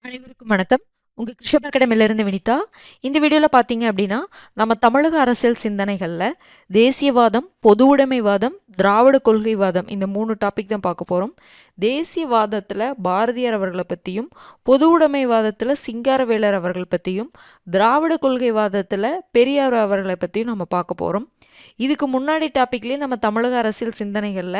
அனைவருக்கும் வணக்கம். உங்க கிருஷப் அகாடமியிலிருந்து வினிதா. இந்த வீடியோல பார்த்தீங்க அப்படின்னா, நம்ம தமிழக அரசியல் சிந்தனைகள்ல தேசியவாதம், பொது உடைமைவாதம், திராவிட கொள்கைவாதம் இந்த 3 டாபிக் தான் பார்க்க போறோம். தேசியவாதத்துல பாரதியார் அவர்கள பத்தியும், பொது உடைமைவாதத்துல சிங்காரவேலர் அவர்கள் பத்தியும், திராவிட கொள்கைவாதத்துல பெரியார் அவர்களை பத்தியும் நம்ம பார்க்க போறோம். இதுக்கு முன்னாடி டாபிக்லயே நம்ம தமிழக அரசியல் சிந்தனைகள்ல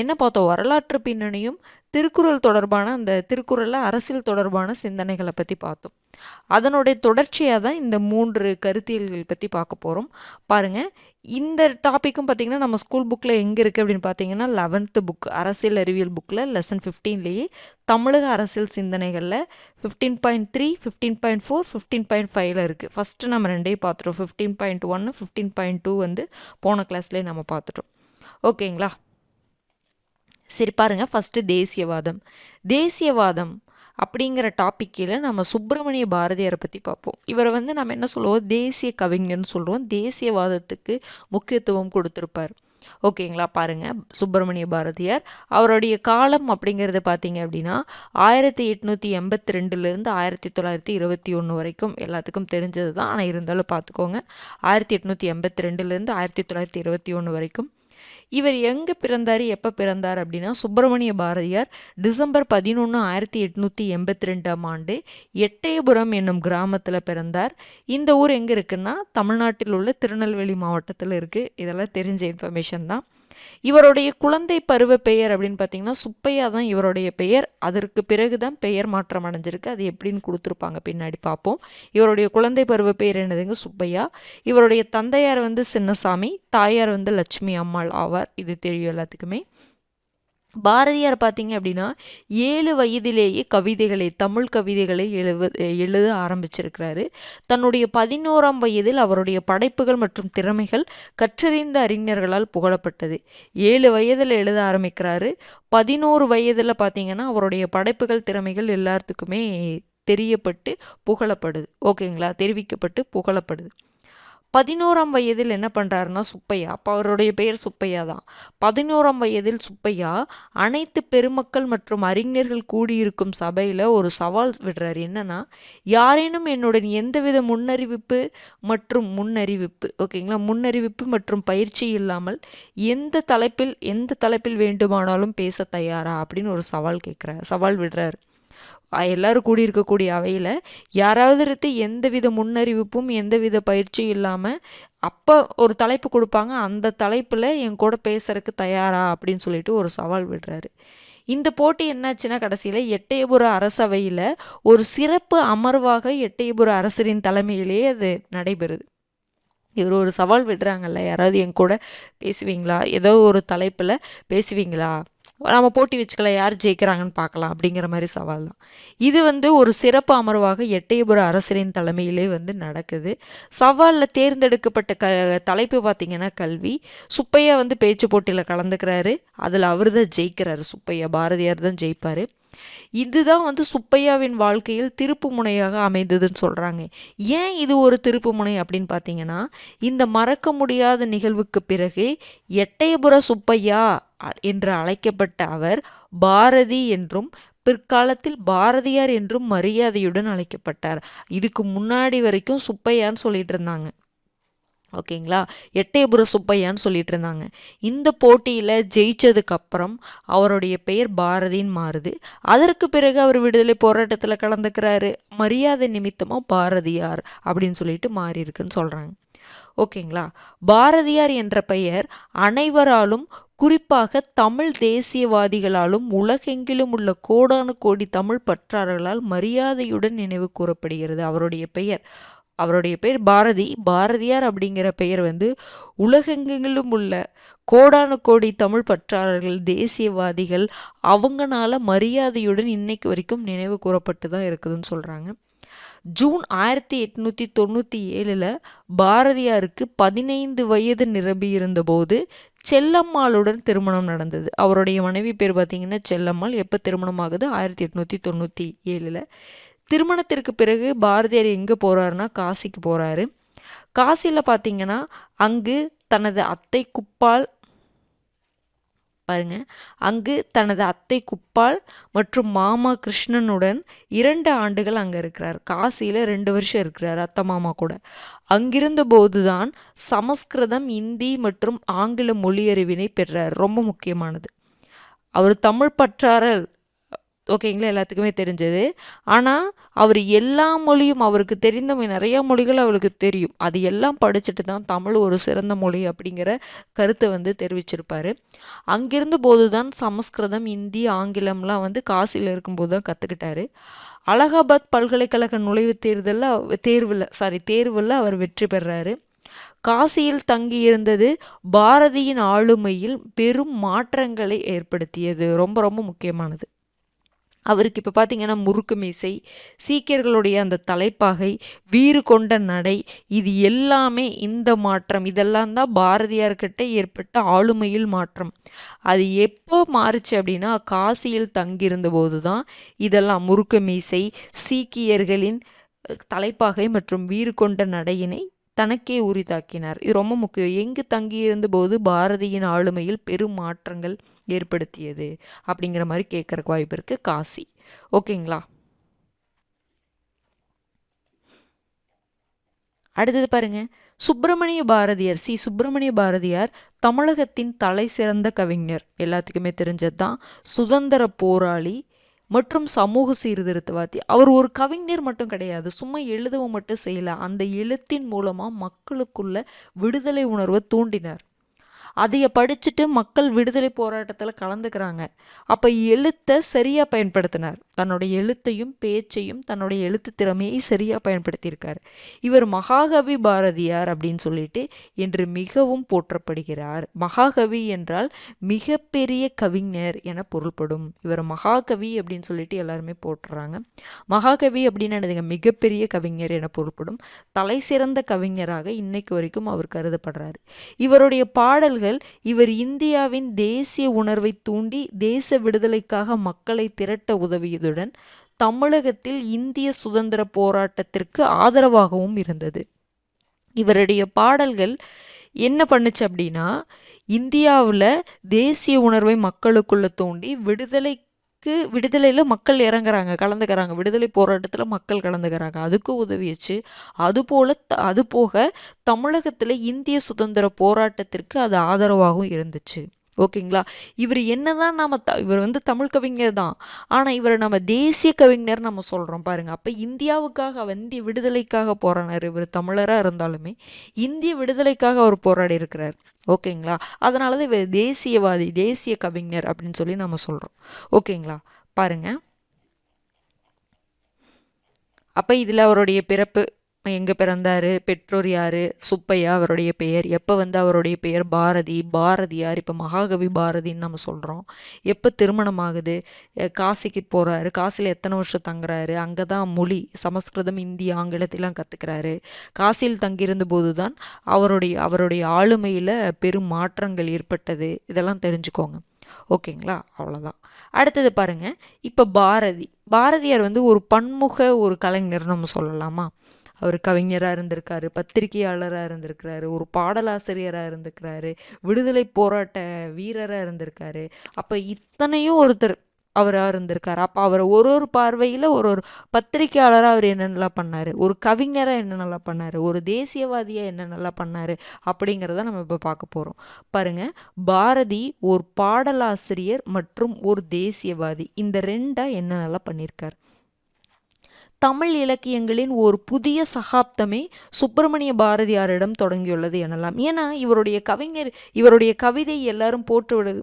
என்ன பார்த்தோம்? வரலாற்று பின்னணியும் திருக்குறள் தொடர்பான அந்த திருக்குறள்ல அரசியல் தொடர்பான சிந்தனைகளை பற்றி பார்த்தோம். அதனுடைய தொடர்ச்சியாக தான் இந்த 3 கருத்தியல்கள் பற்றி பார்க்க போகிறோம். பாருங்கள், இந்த டாப்பிக்கும் பார்த்திங்கன்னா நம்ம ஸ்கூல் புக்கில் எங்கே இருக்குது அப்படின்னு பார்த்தீங்கன்னா 11th புக் அரசியல் அறிவியல் புக்கில் லெசன் 15லேயே தமிழக அரசியல் சிந்தனைகளில் 15.3, 15.4, 15.5ல் இருக்குது. ஃபஸ்ட்டு நம்ம ரெண்டையும் பார்த்துட்டோம். 15.1, 15.2 வந்து போன கிளாஸ்லேயே நம்ம பார்த்துட்டோம். ஓகேங்களா? சரி பாருங்கள், ஃபஸ்ட்டு தேசியவாதம். தேசியவாதம் அப்படிங்கிற டாப்பிக்கில் நம்ம சுப்பிரமணிய பாரதியாரை பற்றி பார்ப்போம். இவரை வந்து நம்ம என்ன சொல்லுவோம்? தேசிய கவிஞர்னு சொல்லுவோம். தேசியவாதத்துக்கு முக்கியத்துவம் கொடுத்துருப்பார். ஓகேங்களா? பாருங்கள், சுப்பிரமணிய பாரதியார் அவருடைய காலம் அப்படிங்கிறது பார்த்தீங்க அப்படின்னா 1882லேருந்து 1921 வரைக்கும் எல்லாத்துக்கும் தெரிஞ்சது தான். ஆனால் இருந்தாலும் பார்த்துக்கோங்க, 1882லேருந்து 1921 வரைக்கும். இவர் எங்கே பிறந்தார், எப்போ பிறந்தார் அப்படின்னா, சுப்பிரமணிய பாரதியார் டிசம்பர் 11, 1882ஆம் ஆண்டு எட்டயபுரம் என்னும் கிராமத்தில் பிறந்தார். இந்த ஊர் எங்கே இருக்குன்னா தமிழ்நாட்டில் உள்ள திருநெல்வேலி மாவட்டத்தில் இருக்குது. இதெல்லாம் தெரிஞ்ச இன்ஃபர்மேஷன் தான். இவருடைய குழந்தை பருவ பெயர் அப்படின்னு பார்த்தீங்கன்னா சுப்பையா தான் இவருடைய பெயர். அதற்கு பிறகு தான் பெயர் மாற்றம் அடைஞ்சிருக்கு. அது எப்படின்னு கொடுத்துருப்பாங்க, பின்னாடி பார்ப்போம். இவருடைய குழந்தை பருவ பெயர் என்னதுங்க? சுப்பையா. இவருடைய தந்தையார் வந்து சின்னசாமி, தாயார் வந்து லட்சுமி அம்மாள் ஆவார். இது தெரியும் எல்லாத்துக்குமே. பாரதியார் பார்த்தீங்க அப்படின்னா 7 வயதிலேயே கவிதைகளை, தமிழ் கவிதைகளை எழுத ஆரம்பிச்சிருக்கிறாரு. தன்னுடைய 11ஆம் வயதில் அவருடைய படைப்புகள் மற்றும் திறமைகள் கற்றறிந்த அறிஞர்களால் புகழப்பட்டது. 7 வயதில் எழுத ஆரம்பிக்கிறாரு. 11 வயதில் பார்த்தீங்கன்னா அவருடைய படைப்புகள், திறமைகள் எல்லாத்துக்குமே தெரியப்பட்டு புகழப்படுது. ஓகேங்களா? தெரிவிக்கப்பட்டு புகழப்படுது. 11ஆம் வயதில் என்ன பண்ணுறாருன்னா சுப்பையா, அப்போ அவருடைய பெயர் சுப்பையா தான். 11ஆம் வயதில் சுப்பையா அனைத்து பெருமக்கள் மற்றும் அறிஞர்கள் கூடியிருக்கும் சபையில் ஒரு சவால் விடுறாரு. என்னன்னா, யாரேனும் என்னுடன் எந்தவித முன்னறிவிப்பு ஓகேங்களா, முன்னறிவிப்பு மற்றும் பயிற்சி இல்லாமல் எந்த தலைப்பில் வேண்டுமானாலும் பேச தயாரா அப்படின்னு ஒரு சவால் விடுறாரு. எல்லாரும் கூடியிருக்கக்கூடிய அவையில் யாராவது எந்தவித முன்னறிவிப்பும் எந்தவித பயிற்சியும் இல்லாமல் அப்போ ஒரு தலைப்பு கொடுப்பாங்க, அந்த தலைப்பில் என் கூட பேசுறதுக்கு தயாரா அப்படின்னு சொல்லிட்டு ஒரு சவால் விடுறாரு. இந்த போட்டி என்னாச்சுன்னா கடைசியில் எட்டயபுர அரசவையில் ஒரு சிறப்பு அமர்வாக எட்டயபுர அரசரின் தலைமையிலேயே அது நடைபெறுது. இவர் ஒரு சவால் விடுறாங்கல்ல, யாராவது என் கூட பேசுவீங்களா, ஏதோ ஒரு தலைப்பில் பேசுவீங்களா, நம்ம போட்டி வச்சுக்கலாம், யார் ஜெயிக்கிறாங்கன்னு பார்க்கலாம் அப்படிங்கிற மாதிரி சவால் தான். இது வந்து ஒரு சிறப்பு அமர்வாக எட்டயபுர அரசரின் தலைமையிலே வந்து நடக்குது. சவாலில் தேர்ந்தெடுக்கப்பட்ட தலைப்பு பார்த்திங்கன்னா கல்வி. சுப்பையா வந்து பேச்சு போட்டியில் கலந்துக்கிறாரு. அதில் அவர் தான் ஜெயிக்கிறாரு. சுப்பையா, பாரதியார் தான் ஜெயிப்பார். இதுதான் வந்து சுப்பையாவின் வாழ்க்கையில் திருப்பு முனையாக அமைந்ததுன்னு சொல்கிறாங்க. ஏன் இது ஒரு திருப்பு முனை அப்படின்னு பார்த்தீங்கன்னா, இந்த மறக்க முடியாத நிகழ்வுக்கு பிறகு எட்டயபுர சுப்பையா என்று அழைக்கப்பட்ட அவர் பாரதி என்றும் பிற்காலத்தில் பாரதியார் என்றும் மரியாதையுடன் அழைக்கப்பட்டார். இதுக்கு முன்னாடி வரைக்கும் சுப்பையான்னு சொல்லிட்டு இருந்தாங்க. ஓகேங்களா? எட்டயபுர சுப்பையான்னு சொல்லிட்டு இருந்தாங்க. இந்த போட்டியில் ஜெயிச்சதுக்கப்புறம் அவருடைய பெயர் பாரதின்னு மாறுது. அதற்கு பிறகு அவர் விடுதலை போராட்டத்தில் கலந்துக்கிறாரு. மரியாதை நிமித்தமாக பாரதியார் அப்படின்னு சொல்லிட்டு மாறி இருக்குன்னு சொல்கிறாங்க. ஓகேங்களா? பாரதியார் என்ற பெயர் அனைவராலும், குறிப்பாக தமிழ் தேசியவாதிகளாலும் உலகெங்கிலும் உள்ள கோடானு கோடி தமிழ் பற்றாளர்களால் மரியாதையுடன் நினைவு கூறப்படுகிறது. அவருடைய பெயர் பாரதி. பாரதியார் அப்படிங்கிற பெயர் வந்து உலகெங்கிலும் உள்ள கோடானு கோடி தமிழ் பற்றாளர்கள், தேசியவாதிகள் அவங்கனால மரியாதையுடன் இன்னைக்கு வரைக்கும் நினைவு கூறப்பட்டு தான் இருக்குதுன்னு சொல்கிறாங்க. ஜூன் 1897 பாரதியாருக்கு 15 வயது நிரம்பியிருந்த போது செல்லம்மாளுடன் திருமணம் நடந்தது. அவருடைய மனைவி பேர் பார்த்தீங்கன்னா செல்லம்மாள். எப்போ திருமணம் ஆகுது? 1897. திருமணத்திற்கு பிறகு பாரதியார் எங்கே போகிறாருன்னா காசிக்கு போகிறாரு. காசியில் பார்த்தீங்கன்னா அங்கு தனது அத்தை குப்பால் பாருங்க, அங்கு தனது அத்தை குப்பாள் மற்றும் மாமா கிருஷ்ணனுடன் 2 ஆண்டுகள் அங்கே இருக்கிறார். காசியில் 2 வருஷம் இருக்கிறார் அத்தை மாமா கூட. அங்கிருந்த போதுதான் சமஸ்கிருதம், இந்தி மற்றும் ஆங்கில மொழியறிவினை பெற்றார். ரொம்ப முக்கியமானது. அவர் தமிழ் பற்றாரல், ஓகேங்களா, எல்லாத்துக்குமே தெரிஞ்சது. ஆனால் அவர் எல்லா மொழியும், அவருக்கு தெரிந்த நிறையா மொழிகள் அவருக்கு தெரியும். அது எல்லாம் படிச்சுட்டு தான் தமிழ் ஒரு சிறந்த மொழி அப்படிங்கிற கருத்தை தெரிவிச்சிருப்பார். அங்கிருந்த போது தான் சமஸ்கிருதம், இந்தி, ஆங்கிலம்லாம் காசியில் இருக்கும்போது தான் கற்றுக்கிட்டாரு. அலகாபாத் பல்கலைக்கழக நுழைவுத் தேர்வில் அவர் வெற்றி பெறாரு. காசியில் தங்கியிருந்தது பாரதியின் ஆளுமையில் பெரும் மாற்றங்களை ஏற்படுத்தியது. ரொம்ப ரொம்ப முக்கியமானது. அவருக்கு இப்போ பார்த்தீங்கன்னா முறுக்கு மீசை, சீக்கியர்களுடைய அந்த தலைப்பாகை, வீறு கொண்ட நடை, இது எல்லாமே இந்த மாற்றம், இதெல்லாம் தான் பாரதியார்கிட்ட ஏற்பட்ட ஆளுமையில் மாற்றம். அது எப்போ மாறுச்சு அப்படின்னா காசியில் தங்கியிருந்த போது தான் இதெல்லாம் முறுக்கு மீசை, சீக்கியர்களின் தலைப்பாகை மற்றும் வீறு கொண்ட நடையினை தனக்கே உரித்தாக்கினார். இது ரொம்ப முக்கியம். எங்கு தங்கியிருந்த போது பாரதியின் ஆளுமையில் பெரும் மாற்றங்கள் ஏற்படுத்தியது அப்படிங்கிற மாதிரி கேட்கறக்கு வாய்ப்பு இருக்கு. காசி. ஓகேங்களா? அடுத்தது பாருங்க, சுப்பிரமணிய பாரதியார். சுப்பிரமணிய பாரதியார் தமிழகத்தின் தலை சிறந்த கவிஞர். எல்லாத்துக்குமே தெரிஞ்சது தான். சுதந்திர போராளி மற்றும் சமூக சீர்திருத்தவாதி. அவர் ஒரு கவிஞர் மட்டும் கிடையாது, சும்மா எழுதவும் மட்டும் செய்யல. அந்த எழுத்தின் மூலமா மக்களுக்குள்ள விடுதலை உணர்வை தூண்டினார். அதைய படிச்சுட்டு மக்கள் விடுதலை போராட்டத்தில் கலந்துக்கிறாங்க. அப்போ எழுத்தை சரியாக பயன்படுத்தினார். தன்னுடைய எழுத்தையும் பேச்சையும் தன்னுடைய எழுத்து திறமையை சரியாக பயன்படுத்தியிருக்கார். இவர் மகாகவி பாரதியார் அப்படின்னு சொல்லிட்டு என்று மிகவும் போற்றப்படுகிறார். மகாகவி என்றால் மிகப்பெரிய கவிஞர் என பொருள்படும். இவர் மகாகவி அப்படின்னு சொல்லிட்டு எல்லாருமே போட்டுறாங்க. மகாகவி அப்படின்னு என்னதுங்க? மிகப்பெரிய கவிஞர் என பொருள்படும். தலை சிறந்த கவிஞராக இன்னைக்கு வரைக்கும் அவர் கருதப்படுறாரு. இவருடைய பாடல்கள் இவர் இந்தியாவின் தேசிய உணர்வை தூண்டி தேச விடுதலைக்காக மக்களை திரட்ட உதவியதுடன் தமிழகத்தில் இந்திய சுதந்திர போராட்டத்திற்கு ஆதரவாகவும் இருந்தது. இவருடைய பாடல்கள் என்ன பண்ணுச்சு அப்படின்னா, இந்தியாவில் தேசிய உணர்வை மக்களுக்குள்ள தூண்டி விடுதலையில் மக்கள் இறங்குறாங்க, கலந்துக்கிறாங்க. விடுதலை போராட்டத்தில் மக்கள் கலந்துக்கிறாங்க, அதுக்கு உதவிச்சு. அது போக தமிழகத்தில் இந்திய சுதந்திர போராட்டத்திற்கு அது ஆதரவாகவும் இருந்துச்சு. ஓகேங்களா? இவர் என்னதான் இவர் தமிழ் கவிஞர் தான், ஆனால் இவரை நம்ம தேசிய கவிஞர் நம்ம சொல்கிறோம் பாருங்க. அப்போ இந்தியாவுக்காக இந்திய விடுதலைக்காக போராடினார். இவர் தமிழராக இருந்தாலுமே இந்திய விடுதலைக்காக அவர் போராடி இருக்கிறார். ஓகேங்களா? அதனால தான் இவர் தேசியவாதி, தேசிய கவிஞர் அப்படின்னு சொல்லி நம்ம சொல்கிறோம். ஓகேங்களா? பாருங்க, அப்போ இதில் அவருடைய பிறப்பு, எங்கே பிறந்தார், பெற்றோர் யார், சுப்பையா அவருடைய பெயர், எப்போ அவருடைய பெயர் பாரதியார், இப்போ மகாகவி பாரதின்னு நம்ம சொல்கிறோம். எப்போ திருமணம் ஆகுது, காசிக்கு போகிறாரு, காசியில் எத்தனை வருஷம் தங்குறாரு, அங்கே தான் மொழி சமஸ்கிருதம், இந்தி, ஆங்கிலத்திலாம் கற்றுக்கிறாரு. காசியில் தங்கியிருந்த போது தான் அவருடைய ஆளுமையில் பெரும் மாற்றங்கள் ஏற்பட்டது. இதெல்லாம் தெரிஞ்சுக்கோங்க. ஓகேங்களா? அவ்வளோதான். அடுத்தது பாருங்க, இப்போ பாரதியார் ஒரு பன்முக ஒரு கலைஞர் நம்ம சொல்லலாமா? அவர் கவிஞராக இருந்திருக்காரு, பத்திரிகையாளராக இருந்திருக்கிறாரு, ஒரு பாடலாசிரியராக இருந்திருக்கிறாரு, விடுதலை போராட்ட வீரராக இருந்திருக்காரு. அப்போ இத்தனையும் ஒருத்தர் அவராக இருந்திருக்காரு. அப்போ அவர் ஒரு பார்வையில் ஒரு பத்திரிகையாளராக அவர் என்னென்னலாம் பண்ணார், ஒரு கவிஞராக என்னென்னலாம் பண்ணார், ஒரு தேசியவாதியாக என்னென்னலாம் பண்ணார் அப்படிங்கிறத நம்ம இப்போ பார்க்க போகிறோம். பாருங்க, பாரதி ஒரு பாடலாசிரியர் மற்றும் ஒரு தேசியவாதி, இந்த ரெண்டாக என்னென்னலாம் பண்ணியிருக்கார். தமிழ் இலக்கியங்களின் ஒரு புதிய சகாப்தமே சுப்பிரமணிய பாரதியாரிடம் தொடங்கியுள்ளது எனலாம். ஏன்னா இவருடைய கவிதை எல்லாரும்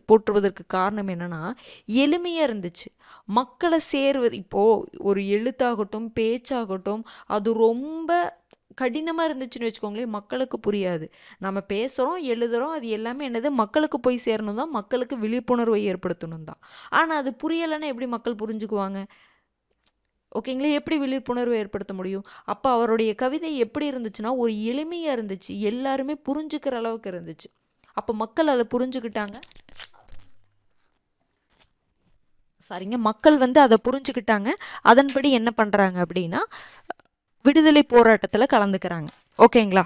போற்றுவதற்கு காரணம் என்னன்னா, எளிமையாக இருந்துச்சு, மக்களை சேர்வது. இப்போது ஒரு எழுத்தாகட்டும் பேச்சாகட்டும் அது ரொம்ப கடினமாக இருந்துச்சுன்னு வச்சுக்கோங்களேன், மக்களுக்கு புரியாது. நம்ம பேசுகிறோம், எழுதுகிறோம், அது எல்லாமே என்னது, மக்களுக்கு போய் சேரணும் தான், மக்களுக்கு விழிப்புணர்வை ஏற்படுத்தணும் தான். ஆனால் அது புரியலைன்னா எப்படி மக்கள் புரிஞ்சுக்குவாங்க? ஓகேங்களா? எப்படி விழிப்புணர்வு ஏற்படுத்த முடியும்? அப்போ அவருடைய கவிதை எப்படி இருந்துச்சுன்னா, ஒரு எளிமையாக இருந்துச்சு, எல்லாருமே புரிஞ்சுக்கிற அளவுக்கு இருந்துச்சு. அப்போ மக்கள் அதை புரிஞ்சுக்கிட்டாங்க. மக்கள் அதை புரிஞ்சுக்கிட்டாங்க. அதன்படி என்ன பண்ணுறாங்க அப்படின்னா, விடுதலை போராட்டத்தில் கலந்துக்கிறாங்க. ஓகேங்களா?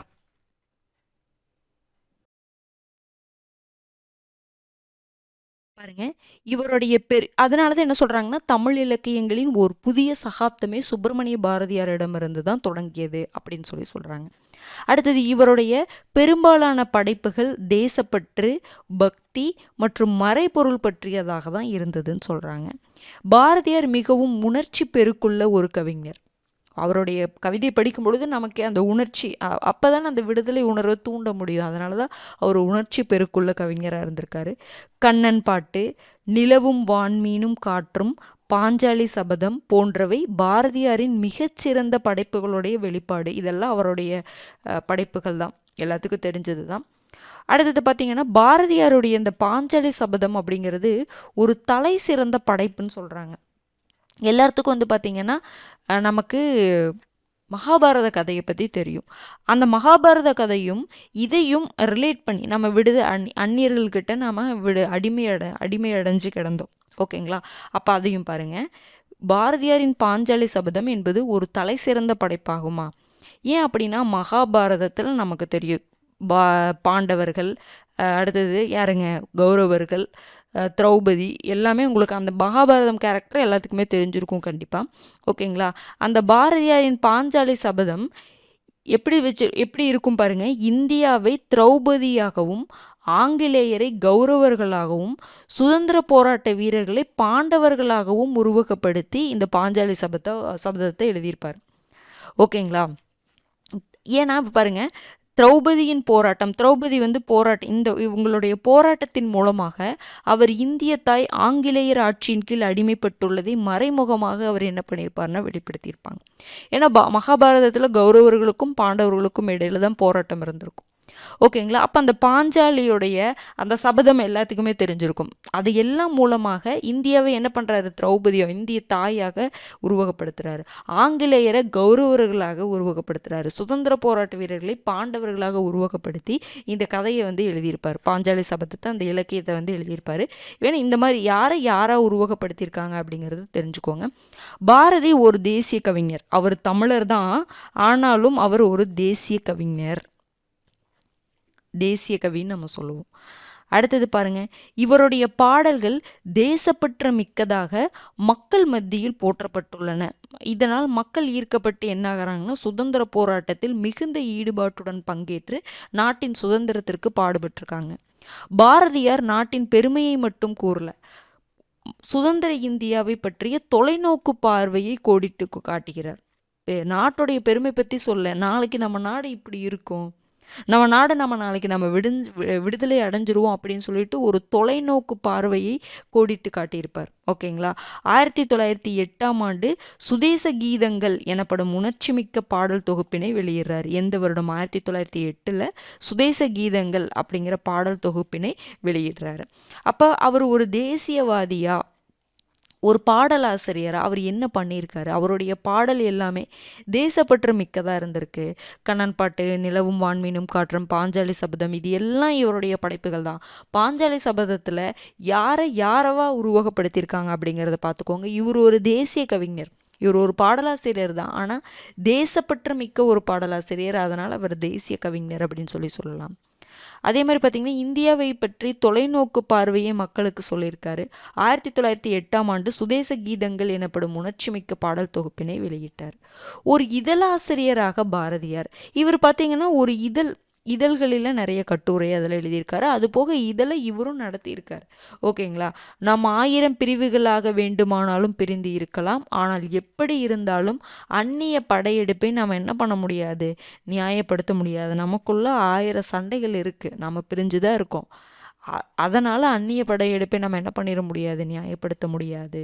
பாருங்க இவருடைய அதனால தான் என்ன சொல்றாங்கன்னா தமிழ் இலக்கியங்களின் ஒரு புதிய சகாப்தமே சுப்பிரமணிய பாரதியாரிடமிருந்து தான் தொடங்கியது அப்படின்னு சொல்றாங்க. அடுத்தது இவருடைய பெரும்பாலான படைப்புகள் தேசப்பற்று, பக்தி மற்றும் மறைபொருள் பற்றியதாக தான் இருந்ததுன்னு சொல்றாங்க. பாரதியார் மிகவும் உணர்ச்சி பெருக்குள்ள ஒரு கவிஞர். அவருடைய கவிதையை படிக்கும் பொழுது நமக்கு அந்த உணர்ச்சி அப்போதான் அந்த விடுதலை உணர்வை தூண்ட முடியும். அதனால தான் அவர் உணர்ச்சி பெருக்குள்ள கவிஞராக இருந்திருக்காரு. கண்ணன் பாட்டு, நிலவும் வான்மீனும் காற்றும், பாஞ்சாலி சபதம் போன்றவை பாரதியாரின் மிகச்சிறந்த படைப்புகளுடைய வெளிப்பாடு. இதெல்லாம் அவருடைய படைப்புகள் தான், எல்லாத்துக்கும் தெரிஞ்சது தான். அடுத்தது பார்த்தீங்கன்னா பாரதியாருடைய இந்த பாஞ்சாலி சபதம் அப்படிங்கிறது ஒரு தலை சிறந்த படைப்புன்னு சொல்கிறாங்க. எல்லாத்துக்கும் பார்த்திங்கன்னா நமக்கு மகாபாரத கதையை பற்றி தெரியும். அந்த மகாபாரத கதையும் இதையும் ரிலேட் பண்ணி நம்ம அந்நியர்கள்கிட்ட நாம் அடிமையடைஞ்சு கிடந்தோம். ஓகேங்களா? அப்போ அதையும் பாருங்கள். பாரதியாரின் பாஞ்சாலி சபதம் என்பது ஒரு தலை சிறந்த படைப்பாகுமா? ஏன் அப்படின்னா மகாபாரதத்தில் நமக்கு தெரியும் பாண்டவர்கள், அடுத்தது யாருங்க, கௌரவர்கள், திரௌபதி, எல்லாமே உங்களுக்கு அந்த மகாபாரதம் கேரக்டர் எல்லாத்துக்குமே தெரிஞ்சிருக்கும் கண்டிப்பாக. ஓகேங்களா? அந்த பாரதியாரின் பாஞ்சாலி சபதம் எப்படி இருக்கும் பாருங்க. இந்தியாவை திரௌபதியாகவும், ஆங்கிலேயரை கௌரவர்களாகவும், சுதந்திர போராட்ட வீரர்களை பாண்டவர்களாகவும் உருவகப்படுத்தி இந்த பாஞ்சாலி சபதத்தை எழுதியிருப்பார். ஓகேங்களா? ஏன்னா பாருங்க, திரௌபதியின் போராட்டம், திரௌபதி இவங்களுடைய போராட்டத்தின் மூலமாக அவர் இந்திய தாய் ஆங்கிலேயர் ஆட்சியின் கீழ் அடிமைப்பட்டுள்ளதை மறைமுகமாக அவர் என்ன பண்ணியிருப்பார்னா வெளிப்படுத்தியிருப்பாங்க. ஏன்னா மகாபாரதத்தில் கௌரவர்களுக்கும் பாண்டவர்களுக்கும் இடையில தான் போராட்டம் இருந்திருக்கும். ஓகேங்களா? அப்போ அந்த பாஞ்சாலியுடைய அந்த சபதம் எல்லாத்துக்குமே தெரிஞ்சிருக்கும். அது எல்லாம் மூலமாக இந்தியாவை என்ன பண்ணுறாரு, திரௌபதியை இந்திய தாயாக உருவகப்படுத்துகிறாரு, ஆங்கிலேயரை கௌரவர்களாக உருவகப்படுத்துகிறாரு, சுதந்திர போராட்ட வீரர்களை பாண்டவர்களாக உருவகப்படுத்தி இந்த கதையை எழுதியிருப்பார். பாஞ்சாலி சபதத்தை, அந்த இலக்கியத்தை எழுதியிருப்பார். ஏன்னா இந்த மாதிரி யாரை உருவகப்படுத்தியிருக்காங்க அப்படிங்கிறது தெரிஞ்சுக்கோங்க. பாரதி ஒரு தேசிய கவிஞர். அவர் தமிழர் தான், ஆனாலும் அவர் ஒரு தேசிய கவிஞர், தேசிய கவின்னு நம்ம சொல்லுவோம். அடுத்தது பாருங்க, இவருடைய பாடல்கள் தேசப்பற்று மிக்கதாக மக்கள் மத்தியில் போற்றப்பட்டுள்ளன. இதனால் மக்கள் ஈர்க்கப்பட்டு என்ன ஆகிறாங்கன்னா சுதந்திர போராட்டத்தில் மிகுந்த ஈடுபாட்டுடன் பங்கேற்று நாட்டின் சுதந்திரத்திற்கு பாடுபட்டிருக்காங்க. பாரதியார் நாட்டின் பெருமையை மட்டும் கூறல, சுதந்திர இந்தியாவை பற்றிய தொலைநோக்கு பார்வையை கோடிட்டு காட்டுகிறார். நாட்டுடைய பெருமை பற்றி சொல்ல, நாளைக்கு நம்ம நாடு இப்படி இருக்கும், நம்ம நாடு நாளைக்கு நம்ம விடுதலை அடைஞ்சிருவோம் அப்படின்னு சொல்லிட்டு ஒரு தொலைநோக்கு பார்வையை கோடிட்டு காட்டியிருப்பார். ஓகேங்களா? 1908 சுதேச கீதங்கள் எனப்படும் உணர்ச்சிமிக்க பாடல் தொகுப்பினை வெளியிடுறார். எந்த வருடம்? 1908 சுதேச கீதங்கள் அப்படிங்கிற பாடல் தொகுப்பினை வெளியிடுறாரு. அப்போ அவர் ஒரு தேசியவாதியா, ஒரு பாடலாசிரியர், அவர் என்ன பண்ணியிருக்காரு, அவருடைய பாடல் எல்லாமே தேசப்பற்று மிக்கதாக இருந்திருக்கு. கண்ணன் பாட்டு, நிலவும் வான்மீனும் காற்றும், பாஞ்சாலி சபதம், இது எல்லாம் இவருடைய படைப்புகள் தான். பாஞ்சாலி சபதத்தில் யாரவா உருவகப்படுத்தியிருக்காங்க அப்படிங்கிறத பார்த்துக்கோங்க. இவர் ஒரு தேசிய கவிஞர், இவர் ஒரு பாடலாசிரியர் தான், ஆனால் தேசப்பற்று மிக்க ஒரு பாடலாசிரியர். அதனால் அவர் தேசிய கவிஞர் அப்படின்னு சொல்லலாம். அதே மாதிரி பார்த்தீங்கன்னா இந்தியாவை பற்றி தொலைநோக்கு பார்வையை மக்களுக்கு சொல்லியிருக்காரு. 1908 சுதேச கீதங்கள் எனப்படும் உணர்ச்சிமிக்க பாடல் தொகுப்பினை வெளியிட்டார். ஒரு இதழாசிரியராக பாரதியார், இவர் பார்த்தீங்கன்னா ஒரு இதழ்களில் நிறைய கட்டுரை அதில் எழுதியிருக்காரு. அது போக இதழை இவரும் நடத்தியிருக்கார். ஓகேங்களா? நாம் 1000 பிரிவுகளாக வேண்டுமானாலும் பிரிந்து இருக்கலாம், ஆனால் எப்படி இருந்தாலும் அந்நிய படையெடுப்பை நம்ம என்ன பண்ண முடியாது, நியாயப்படுத்த முடியாது. நமக்குள்ள 1000 சண்டைகள் இருக்குது, நம்ம பிரிஞ்சு தான் இருக்கோம். அதனால் அந்நிய படையெடுப்பை நம்ம என்ன பண்ணிட முடியாது, நியாயப்படுத்த முடியாது.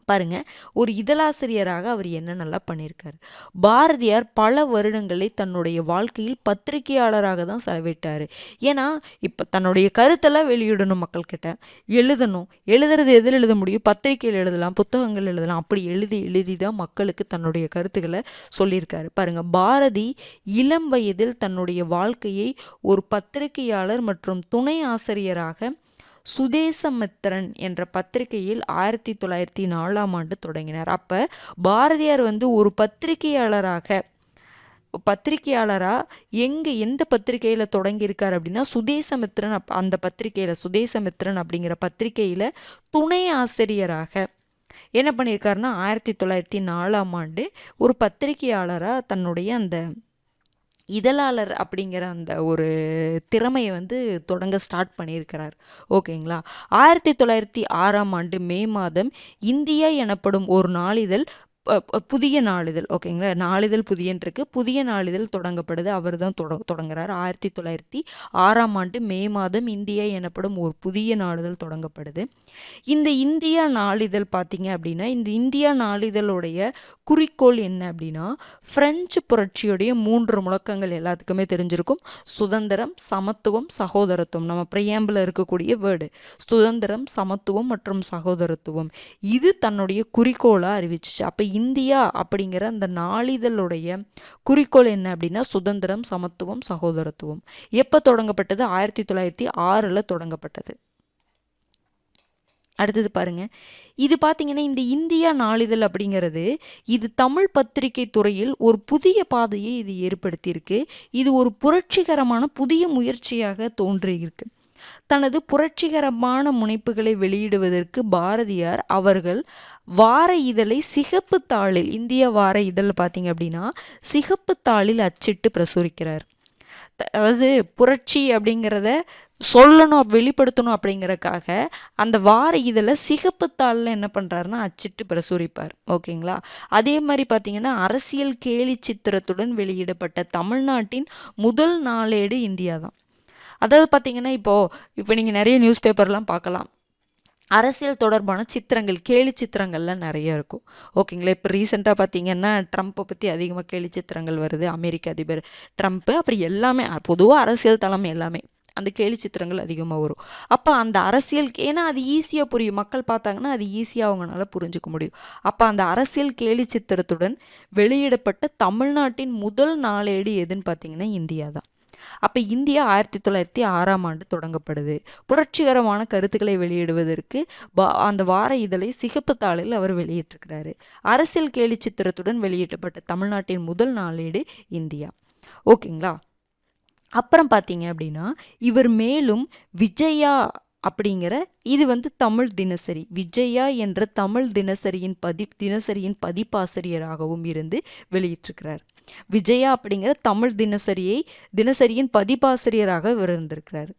பாருங்க, ஒரு இதழாசிரியராக அவர் என்ன நல்லா பண்ணியிருக்காரு. பாரதியார் பல வருடங்களை தன்னுடைய வாழ்க்கையில் பத்திரிகையாளராக தான் செலவிட்டார். ஏன்னா இப்போ தன்னுடைய கருத்தெல்லாம் வெளியிடணும், மக்கள்கிட்ட எழுதுறது எதில் எழுத முடியும், பத்திரிகையில் எழுதலாம், புத்தகங்கள் எழுதலாம். அப்படி எழுதி தான் மக்களுக்கு தன்னுடைய கருத்துக்களை சொல்லியிருக்காரு. பாருங்க, பாரதி இளம் வயதில் தன்னுடைய வாழ்க்கையை ஒரு பத்திரிகையாளர் மற்றும் துணை ஆசிரியராக சுதேசமித்திரன் என்ற பத்திரிகையில் 1904 தொடங்கினார். அப்போ பாரதியார் ஒரு பத்திரிகையாளராக பத்திரிகையாளராக எந்த பத்திரிகையில் தொடங்கியிருக்கார் அப்படின்னா சுதேசமித்ரன் அந்த பத்திரிகையில் சுதேசமித்ரன் அப்படிங்கிற பத்திரிகையில் துணை ஆசிரியராக என்ன பண்ணியிருக்காருன்னா 1904 ஒரு பத்திரிகையாளராக தன்னுடைய அந்த இதழாளர் அப்படிங்கிற அந்த ஒரு திறமையை தொடங்க ஸ்டார்ட் பண்ணியிருக்கிறார். ஓகேங்களா. 1906 மே மாதம் இந்தியா எனப்படும் ஒரு நாளிதழ், புதிய நாளிதழ், ஓகேங்களா. நாளிதழ் புதியன்றிருக்கு, புதிய நாளிதழ் தொடங்கப்படுது. அவர் தான் தொடங்குறார். 1906 மே மாதம் இந்தியா எனப்படும் ஒரு புதிய நாளிதழ் தொடங்கப்படுது. இந்த இந்தியா நாளிதழ் பார்த்தீங்க அப்படின்னா, இந்த இந்தியா நாளிதழுடைய குறிக்கோள் என்ன அப்படின்னா, பிரெஞ்சு புரட்சியுடைய 3 முழக்கங்கள் எல்லாத்துக்குமே தெரிஞ்சிருக்கும். சுதந்திரம், சமத்துவம், சகோதரத்துவம். நம்ம பிரியாம்பிள் இருக்கக்கூடிய வேர்டு சுதந்திரம், சமத்துவம் மற்றும் சகோதரத்துவம். இது தன்னுடைய குறிக்கோளா அறிவிச்சிச்சு. அப்ப இந்தியா அப்படிங்கிற அந்த நாளிதழுடைய குறிக்கோள் என்ன அப்படின்னா சுதந்திரம், சமத்துவம், சகோதரத்துவம். எப்ப தொடங்கப்பட்டது? 1906 தொடங்கப்பட்டது. அடுத்தது பாருங்க, இது பார்த்தீங்கன்னா இந்த இந்தியா நாளிதழ் அப்படிங்கிறது இது தமிழ் பத்திரிகை துறையில் ஒரு புதிய பாதையை இது ஏற்படுத்தியிருக்கு. இது ஒரு புரட்சிகரமான புதிய முயற்சியாக தோன்றியிருக்கு. தனது புரட்சிகரமான முனைப்புகளை வெளியிடுவதற்கு பாரதியார் அவர்கள் வார இதழை சிகப்பு தாளில், இந்திய வார இதழ் பார்த்தீங்க அப்படின்னா சிகப்பு தாளில் அச்சிட்டு பிரசுரிக்கிறார். அதாவது புரட்சி அப்படிங்கிறத சொல்லணும், வெளிப்படுத்தணும் அப்படிங்கிறதுக்காக அந்த வார இதழை சிகப்பு தாளில் என்ன பண்ணுறாருன்னா அச்சிட்டு பிரசுரிப்பார். ஓகேங்களா. அதே மாதிரி பார்த்தீங்கன்னா அரசியல் கேலி சித்திரத்துடன் வெளியிடப்பட்ட தமிழ்நாட்டின் முதல் நாளேடு இந்தியா தான். அதாவது பார்த்தீங்கன்னா இப்போ நீங்கள் நிறைய நியூஸ் பேப்பர்லாம் பார்க்கலாம், அரசியல் தொடர்பான சித்திரங்கள், கேலி சித்திரங்கள்லாம் நிறைய இருக்கும். ஓகேங்களா. இப்போ ரீசெண்டாக பார்த்தீங்கன்னா ட்ரம்ப்பை பற்றி அதிகமாக கேலி சித்திரங்கள் வருது. அமெரிக்க அதிபர் ட்ரம்ப்பு, அப்புறம் எல்லாமே பொதுவாக அரசியல் தலைமை எல்லாமே அந்த கேலி சித்திரங்கள் அதிகமாக வரும். அப்போ அந்த அரசியல், ஏன்னா அது ஈஸியாக புரியும், மக்கள் பார்த்தாங்கன்னா அது ஈஸியாக அவங்களால புரிஞ்சுக்க முடியும். அப்போ அந்த அரசியல் கேலி சித்திரத்துடன் வெளியிடப்பட்ட தமிழ்நாட்டின் முதல் நாளேடு எதுன்னு பார்த்தீங்கன்னா இந்தியா தான். அப்போ இந்தியா 1906 தொடங்கப்படுது. புரட்சிகரமான கருத்துக்களை வெளியிடுவதற்கு அந்த வார இதழை சிகப்பு தாளில் அவர் வெளியிட்டிருக்கிறாரு. அரசியல் கேலி சித்திரத்துடன் வெளியிடப்பட்ட தமிழ்நாட்டின் முதல் நாளேடு இந்தியா. ஓகேங்களா. அப்புறம் பார்த்தீங்க அப்படின்னா இவர் மேலும் விஜயா அப்படிங்கிற இது தமிழ் தினசரி, விஜயா என்ற தமிழ் தினசரியின் பதிப்பாசிரியராகவும் இருந்து வெளியிட்டிருக்கிறார். விஜயா அப்படிங்கிற தமிழ் தினசரியின் பதிப்பாசிரியராக இவர் இருந்திருக்கிறார்.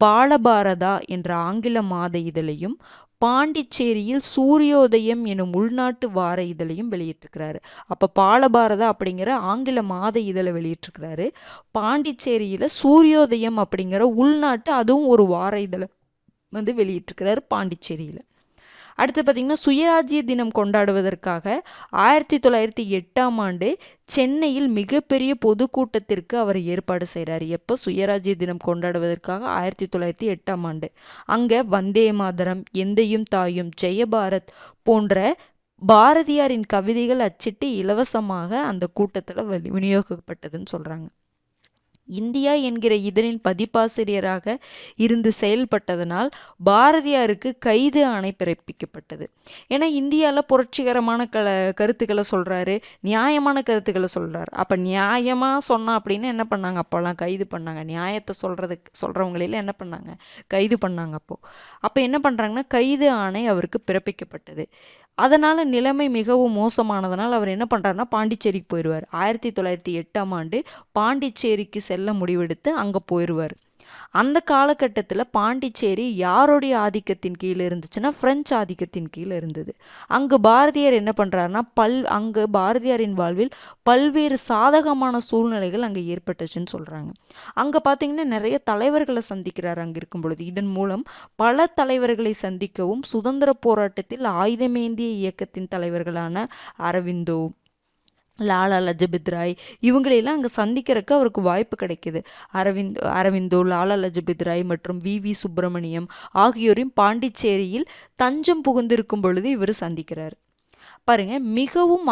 பாலபாரதா என்ற ஆங்கில மாத இதழையும் பாண்டிச்சேரியில் சூரியோதயம் எனும் உள்நாட்டு வார இதழையும் வெளியிட்டிருக்கிறாரு. அப்போ பாலபாரதா அப்படிங்கிற ஆங்கில மாத இதழை வெளியிட்டிருக்கிறாரு. பாண்டிச்சேரியில் சூரியோதயம் அப்படிங்கிற உள்நாட்டு அதுவும் ஒரு வார இதழை வெளியிட்டிருக்கிறாரு பாண்டிச்சேரியில். அடுத்து பார்த்திங்கன்னா சுயராஜ்ய தினம் கொண்டாடுவதற்காக 1908 சென்னையில் மிகப்பெரிய பொதுக்கூட்டத்திற்கு அவர் ஏற்பாடு செய்கிறார். எப்போ? சுயராஜ்ய தினம் கொண்டாடுவதற்காக 1908 அங்கே வந்தே மாதரம், எந்தையும் தாயும், ஜெயபாரத் போன்ற பாரதியாரின் கவிதைகள் அச்சிட்டு இலவசமாக அந்த கூட்டத்தில் விநியோகிக்கப்பட்டதுன்னு சொல்கிறாங்க. இந்தியா என்கிற இதழின் பதிப்பாசிரியராக இருந்து செயல்பட்டதனால் பாரதியாருக்கு கைது ஆணை பிறப்பிக்கப்பட்டது. ஏன்னா இந்தியாவில் புரட்சிகரமான கருத்துக்களை சொல்கிறாரு, நியாயமான கருத்துக்களை சொல்கிறார். அப்போ நியாயமாக சொன்னா அப்படின்னு என்ன பண்ணாங்க? அப்போல்லாம் கைது பண்ணாங்க. நியாயத்தை சொல்கிறவங்களெல்லாம் என்ன பண்ணாங்க? கைது பண்ணாங்க. அப்போ என்ன பண்ணுறாங்கன்னா கைது ஆணை அவருக்கு பிறப்பிக்கப்பட்டது. அதனால் நிலைமை மிகவும் மோசமானதனால் அவர் என்ன பண்ணுறாருன்னா பாண்டிச்சேரிக்கு போயிடுவார். 1908 பாண்டிச்சேரிக்கு செல்ல முடிவெடுத்து அங்கே போயிடுவார். அந்த காலகட்டத்தில் பாண்டிச்சேரி யாருடைய ஆதிக்கத்தின் கீழே இருந்துச்சுன்னா பிரெஞ்சு ஆதிக்கத்தின் கீழே இருந்தது. அங்கு பாரதியார் என்ன பண்ணுறாருன்னா அங்கு பாரதியாரின் வாழ்வில் பல்வேறு சாதகமான சூழ்நிலைகள் அங்கே ஏற்பட்டுச்சுன்னு சொல்கிறாங்க. அங்கே பார்த்தீங்கன்னா நிறைய தலைவர்களை சந்திக்கிறார் அங்கே இருக்கும் பொழுது. இதன் மூலம் பல தலைவர்களை சந்திக்கவும் சுதந்திர போராட்டத்தில் ஆயுதமேந்திய இயக்கத்தின் தலைவர்களான அரவிந்தோ, லாலா லஜபத் ராய் இவங்களெல்லாம் அங்கே சந்திக்கிறதுக்கு அவருக்கு வாய்ப்பு கிடைக்கிது. அரவிந்தோ, லாலா லஜபத் ராய் மற்றும் வி சுப்பிரமணியம் ஆகியோரையும் பாண்டிச்சேரியில் தஞ்சம் புகுந்திருக்கும் பொழுது இவர் சந்திக்கிறார். பாருங்க, மிகவும்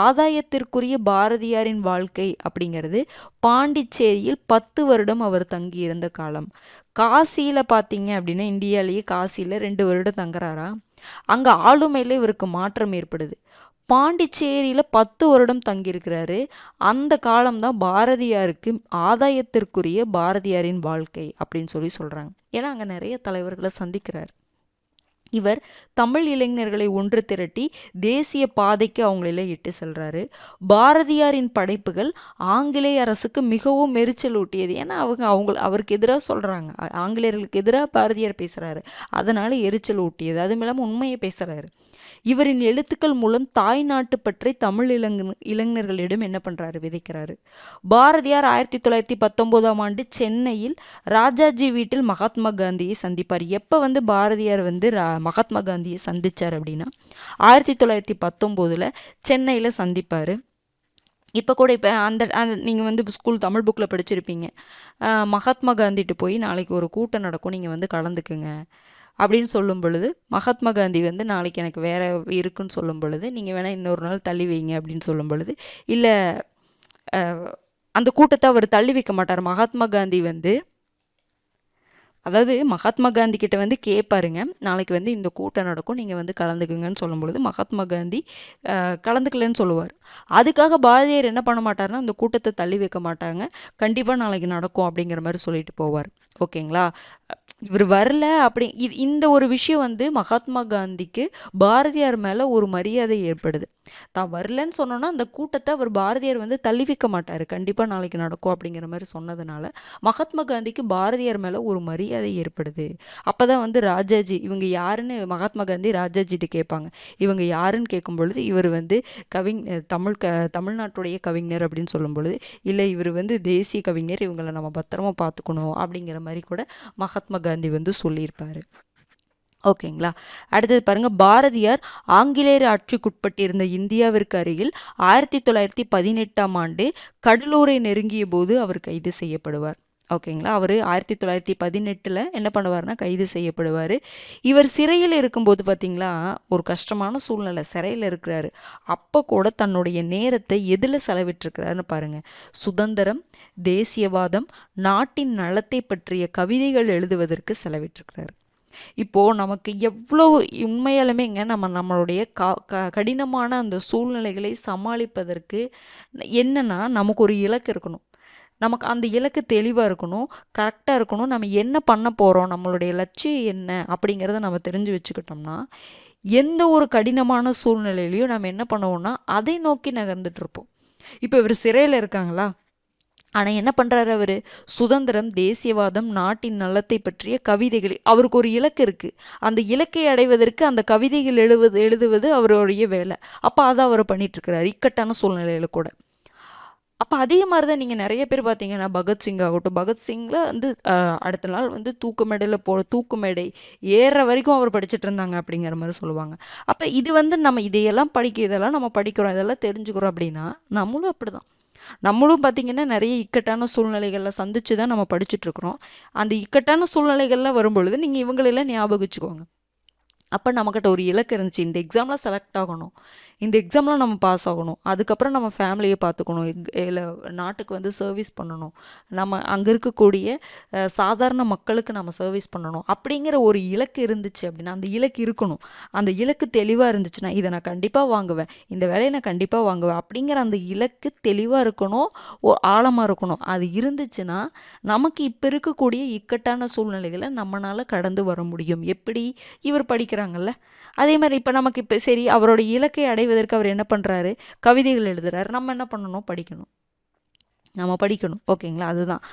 ஆதாயத்திற்குரிய பாரதியாரின் வாழ்க்கை அப்படிங்கிறது பாண்டிச்சேரியில் 10 வருடம் அவர் தங்கியிருந்த காலம். காசியில் பார்த்தீங்க அப்படின்னா இந்தியாவிலேயே காசியில் 2 வருடம் தங்குறாரா. அங்கே ஆளுமையில் இவருக்கு மாற்றம் ஏற்படுது. பாண்டிச்சேரியில் 10 வருடம் தங்கியிருக்கிறாரு. அந்த காலம்தான் பாரதியாருக்கு ஆதாயத்திற்குரிய பாரதியாரின் வாழ்க்கை அப்படின்னு சொல்கிறாங்க. ஏன்னா அங்கே நிறைய தலைவர்களை சந்திக்கிறார். இவர் தமிழ் இளைஞர்களை ஒன்று திரட்டி தேசிய பாதைக்கு அவங்களெல்லாம் இட்டு செல்றாரு. பாரதியாரின் படைப்புகள் ஆங்கிலேய அரசுக்கு மிகவும் எரிச்சல் ஊட்டியது. ஏன்னா அவருக்கு எதிராக சொல்கிறாங்க, ஆங்கிலேயர்களுக்கு எதிராக பாரதியார் பேசுகிறாரு, அதனால் எரிச்சல் ஊட்டியது. அதுவும் இல்லாமல் உண்மையை பேசுகிறாரு. இவரின் எழுத்துக்கள் மூலம் தாய் நாட்டு பற்றி தமிழ் இளைஞர்களிடம் என்ன பண்ணுறாரு, விதைக்கிறாரு. பாரதியார் 1919ஆம் ஆண்டு சென்னையில் ராஜாஜி வீட்டில் மகாத்மா காந்தியை சந்திப்பார். எப்போ பாரதியார் மகாத்மா காந்தியை சந்தித்தார் அப்படின்னா 1919 சென்னையில் சந்திப்பார். இப்போ கூட அந்த நீங்கள் ஸ்கூல் தமிழ் புக்கில் படிச்சிருப்பீங்க, மகாத்மா காந்திட்டு போய் நாளைக்கு ஒரு கூட்டம் நடக்கும், நீங்கள் கலந்துக்குங்க அப்படின்னு சொல்லும் பொழுது, மகாத்மா காந்தி நாளைக்கு எனக்கு வேறு இருக்குன்னு சொல்லும் பொழுது, நீங்கள் வேணால் இன்னொரு நாள் தள்ளி வைங்க அப்படின்னு சொல்லும் பொழுது, இல்லை அந்த கூட்டத்தை அவர் தள்ளி வைக்க மாட்டார். மகாத்மா காந்தி அதாவது மகாத்மா காந்தி கிட்ட கேட்பாருங்க, நாளைக்கு இந்த கூட்டம் நடக்கும், நீங்கள் கலந்துக்குங்கன்னு சொல்லும் பொழுது மகாத்மா காந்தி கலந்துக்கலன்னு சொல்லுவார். அதுக்காக பாரதியார் என்ன பண்ண மாட்டார்னா அந்த கூட்டத்தை தள்ளி வைக்க மாட்டாங்க, கண்டிப்பாக நாளைக்கு நடக்கும் அப்படிங்கிற மாதிரி சொல்லிட்டு போவார். ஓகேங்களா? இவர் வரல அப்படி இந்த ஒரு விஷயம் மகாத்மா காந்திக்கு பாரதியார் மேலே ஒரு மரியாதை ஏற்படுது. தான் வரலன்னு சொன்னோன்னா அந்த கூட்டத்தை அவர் பாரதியார் தள்ளி வைக்க மாட்டார், கண்டிப்பாக நாளைக்கு நடக்கும் அப்படிங்கிற மாதிரி சொன்னதுனால மகாத்மா காந்திக்கு பாரதியார் மேலே ஒரு மரியாதை ஏற்படுது. அப்போ தான் ராஜாஜி இவங்க யாருன்னு மகாத்மா காந்தி ராஜாஜிட்டு கேட்பாங்க. இவங்க யாருன்னு கேட்கும் பொழுது இவர் தமிழ்நாட்டுடைய கவிஞர் அப்படின்னு சொல்லும் பொழுது, இல்லை இவர் தேசிய கவிஞர், இவங்களை நம்ம பத்திரமா பார்த்துக்கணும் அப்படிங்கிற மாதிரி கூட மகாத்மா காந்தி சொல்லியிருப்பாரு. ஓகேங்களா? அடுத்தது பாருங்க, பாரதியார் ஆங்கிலேயர் ஆட்சிக்குட்பட்டிருந்த இந்தியாவிற்கு அருகில் 1918ஆம் ஆண்டு கடலூரை நெருங்கிய போது அவர் கைது செய்யப்படுவார். ஓகேங்களா? அவர் 1918 என்ன பண்ணுவார்னா கைது செய்யப்படுவார். இவர் சிறையில் இருக்கும்போது பார்த்தீங்களா, ஒரு கஷ்டமான சூழ்நிலை, சிறையில் இருக்கிறாரு. அப்போ கூட தன்னுடைய நேரத்தை எதில் செலவிட்டிருக்கிறாருன்னு பாருங்க. சுதந்திரம், தேசியவாதம், நாட்டின் நலத்தை பற்றிய கவிதைகள் எழுதுவதற்கு செலவிட்டிருக்கிறாரு. இப்போது நமக்கு எவ்வளோ உண்மையாலுமேங்க நம்மளுடைய கடினமான அந்த சூழ்நிலைகளை சமாளிப்பதற்கு என்னன்னா, நமக்கு ஒரு இலக்கு இருக்கணும், நமக்கு அந்த இலக்கு தெளிவாக இருக்கணும், கரெக்டாக இருக்கணும். நம்ம என்ன பண்ண போகிறோம், நம்மளுடைய லட்சியம் என்ன அப்படிங்கிறத நம்ம தெரிஞ்சு வச்சுக்கிட்டோம்னா, எந்த ஒரு கடினமான சூழ்நிலையிலையும் நம்ம என்ன பண்ணுவோம்னா அதை நோக்கி நகர்ந்துட்டுருப்போம். இப்போ இவர் சிறையில் இருக்காங்களா, ஆனால் என்ன பண்ணுறாரு அவர், சுதந்திரம், தேசியவாதம், நாட்டின் நலத்தை பற்றிய கவிதைகள், அவருக்கு ஒரு இலக்கு இருக்குது, அந்த இலக்கை அடைவதற்கு அந்த கவிதைகள் எழுதுவது அவருடைய வேலை. அப்போ அதை அவர் பண்ணிகிட்ருக்கிறார் இக்கட்டான சூழ்நிலையில் கூட. அப்போ அதே மாதிரி தான் நீங்கள் நிறைய பேர் பார்த்தீங்கன்னா, பகத்சிங் ஆகட்டும், பகத்சிங்கில் அடுத்த நாள் தூக்கு மேடை ஏறுற வரைக்கும் அவர் படிச்சுட்டு இருந்தாங்க அப்படிங்கிற மாதிரி சொல்லுவாங்க. அப்போ இது நம்ம இதெல்லாம் இதெல்லாம் நம்ம படிக்கிறோம், இதெல்லாம் தெரிஞ்சுக்கிறோம் அப்படின்னா நம்மளும் அப்படி தான். நம்மளும் பார்த்திங்கன்னா நிறைய இக்கட்டான சூழ்நிலைகளில் சந்தித்து தான் நம்ம படிச்சுட்ருக்குறோம். அந்த இக்கட்டான சூழ்நிலைகளில் வரும்பொழுது நீங்கள் இவங்களெல்லாம் ஞாபகம் வச்சுக்கோங்க. அப்போ நம்மக்கிட்ட ஒரு இலக்கு இருந்துச்சு, இந்த எக்ஸாமில் செலக்ட் ஆகணும், இந்த எக்ஸாமில் நம்ம பாஸ் ஆகணும், அதுக்கப்புறம் நம்ம ஃபேமிலியை பார்த்துக்கணும், இல்லை நாட்டுக்கு சர்வீஸ் பண்ணணும், நம்ம அங்கே இருக்கக்கூடிய சாதாரண மக்களுக்கு நம்ம சர்வீஸ் பண்ணணும் அப்படிங்கிற ஒரு இலக்கு இருந்துச்சு அப்படின்னா, அந்த இலக்கு இருக்கணும். அந்த இலக்கு தெளிவாக இருந்துச்சுன்னா, இதை நான் கண்டிப்பாக வாங்குவேன், இந்த வேலையை நான் கண்டிப்பாக வாங்குவேன் அப்படிங்கிற அந்த இலக்கு தெளிவாக இருக்கணும், ஆழமாக இருக்கணும். அது இருந்துச்சுன்னா நமக்கு இப்போ இருக்கக்கூடிய இக்கட்டான சூழ்நிலைகளை நம்மளால் கடந்து வர முடியும். எப்படி இவர் படிக்கிறாங்கல்ல, அதே மாதிரி இப்போ நமக்கு இப்போ சரி, அவரோட இலக்கை அடைவதற்கு அவர் என்ன பண்ணுறாரு, கவிதைகள் எழுதுறாரு, நம்ம என்ன பண்ணணும், நம்ம படிக்கணும். ஓகேங்களா? அதுதான்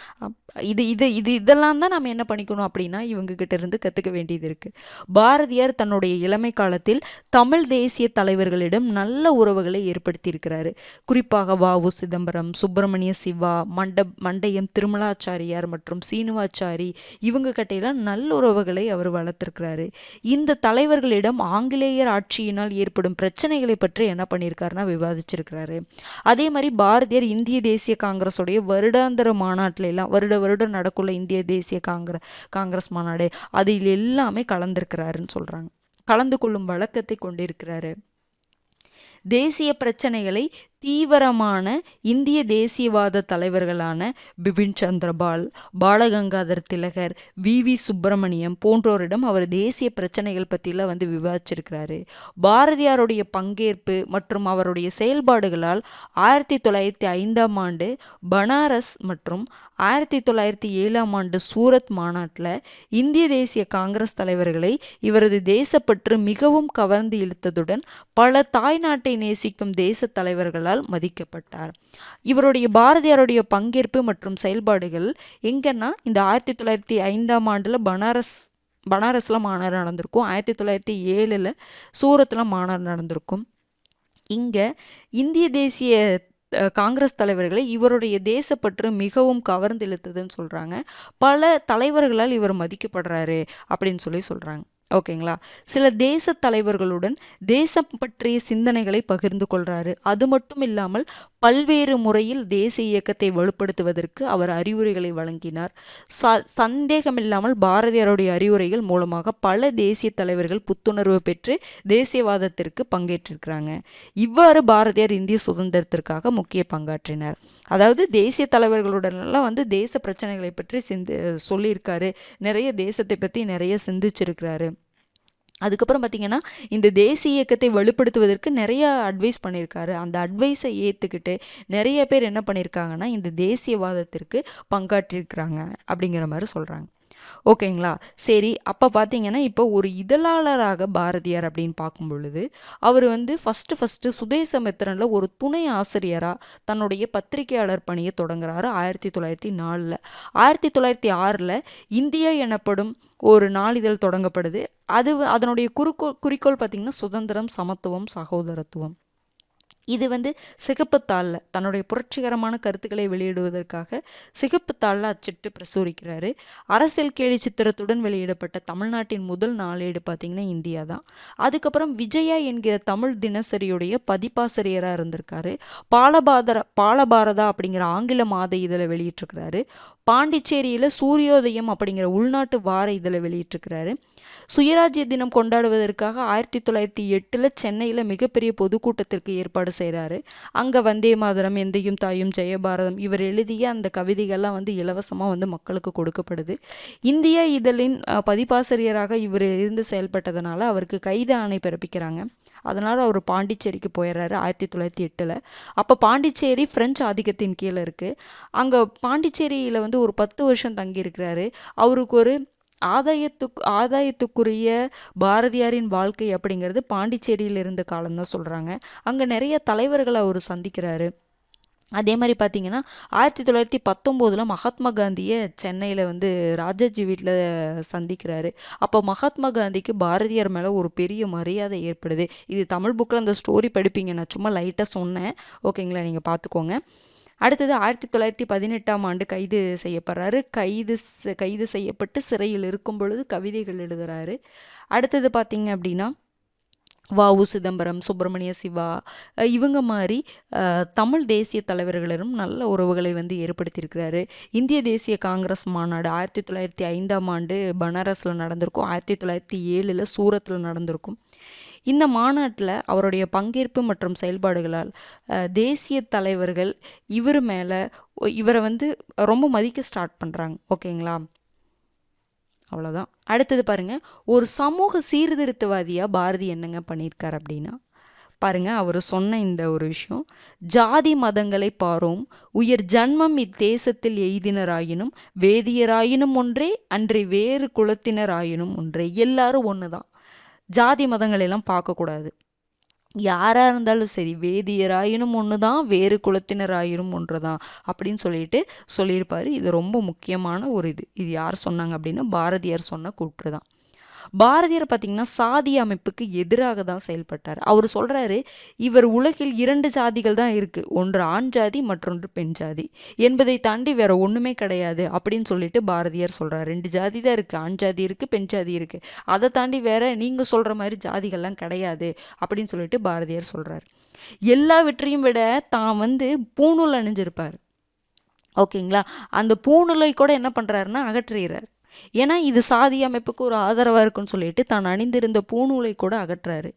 இதெல்லாம் தான் நம்ம என்ன பண்ணிக்கணும் அப்படின்னா இவங்ககிட்ட இருந்து கற்றுக்க வேண்டியது இருக்குது. பாரதியார் தன்னுடைய இளமை காலத்தில் தமிழ் தேசிய தலைவர்களிடம் நல்ல உறவுகளை ஏற்படுத்தியிருக்கிறாரு. குறிப்பாக வ.உ. சிதம்பரம், சுப்பிரமணிய சிவா, மண்டையம் திருமலாச்சாரியார் மற்றும் சீனுவாச்சாரி இவங்க கிட்டையெல்லாம் நல்ல உறவுகளை அவர் வளர்த்துருக்கிறாரு. இந்த தலைவர்களிடம் ஆங்கிலேயர் ஆட்சியினால் ஏற்படும் பிரச்சனைகளை பற்றி என்ன பண்ணியிருக்காருன்னா விவாதிச்சிருக்கிறாரு. அதே மாதிரி பாரதியார் இந்திய தேசிய காங்கிரஸுடைய வருடாந்திர மாநாட்டில எல்லாம் வருடம் நடக்குள்ள இந்திய தேசிய காங்கிரஸ் மாநாடு அதில் எல்லாமே கலந்திருக்கிறாருன்னு சொல்றாங்க. கலந்து கொள்ளும் வழக்கத்தை கொண்டிருக்கிறாரு. தேசிய பிரச்சனைகளை தீவிரமான இந்திய தேசியவாத தலைவர்களான பிபின் சந்திரபால், பாலகங்காதர் திலகர், வி சுப்பிரமணியம் போன்றோரிடம் அவர் தேசிய பிரச்சனைகள் பற்றிலாம் வந்து விவாதிச்சிருக்கிறாரு. பாரதியாருடைய பங்கேற்பு மற்றும் அவருடைய செயல்பாடுகளால் 1905ஆம் ஆண்டு பனாரஸ் மற்றும் 1907ஆம் ஆண்டு சூரத் மாநாட்டில் இந்திய தேசிய காங்கிரஸ் தலைவர்களை இவரது தேசப்பற்று மிகவும் கவர்ந்து இழுத்ததுடன் பல தாய்நாட்டை நேசிக்கும் தேச தலைவர்களால் மதிக்கப்பட்டார். இவருடைய பாரதியாருடைய பங்கேற்பு மற்றும் செயல்பாடுகள் எங்கன்னா இந்த 1905ஆம் ஆண்டுல பனாரஸ்ல மாநாடு நடந்திருக்கும், 1907 சூரத்ல மாநாடு நடந்திருக்கும். இங்க இந்திய தேசிய காங்கிரஸ் தலைவர்களை இவருடைய தேசப்பற்று மிகவும் கவர்ந்து இழுத்ததுன்னு சொல்றாங்க. பல தலைவர்களால் இவர் மதிக்கப்படுறாரு அப்படின்னு சொல்றாங்க. ஓகேங்களா. சில தேச தலைவர்களுடன் தேசம் பற்றிய சிந்தனைகளை பகிர்ந்து கொள்றாரு. அது மட்டும் இல்லாமல் பல்வேறு முறையில் தேசிய இயக்கத்தை வலுப்படுத்துவதற்கு அவர் அறிவுரைகளை வழங்கினார். சந்தேகமில்லாமல் பாரதியாருடைய அறிவுரைகள் மூலமாக பல தேசிய தலைவர்கள் புத்துணர்வு பெற்று தேசியவாதத்திற்கு பங்கேற்றிருக்கிறாங்க. இவ்வாறு பாரதியார் இந்திய சுதந்திரத்திற்காக முக்கிய பங்காற்றினார். அதாவது தேசிய தலைவர்களுடனெல்லாம் வந்து தேச பிரச்சனைகளை பற்றி சொல்லியிருக்காரு. நிறைய தேசத்தை பற்றி நிறைய சிந்திச்சிருக்கிறாரு. அதுக்கப்புறம் பார்த்திங்கன்னா இந்த தேசிய இயக்கத்தை வலுப்படுத்துவதற்கு நிறைய அட்வைஸ் பண்ணியிருக்காரு. அந்த அட்வைஸை ஏற்றுக்கிட்டு நிறைய பேர் என்ன பண்ணியிருக்காங்கன்னா இந்த தேசியவாதத்திற்கு பங்காற்றிருக்கிறாங்க அப்படிங்கிற மாதிரி சொல்கிறாங்க. ஓகேங்களா. சரி, அப்போ பார்த்தீங்கன்னா இப்போ ஒரு இதழாளராக பாரதியார் அப்படின்னு பார்க்கும் பொழுது அவர் வந்து ஃபஸ்ட்டு சுதேசமித்திரனில் ஒரு துணை ஆசிரியராக தன்னுடைய பத்திரிகையாளர் பணியை தொடங்குறாரு 1904. 1906 இந்தியா எனப்படும் ஒரு நாளிதழ் தொடங்கப்படுது. அதனுடைய குறிக்கோள் பார்த்திங்கன்னா சுதந்திரம், சமத்துவம், சகோதரத்துவம். இது வந்து சிகப்புத்தாளில் தன்னுடைய புரட்சிகரமான கருத்துக்களை வெளியிடுவதற்காக சிகப்புத்தாளில் அச்சிட்டு பிரசுரிக்கிறாரு. அரசியல் கேலி சித்திரத்துடன் வெளியிடப்பட்ட தமிழ்நாட்டின் முதல் நாளேடு பார்த்திங்கன்னா இந்தியா தான். அதுக்கப்புறம் விஜயா என்கிற தமிழ் தினசரியுடைய பதிப்பாசிரியராக இருந்திருக்காரு. பாலபாரதா அப்படிங்கிற ஆங்கில மாத இதழை வெளியிட்டிருக்கிறாரு. பாண்டிச்சேரியில் சூரியோதயம் அப்படிங்கிற உள்நாட்டு வார இதழை வெளியிட்டிருக்கிறாரு. சுயராஜ்ய தினம் கொண்டாடுவதற்காக 1908 சென்னையில் மிகப்பெரிய பொதுக்கூட்டத்திற்கு ஏற்பாடு செய்கிறாரு. அங்கே வந்தே மாதரம், எந்தையும் தாயும், ஜெயபாரதம் இவர் எழுதிய அந்த கவிதைகள்லாம் வந்து இலவசமாக வந்து மக்களுக்கு கொடுக்கப்படுது. இந்தியா இதழின் பதிப்பாசிரியராக இவர் இருந்து செயல்பட்டதுனால அவருக்கு கைது ஆணை பிறப்பிக்கிறாங்க. அதனால் அவர் பாண்டிச்சேரிக்கு போயிடுறாரு 1908. அப்போ பாண்டிச்சேரி பிரெஞ்சு ஆதிக்கத்தின் கீழே இருக்குது. அங்கே பாண்டிச்சேரியில் வந்து ஒரு 10 வருஷம் தங்கியிருக்கிறாரு. அவருக்கு ஒரு ஆதாயத்துக்குரிய பாரதியாரின் வாழ்க்கை அப்படிங்கிறது பாண்டிச்சேரியில் இருந்த காலம்தான் சொல்கிறாங்க. அங்கே நிறைய தலைவர்களை அவர் சந்திக்கிறாரு. அதே மாதிரி பார்த்தீங்கன்னா 1919 மகாத்மா காந்தியை சென்னையில் வந்து ராஜாஜி வீட்டில் சந்திக்கிறாரு. அப்போ மகாத்மா காந்திக்கு பாரதியார் மேலே ஒரு பெரிய மரியாதை ஏற்படுது. இது தமிழ் புக்கில் அந்த ஸ்டோரி படிப்பீங்க, நான் சும்மா லைட்டாக சொன்னேன். ஓகேங்களா, நீங்கள் பார்த்துக்கோங்க. அடுத்தது 1918ஆம் ஆண்டு கைது செய்யப்படுறாரு. கைது செய்யப்பட்டு சிறையில் இருக்கும் பொழுது கவிதைகள் எழுதுகிறாரு. அடுத்தது பார்த்தீங்க அப்படின்னா வ.உ. சிதம்பரம், சுப்பிரமணிய சிவா இவங்க மாதிரி தமிழ் தேசிய தலைவர்களிடம் நல்ல உறவுகளை வந்து ஏற்படுத்தியிருக்கிறாரு. இந்திய தேசிய காங்கிரஸ் மாநாடு 1905ஆம் ஆண்டு பனாரஸில் நடந்திருக்கும். 1907 சூரத்தில் நடந்திருக்கும். இந்த மாநாட்டில் அவருடைய பங்கேற்பு மற்றும் செயல்பாடுகளால் தேசிய தலைவர்கள் இவரை வந்து ரொம்ப மதிக்க ஸ்டார்ட் பண்ணுறாங்க. ஓகேங்களா, அவ்வளோதான். அடுத்தது பாருங்க, ஒரு சமூக சீர்திருத்தவாதியாக பாரதி என்னங்க பண்ணியிருக்கார் அப்படின்னா பாருங்க, அவர் சொன்ன இந்த ஒரு விஷயம், ஜாதி மதங்களை பாரோம் உயர் ஜன்மம் இத்தேசத்தில் எய்தினராயினும் வேதியராயினும் ஒன்றே அன்றி வேறு குலத்தினராயினும் ஒன்றே, எல்லாரும் ஒன்று தான். ஜாதி மதங்களெல்லாம் பார்க்கக்கூடாது. யாராக இருந்தாலும் சரி, வேதியராயினும் ஒன்று தான், வேறு குலத்தினராயினும் ஒன்று தான் அப்படின்னு சொல்லியிருப்பார். இது ரொம்ப முக்கியமான ஒரு இது யார் சொன்னாங்க அப்படின்னா பாரதியார் சொன்ன கூற்று தான். பாரதியார் பார்த்திங்கன்னா சாதி அமைப்புக்கு எதிராக தான் செயல்பட்டார். அவர் சொல்கிறாரு, இவர் உலகில் 2 ஜாதிகள் தான் இருக்குது, ஒன்று ஆண் ஜாதி மற்றொன்று பெண் ஜாதி என்பதை தாண்டி வேற ஒன்றுமே கிடையாது அப்படின்னு சொல்லிட்டு பாரதியார் சொல்கிறார். 2 ஜாதி தான் இருக்குது, ஆண் ஜாதி இருக்குது, பெண் ஜாதி இருக்குது, அதை தாண்டி வேற நீங்கள் சொல்கிற மாதிரி ஜாதிகள்லாம் கிடையாது அப்படின்னு சொல்லிட்டு பாரதியார் சொல்கிறார். எல்லாவற்றையும் விட தான் வந்து பூணூல் அணிஞ்சிருப்பார். ஓகேங்களா, அந்த பூணூலை கூட என்ன பண்ணுறாருன்னா அகற்றுகிறார். ஏன்னா இது சாதி அமைப்புக்கு ஒரு ஆதரவாக இருக்குன்னு சொல்லிட்டு தான் அணிந்திருந்த பூணூலை கூட அகற்றாரு.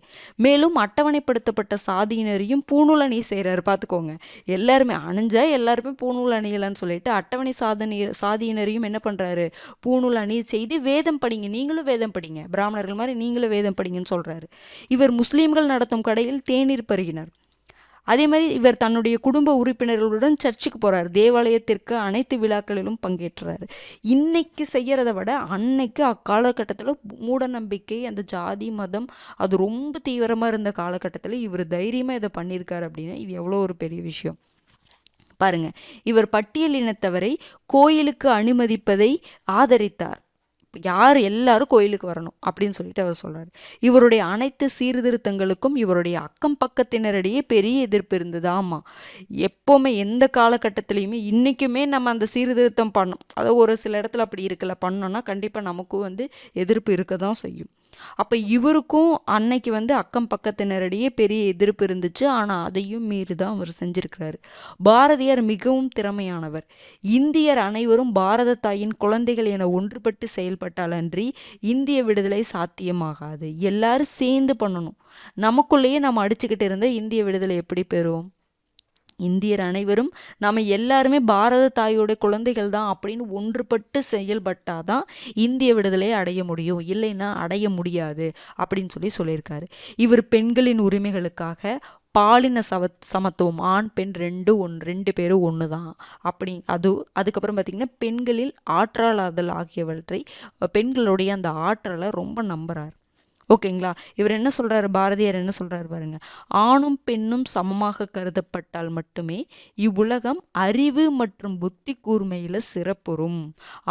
மேலும் அட்டவணைப்படுத்தப்பட்ட சாதியினரையும் பூணூல் அணி செய்கிறாரு. பார்த்துக்கோங்க, எல்லாருமே அணிஞ்சா எல்லாருமே பூணூல் அணியலான்னு சொல்லிட்டு அட்டவணை சாதியினரையும் என்ன பண்ணுறாரு, பூணூல் அணி செய்து வேதம் படிங்க, நீங்களும் வேதம் படிங்க, பிராமணர்கள் மாதிரி நீங்களும் வேதம் படிங்கன்னு சொல்கிறாரு. இவர் முஸ்லீம்கள் நடத்தும் கடையில் தேநீர் பருகினார். அதே மாதிரி இவர் தன்னுடைய குடும்ப உறுப்பினர்களுடன் சர்ச்சுக்கு போகிறார். தேவாலயத்திற்கு அனைத்து விழாக்களிலும் பங்கேற்றார். இன்னைக்கு செய்கிறத விட அன்னைக்கு அக்காலகட்டத்தில் மூட நம்பிக்கை, அந்த ஜாதி மதம் அது ரொம்ப தீவிரமாக இருந்த காலகட்டத்தில் இவர் தைரியமாக இதை பண்ணியிருக்காரு அப்படின்னா இது எவ்வளோ ஒரு பெரிய விஷயம் பாருங்க. இவர் பட்டியலினத்தவரை கோயிலுக்கு அனுமதிப்பதை ஆதரித்தார். யார் எல்லாரும் கோயிலுக்கு வரணும் அப்படின்னு சொல்லிட்டு அவர் சொல்றாரு. இவருடைய அனைத்து சீர்திருத்தங்களுக்கும் இவருடைய அக்கம் பக்கத்தினரிடையே பெரிய எதிர்ப்பு இருந்தது. ஆமா, எப்போவுமே எந்த காலகட்டத்திலையுமே இன்னைக்குமே நம்ம அந்த சீர்திருத்தம் பண்ணோம், அதாவது ஒரு சில இடத்துல அப்படி இருக்கல, பண்ணோம்னா கண்டிப்பாக நமக்கும் எதிர்ப்பு இருக்க தான் செய்யும். அப்போ இவருக்கும் அன்னைக்கு அக்கம் பக்கத்தினரிடையே பெரிய எதிர்ப்பு இருந்துச்சு. ஆனால் அதையும் மீறி தான் அவர் செஞ்சிருக்கிறாரு. பாரதியார் மிகவும் திறமையானவர். இந்தியர் அனைவரும் பாரத தாயின் குழந்தைகள் என ஒன்றுபட்டு செயல்பட்டால் அன்றி இந்திய விடுதலை சாத்தியமாகாது. எல்லாரும் சேர்ந்து பண்ணணும். நமக்குள்ளேயே நம்ம அடிச்சுக்கிட்டு இருந்த இந்திய விடுதலை எப்படி பெறுவோம்? இந்தியர் அனைவரும் நம்ம எல்லாருமே பாரத தாயோட குழந்தைகள் தான் அப்படின்னு ஒன்றுபட்டு செயல்பட்டாதான் இந்திய விடுதலையை அடைய முடியும், இல்லைன்னா அடைய முடியாது அப்படின்னு சொல்லியிருக்காரு. இவர் பெண்களின் உரிமைகளுக்காக பாலின சமத்துவம், ஆண் பெண் ரெண்டு பேரும் ஒன்று தான் அப்படி அதுக்கப்புறம் பார்த்திங்கன்னா பெண்களில் ஆற்றலாதல் ஆகியவற்றை, பெண்களுடைய அந்த ஆற்றலை ரொம்ப நம்புகிறார். ஓகேங்களா? இவர் என்ன சொல்கிறாரு, பாரதியார் என்ன சொல்கிறாரு பாருங்க. ஆணும் பெண்ணும் சமமாக கருதப்பட்டால் மட்டுமே இவ்வுலகம் அறிவு மற்றும் புத்தி கூர்மையில் சிறப்புறும்.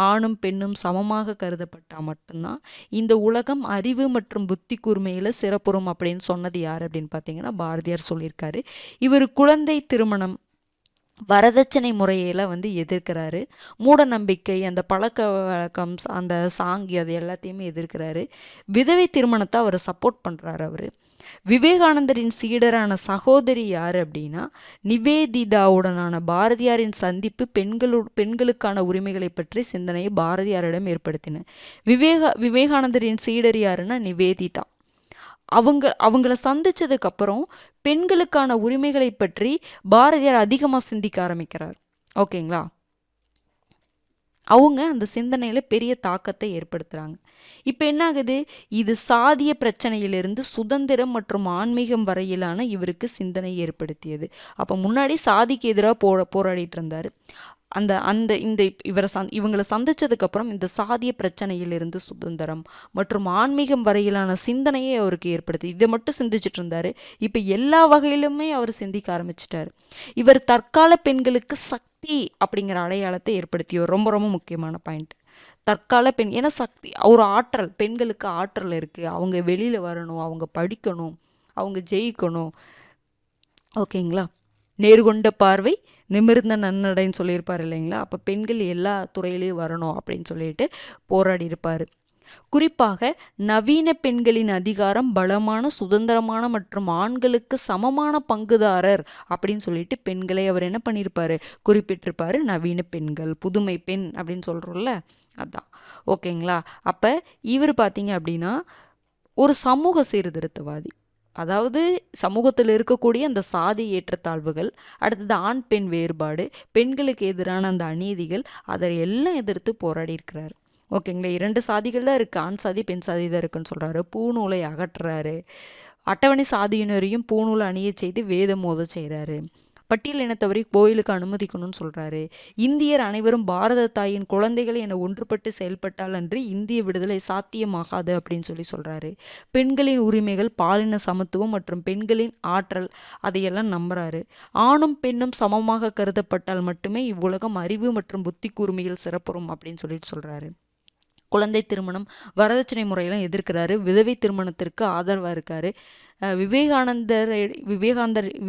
ஆணும் பெண்ணும் சமமாக கருதப்பட்டால் மட்டும்தான் இந்த உலகம் அறிவு மற்றும் புத்தி கூர்மையில் சிறப்புறும் அப்படின்னு சொன்னது யார் அப்படின்னு பார்த்தீங்கன்னா பாரதியார் சொல்லியிருக்காரு. இவர் குழந்தை திருமணம், வரதட்சணை முறையில எதிர்க்கிறாரு. மூட நம்பிக்கை, அந்த பழக்க வழக்கம், அந்த சாங்கி, அது எல்லாத்தையுமே எதிர்க்கிறாரு. விதவை திருமணத்தை அவர் சப்போர்ட் பண்ணுறாரு. அவர் விவேகானந்தரின் சீடரான சகோதரி யார் அப்படின்னா நிவேதிதாவுடனான பாரதியாரின் சந்திப்பு பெண்களுக்கான உரிமைகளை பற்றி சிந்தனையை பாரதியாரிடம் ஏற்படுத்தின. விவேகானந்தரின் சீடர் யாருன்னா நிவேதிதா. அவங்கள சந்திச்சதுக்கு அப்புறம் பெண்களுக்கான உரிமைகளை பற்றி பாரதியார் அதிகமாக சிந்திக்க ஆரம்பிக்கிறார். ஓகேங்களா? அவங்க அந்த சிந்தனையில பெரிய தாக்கத்தை ஏற்படுத்துறாங்க. இப்போ என்ன ஆகுது, இது சாதிய பிரச்சனையிலிருந்து சுதந்திரம் மற்றும் ஆன்மீகம் வரையிலான இவருக்கு சிந்தனை ஏற்படுத்தியது. அப்போ முன்னாடி சாதிக்கு எதிராக போராடிட்டு இருந்தாரு. இவங்களை சந்திச்சதுக்கப்புறம் இந்த சாதிய பிரச்சனையிலிருந்து சுதந்திரம் மற்றும் ஆன்மீகம் வரையிலான சிந்தனையை அவருக்கு ஏற்படுத்தி இதை மட்டும் சிந்திச்சுட்டு இருந்தாரு. இப்போ எல்லா வகையிலுமே அவர் சிந்திக்க ஆரம்பிச்சிட்டாரு. இவர் தற்கால பெண்களுக்கு சக்தி அப்படிங்கிற அடையாளத்தை ஏற்படுத்தியவர். ரொம்ப ரொம்ப முக்கியமான பாயிண்ட். தற்கால பெண், ஏன்னா சக்தி ஒரு ஆற்றல், பெண்களுக்கு ஆற்றல் இருக்குது, அவங்க வெளியில் வரணும், அவங்க படிக்கணும், அவங்க ஜெயிக்கணும். ஓகேங்களா? நேர்கொண்ட பார்வை நிமிர்ந்த நன்னடைன்னு சொல்லியிருப்பார் இல்லைங்களா? அப்போ பெண்கள் எல்லா துறையிலையும் வரணும் அப்படின்னு சொல்லிட்டு போராடி இருப்பார். குறிப்பாக நவீன பெண்களின் அதிகாரம் பலமான, சுதந்திரமான மற்றும் ஆண்களுக்கு சமமான பங்குதாரர் அப்படின்னு சொல்லிட்டு பெண்களை அவர் என்ன பண்ணியிருப்பாரு, குறிப்பிட்டிருப்பாரு. நவீன பெண்கள், புதுமை பெண் அப்படின்னு சொல்கிறோம்ல, அதான். ஓகேங்களா? அப்போ இவர் பார்த்தீங்க அப்படின்னா ஒரு சமூக சீர்திருத்தவாதி. அதாவது சமூகத்தில் இருக்கக்கூடிய அந்த சாதி ஏற்றத்தாழ்வுகள், அடுத்தது ஆண் பெண் வேறுபாடு, பெண்களுக்கு எதிரான அந்த அநீதிகள், அதை எல்லாம் எதிர்த்து போராடி இருக்கிறாரு. ஓகேங்களா? 2 சாதிகள் தான் இருக்குது, ஆண் சாதி பெண் சாதி தான் இருக்குன்னு சொல்கிறாரு. பூநூலை அகற்றுறாரு. அட்டவணை சாதியினரையும் பூநூலை அணிய செய்து வேதம் மோத செய்கிறாரு. பட்டியல் இனத்தவரை கோயிலுக்கு அனுமதிக்கணும்னு சொல்கிறாரு. இந்தியர் அனைவரும் பாரத தாயின் குழந்தைகளை என ஒன்றுபட்டு செயல்பட்டால் அன்றி இந்திய விடுதலை சாத்தியமாகாது அப்படின்னு சொல்கிறாரு. பெண்களின் உரிமைகள், பாலின சமத்துவம் மற்றும் பெண்களின் ஆற்றல், அதையெல்லாம் நம்புறாரு. ஆணும் பெண்ணும் சமமாக கருதப்பட்டால் மட்டுமே இவ்வுலகம் அறிவு மற்றும் புத்தி கூர்மையில் சிறப்புறும் அப்படின்னு சொல்கிறாரு. குழந்தை திருமணம், வரதட்சணை முறையெல்லாம் எதிர்க்கிறாரு. விதவை திருமணத்திற்கு ஆதரவாக இருக்காரு.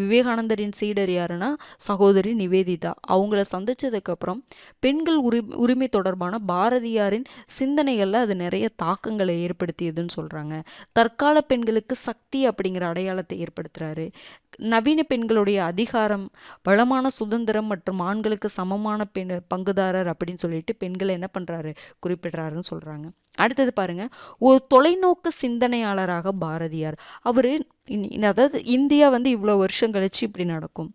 விவேகானந்தரின் சீடர் யாருன்னா சகோதரி நிவேதிதா. அவங்கள சந்திச்சதுக்கப்புறம் பெண்கள் உரிமை தொடர்பான பாரதியாரின் சிந்தனைகளில் அது நிறைய தாக்கங்களை ஏற்படுத்தியதுன்னு சொல்கிறாங்க. தற்கால பெண்களுக்கு சக்தி அப்படிங்கிற அடையாளத்தை ஏற்படுத்துகிறாரு. நவீன பெண்களுடைய அதிகாரம், வளமான சுதந்திரம் மற்றும் ஆண்களுக்கு சமமான பங்குதாரர் அப்படின்னு சொல்லிட்டு பெண்களை என்ன பண்ணுறாரு, குறிப்பிடுறாருன்னு சொல்கிறாங்க. அடுத்தது பாருங்க, ஒரு தொலைநோக்கு சிந்தனையாளராக பாரதியார். அவரு அதாவது இந்தியா இவ்வளோ வருஷம் கழிச்சு இப்படி நடக்கும்,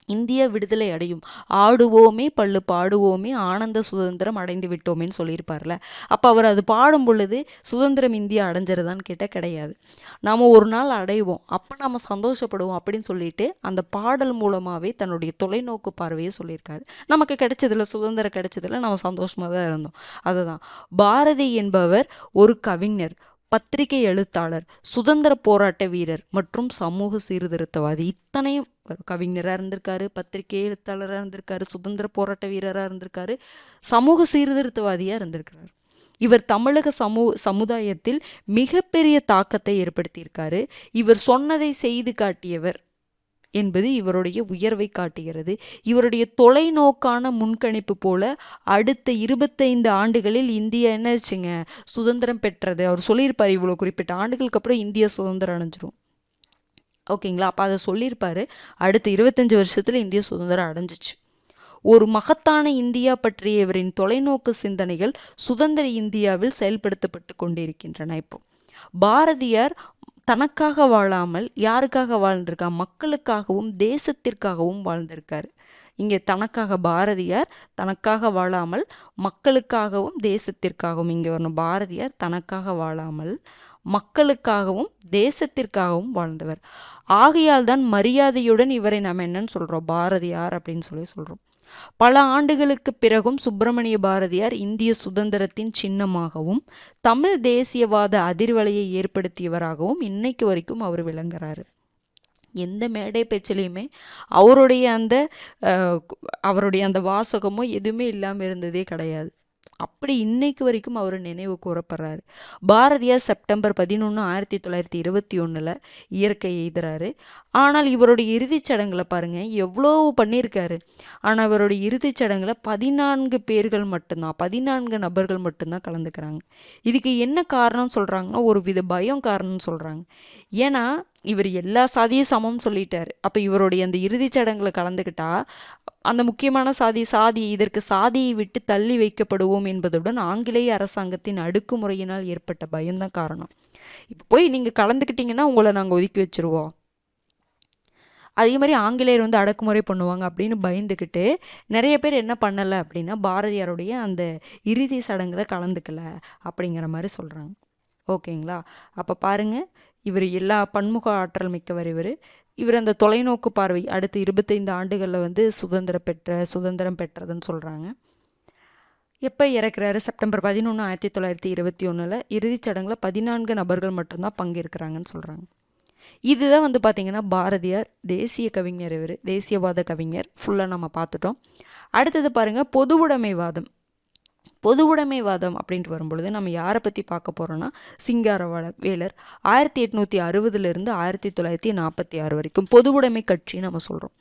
இந்தியா விடுதலை அடையும், ஆடுவோமே பள்ளு பாடுவோமே ஆனந்த சுதந்திரம் அடைந்து விட்டோமேன்னு சொல்லியிருப்பார்ல. அப்போ அவர் அது பாடும் பொழுது சுதந்திரம் இந்தியா அடைஞ்சிருதான்னு கேட்டால் கிடையாது. நாம் ஒரு நாள் அடைவோம், அப்போ நம்ம சந்தோஷப்படுவோம் அப்படின்னு சொல்லிட்டு அந்த பாடல் மூலமாகவே தன்னுடைய தொலைநோக்கு பார்வையை சொல்லியிருக்காரு. நமக்கு கிடைச்சதில்ல, சுதந்திரம் கிடைச்சதில்ல, நம்ம சந்தோஷமாக தான் இருந்தோம். அதுதான் பாரதி என்பவர் ஒரு கவிஞர், பத்திரிகை எழுத்தாளர், சுதந்திர போராட்ட வீரர் மற்றும் சமூக சீர்திருத்தவாதி. இத்தனையும் கவிஞராக இருந்திருக்காரு, பத்திரிகை எழுத்தாளராக இருந்திருக்காரு, சுதந்திர போராட்ட வீரராக இருந்திருக்காரு, சமூக சீர்திருத்தவாதியாக இருந்திருக்கிறார். இவர் தமிழக சமுதாயத்தில் மிகப்பெரிய தாக்கத்தை ஏற்படுத்தியிருக்காரு. இவர் சொன்னதை செய்து காட்டியவர் என்பது இவருடைய உயர்வை காட்டுகிறது. இவருடைய தொலைநோக்கான முன்கணிப்பு போல அடுத்த 25 ஆண்டுகளில் இந்தியா என்னச்சுங்க, சுதந்திரம் பெற்றது. அவர் சொல்லியிருப்பார், இவ்வளோ குறிப்பிட்ட ஆண்டுகளுக்கு அப்புறம் இந்தியா சுதந்திரம் அடைஞ்சிரும். ஓகேங்களா? அப்போ அதை சொல்லியிருப்பாரு. அடுத்த 25 வருஷத்தில் இந்தியா சுதந்திரம் அடைஞ்சிச்சு. ஒரு மகத்தான இந்தியா பற்றிய இவரின் தொலைநோக்கு சிந்தனைகள் சுதந்திர இந்தியாவில் செயல்படுத்தப்பட்டு கொண்டிருக்கின்றன. இப்போ பாரதியார் தனக்காக வாழாமல் யாருக்காக வாழ்ந்திருக்கார், மக்களுக்காகவும் தேசத்திற்காகவும் வாழ்ந்திருக்காரு. இங்கே தனக்காக, பாரதியார் தனக்காக வாழாமல் மக்களுக்காகவும் தேசத்திற்காகவும், இங்கே வரணும், பாரதியார் தனக்காக வாழாமல் மக்களுக்காகவும் தேசத்திற்காகவும் வாழ்ந்தவர். ஆகையால் தான் மரியாதையுடன் இவரை நம்ம என்னன்னு சொல்கிறோம், பாரதியார் அப்படின்னு சொல்கிறோம். பல ஆண்டுகளுக்கு பிறகும் சுப்பிரமணிய பாரதியார் இந்திய சுதந்திரத்தின் சின்னமாகவும் தமிழ் தேசியவாத அதிர்வலையை ஏற்படுத்தியவராகவும் இன்னைக்கு வரைக்கும் அவர் விளங்குறாரு. எந்த மேடை பேச்சிலையுமே அவருடைய அந்த வாசகமோ எதுவுமே இல்லாமல் இருந்ததே கிடையாது. அப்படி இன்னைக்கு வரைக்கும் அவர் நினைவு கூறப்படுறாரு. பாரதியார் செப்டம்பர் 11, 1921 இயற்கை எய்துறாரு. ஆனால் இவருடைய இறுதிச் சடங்குல பாருங்க எவ்வளோ பண்ணியிருக்காரு. ஆனால் இவருடைய இறுதிச் சடங்குல 14 நபர்கள் மட்டும்தான் கலந்துக்கிறாங்க. இதுக்கு என்ன காரணம் சொல்றாங்கன்னா, ஒரு வித பயம் காரணம் சொல்றாங்க. ஏன்னா இவர் எல்லா சாதியும் சமம் சொல்லிட்டாரு. அப்போ இவருடைய அந்த இறுதிச் சடங்குல கலந்துக்கிட்டா அந்த முக்கியமான சாதி இதற்கு சாதியை விட்டு தள்ளி வைக்கப்படுவோம் என்பதுடன் ஆங்கிலேய அரசாங்கத்தின் அடக்குமுறையினால் ஏற்பட்ட பயம்தான் காரணம். இப்போ போய் நீங்கள் கலந்துக்கிட்டீங்கன்னா உங்களை நாங்கள் ஒதுக்கி வச்சிருவோம், அதே மாதிரி ஆங்கிலேயர் அடக்குமுறை பண்ணுவாங்க அப்படின்னு பயந்துக்கிட்டு நிறைய பேர் என்ன பண்ணலை அப்படின்னா பாரதியாருடைய அந்த இறுதி சடங்குல கலந்துக்கல அப்படிங்கிற மாதிரி சொல்கிறாங்க. ஓகேங்களா? அப்போ பாருங்கள், இவர் எல்லா பன்முக ஆற்றல் மிக்கவர். இவர் அந்த தொலைநோக்கு பார்வை, அடுத்த 25 ஆண்டுகளில் சுதந்திரம் பெற்றதுன்னு சொல்கிறாங்க. எப்போ இறக்குறாரு? செப்டம்பர் 11, 1921 இறுதிச் சடங்குல 14 நபர்கள் மட்டும்தான் பங்கேற்கிறாங்கன்னு சொல்கிறாங்க. இதுதான் பார்த்திங்கன்னா பாரதியார் தேசிய கவிஞர். இவர் தேசியவாத கவிஞர். ஃபுல்லாக நம்ம பார்த்துட்டோம். அடுத்தது பாருங்கள், பொது உடைமைவாதம் அப்படின்ட்டு வரும்பொழுது நம்ம யாரை பற்றி பார்க்க போகிறோன்னா சிங்காரவேலர். 1860 1946 வரைக்கும் பொது உடைமை கட்சி நம்ம சொல்கிறோம்.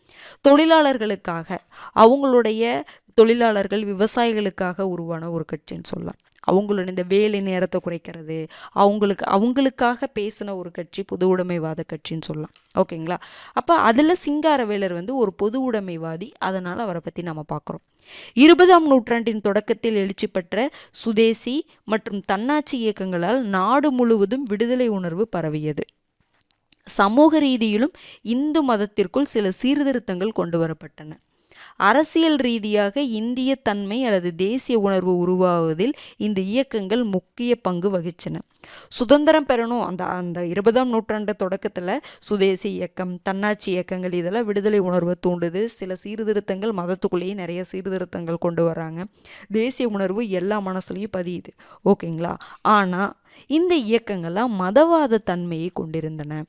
தொழிலாளர்களுக்காக, தொழிலாளர்கள் விவசாயிகளுக்காக உருவான ஒரு கட்சின்னு சொல்லலாம். அவங்களோட இந்த வேலை நேரத்தை குறைக்கிறது, அவங்களுக்காக பேசின ஒரு கட்சி பொது உடைமைவாத கட்சின்னு சொல்லலாம். ஓகேங்களா? அப்போ அதில் சிங்காரவேலர் ஒரு பொது உடைமைவாதி. அதனால் அவரை பற்றி நம்ம பார்க்குறோம். 20ஆம் நூற்றாண்டின் தொடக்கத்தில் எழுச்சி பெற்ற சுதேசி மற்றும் தன்னாட்சி இயக்கங்களால் நாடு முழுவதும் விடுதலை உணர்வு பரவியது. சமூக ரீதியிலும் இந்து மதத்திற்குள் சில சீர்திருத்தங்கள் கொண்டு வரப்பட்டன. அரசியல் ரீதியாக இந்திய தன்மை அல்லது தேசிய உணர்வு உருவாவதில் இந்த இயக்கங்கள் முக்கிய பங்கு வகிச்சன. சுதந்திரம் பெறணும், அந்த 20ஆம் நூற்றாண்டு தொடக்கத்தில் சுதேசி இயக்கம், தன்னாட்சி இயக்கங்கள் இதெல்லாம் விடுதலை உணர்வை தூண்டுது. சில சீர்திருத்தங்கள், மதத்துக்குள்ளேயே நிறைய சீர்திருத்தங்கள் கொண்டு வராங்க. தேசிய உணர்வு எல்லா மனசுலையும் பதியுது. ஓகேங்களா? ஆனால் இந்த இயக்கங்கள்லாம் மதவாத தன்மையை கொண்டிருந்தன.